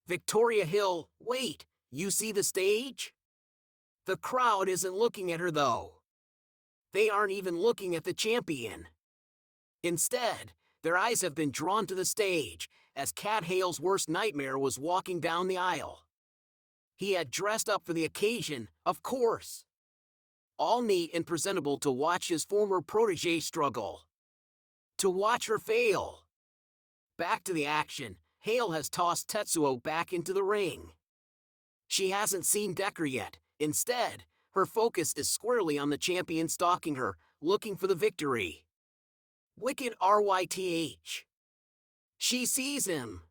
Victoria Hill, wait, you see the stage? The crowd isn't looking at her though. They aren't even looking at the champion. Instead, their eyes have been drawn to the stage, as Kat Hale's worst nightmare was walking down the aisle. He had dressed up for the occasion, of course. All neat and presentable to watch his former protégé struggle. To watch her fail. Back to the action, Hale has tossed Tetsuo back into the ring. She hasn't seen Decker yet. Instead, her focus is squarely on the champion stalking her, looking for the victory. Wicked RYTH. She sees him.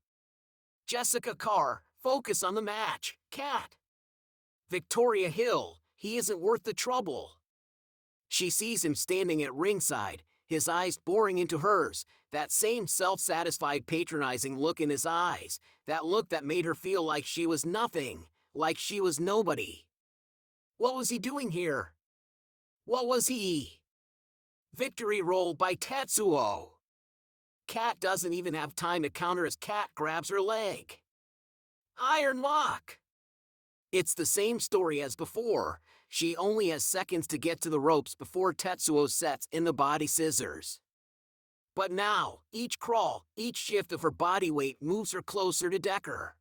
Jessica Carr, focus on the match, Kat. Victoria Hill, he isn't worth the trouble. She sees him standing at ringside, his eyes boring into hers, that same self-satisfied patronizing look in his eyes, that look that made her feel like she was nothing, like she was nobody. What was he doing here? What was he? Victory roll by Tetsuo. Kat doesn't even have time to counter as Kat grabs her leg. Iron lock. It's the same story as before. She only has seconds to get to the ropes before Tetsuo sets in the body scissors. But now, each crawl, each shift of her body weight moves her closer to Decker.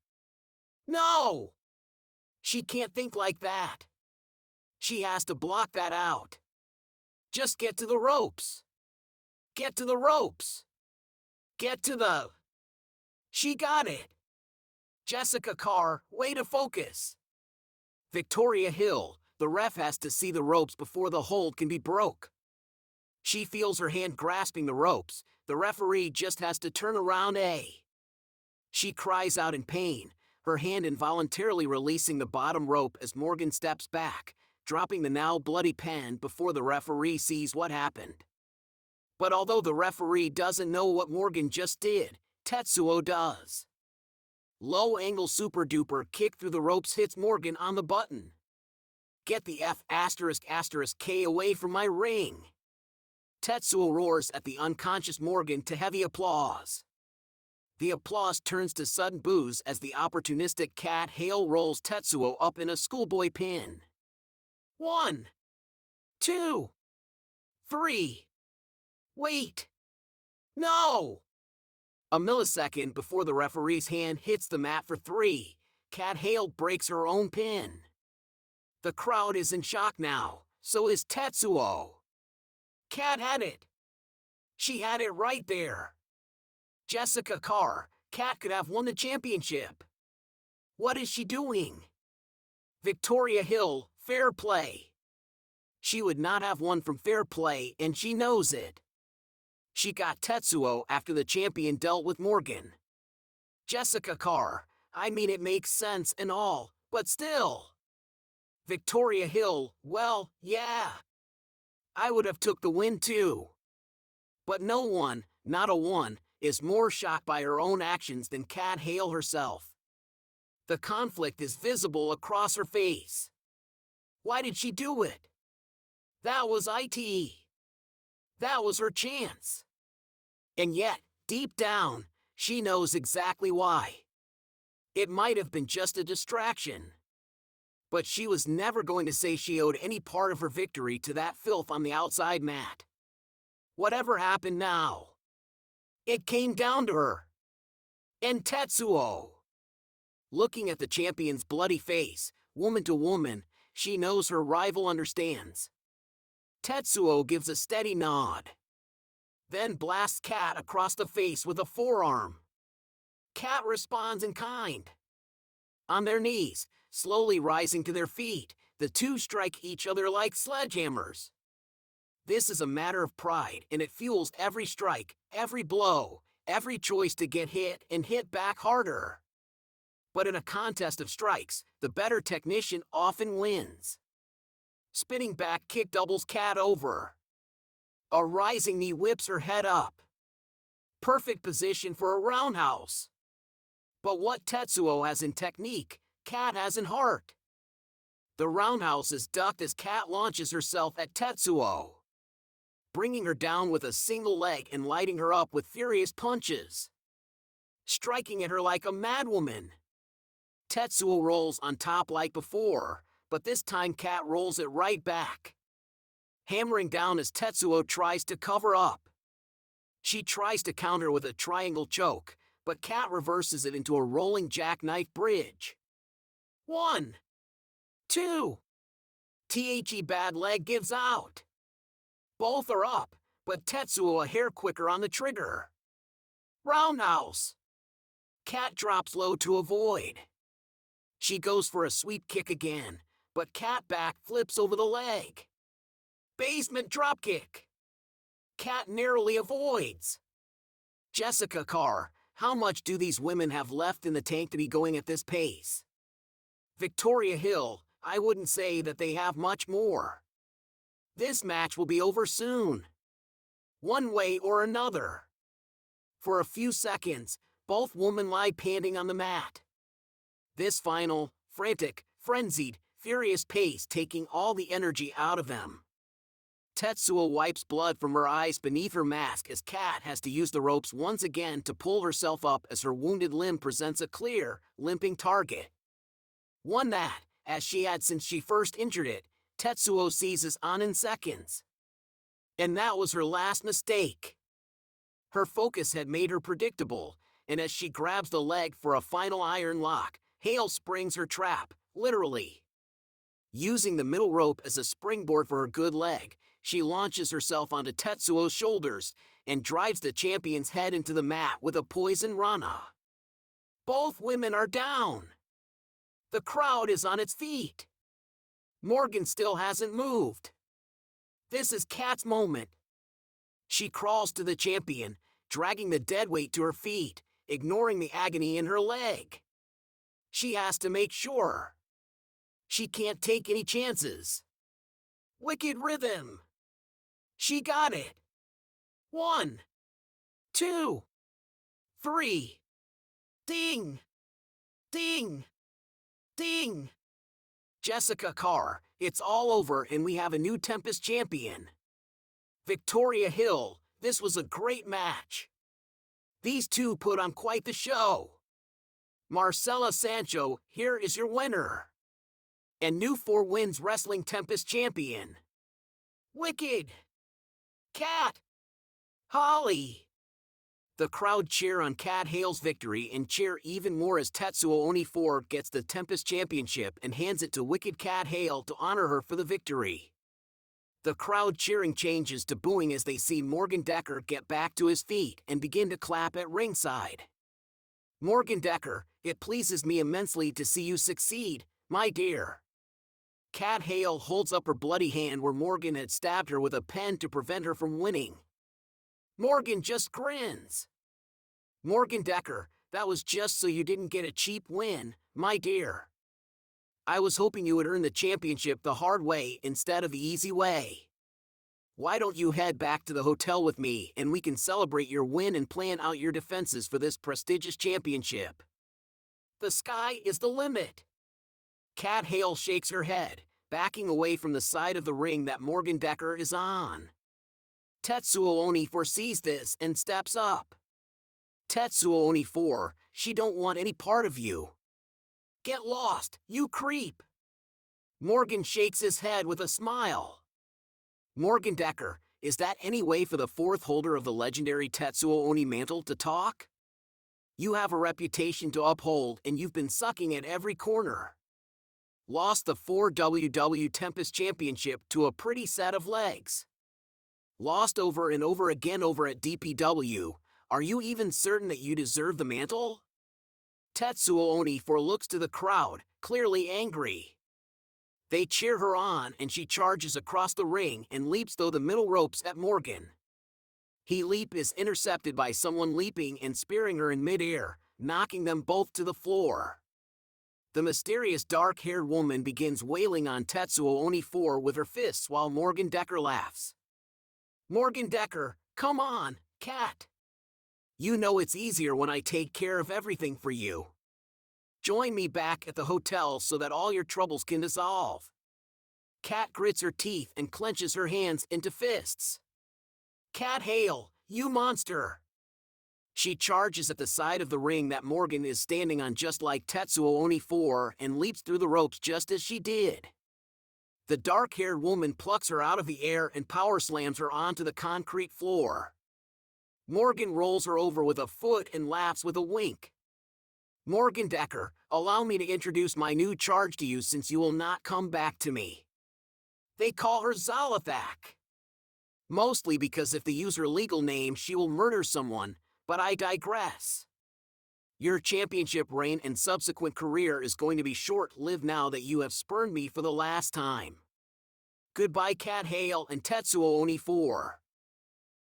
No! She can't think like that. She has to block that out. Just get to the ropes. Get to the ropes. Get to the... She got it. Jessica Carr, way to focus. Victoria Hill, the ref has to see the ropes before the hold can be broke. She feels her hand grasping the ropes, the referee just has to turn around. She cries out in pain, her hand involuntarily releasing the bottom rope as Morgan steps back, dropping the now bloody pen before the referee sees what happened. But although the referee doesn't know what Morgan just did, Tetsuo does. Low-angle super-duper kick through the ropes hits Morgan on the button. Get the F***K away from my ring. Tetsuo roars at the unconscious Morgan to heavy applause. The applause turns to sudden boos as the opportunistic Kat Hale rolls Tetsuo up in a schoolboy pin. 1, 2, 3. Wait! No! A millisecond before the referee's hand hits the mat for 3, Kat Hale breaks her own pin. The crowd is in shock now, so is Tetsuo. Kat had it. She had it right there. Jessica Carr, Kat could have won the championship. What is she doing? Victoria Hill, fair play. She would not have won from fair play, and she knows it. She got Tetsuo after the champion dealt with Morgan. Jessica Carr, I mean it makes sense and all, but still. Victoria Hill, well, yeah. I would have took the win too. But no one, not a one, is more shocked by her own actions than Kat Hale herself. The conflict is visible across her face. Why did she do it? That was it. That was her chance. And yet, deep down, she knows exactly why. It might have been just a distraction. But she was never going to say she owed any part of her victory to that filth on the outside mat. Whatever happened now, it came down to her. And Tetsuo. Looking at the champion's bloody face, woman to woman, she knows her rival understands. Tetsuo gives a steady nod. Then blasts Kat across the face with a forearm. Kat responds in kind. On their knees, slowly rising to their feet, the two strike each other like sledgehammers. This is a matter of pride, and it fuels every strike, every blow, every choice to get hit and hit back harder. But in a contest of strikes, the better technician often wins. Spinning back kick doubles Kat over. A rising knee whips her head up. Perfect position for a roundhouse. But what Tetsuo has in technique, Kat has in heart. The roundhouse is ducked as Kat launches herself at Tetsuo, bringing her down with a single leg and lighting her up with furious punches, striking at her like a madwoman. Tetsuo rolls on top like before, but this time Kat rolls it right back, hammering down as Tetsuo tries to cover up. She tries to counter with a triangle choke, but Kat reverses it into a rolling jackknife bridge. 1, 2. Bad leg gives out. Both are up, but Tetsuo a hair quicker on the trigger. Roundhouse. Kat drops low to avoid. She goes for a sweep kick again, but Kat back flips over the leg. Basement dropkick. Kat narrowly avoids. Jessica Carr, how much do these women have left in the tank to be going at this pace? Victoria Hill, I wouldn't say that they have much more. This match will be over soon. One way or another. For a few seconds, both women lie panting on the mat. This final, frantic, frenzied, furious pace taking all the energy out of them. Tetsuo wipes blood from her eyes beneath her mask as Kat has to use the ropes once again to pull herself up as her wounded limb presents a clear, limping target. One that, as she had since she first injured it, Tetsuo seizes on in seconds. And that was her last mistake. Her focus had made her predictable, and as she grabs the leg for a final iron lock, Hale springs her trap, literally. Using the middle rope as a springboard for her good leg, she launches herself onto Tetsuo's shoulders and drives the champion's head into the mat with a poison rana. Both women are down. The crowd is on its feet. Morgan still hasn't moved. This is Kat's moment. She crawls to the champion, dragging the deadweight to her feet, ignoring the agony in her leg. She has to make sure. She can't take any chances. Wicked rhythm. She got it. 1, 2, 3. Ding! Ding! Ding! Jessica Carr, it's all over and we have a new Tempest champion. Victoria Hill, this was a great match. These two put on quite the show. Marcela Sancho, here is your winner. And new 4 wins Wrestling Tempest champion. Wicked! Cat! Holly! The crowd cheer on Cat Hale's victory and cheer even more as Tetsuo Oni 4 gets the Tempest Championship and hands it to Wicked Cat Hale to honor her for the victory. The crowd cheering changes to booing as they see Morgan Decker get back to his feet and begin to clap at ringside. Morgan Decker, it pleases me immensely to see you succeed, my dear. Cat Hale holds up her bloody hand where Morgan had stabbed her with a pen to prevent her from winning. Morgan just grins. Morgan Decker, that was just so you didn't get a cheap win, my dear. I was hoping you would earn the championship the hard way instead of the easy way. Why don't you head back to the hotel with me and we can celebrate your win and plan out your defenses for this prestigious championship? The sky is the limit. Cat Hale shakes her head, backing away from the side of the ring that Morgan Decker is on. Tetsuo Oni foresees this and steps up. Tetsuo Oni 4, she don't want any part of you. Get lost, you creep. Morgan shakes his head with a smile. Morgan Decker, is that any way for the fourth holder of the legendary Tetsuo Oni mantle to talk? You have a reputation to uphold and you've been sucking at every corner. Lost the 4WW Tempest Championship to a pretty set of legs. Lost over and over again over at DPW, are you even certain that you deserve the mantle? Tetsuo Oni 4 looks to the crowd, clearly angry. They cheer her on and she charges across the ring and leaps through the middle ropes at Morgan. He leap is intercepted by someone leaping and spearing her in midair, knocking them both to the floor. The mysterious dark-haired woman begins wailing on Tetsuo Oni 4 with her fists while Morgan Decker laughs. Morgan Decker, come on, cat. You know it's easier when I take care of everything for you. Join me back at the hotel so that all your troubles can dissolve. Cat grits her teeth and clenches her hands into fists. Cat Hale, you monster! She charges at the side of the ring that Morgan is standing on just like Tetsuo Oni 4 and leaps through the ropes just as she did. The dark-haired woman plucks her out of the air and power slams her onto the concrete floor. Morgan rolls her over with a foot and laughs with a wink. Morgan Decker, allow me to introduce my new charge to you since you will not come back to me. They call her Zalathak. Mostly because if they use her legal name she will murder someone, but I digress. Your championship reign and subsequent career is going to be short-lived now that you have spurned me for the last time. Goodbye Cat Hale and Tetsuo Oni 4.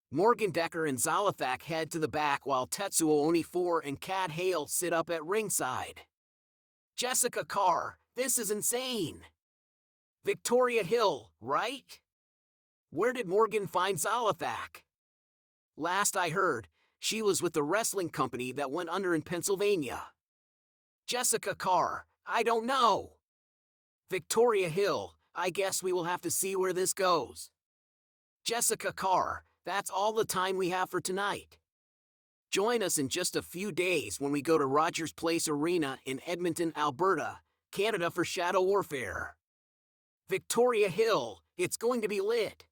Morgan Decker and Zalathak head to the back while Tetsuo Oni 4 and Cat Hale sit up at ringside. Jessica Carr, this is insane. Victoria Hill, right? Where did Morgan find Zalathak? Last I heard, she was with the wrestling company that went under in Pennsylvania. Jessica Carr, I don't know. Victoria Hill, I guess we will have to see where this goes. Jessica Carr, that's all the time we have for tonight. Join us in just a few days when we go to Rogers Place Arena in Edmonton, Alberta, Canada for Shadow Warfare. Victoria Hill, it's going to be lit.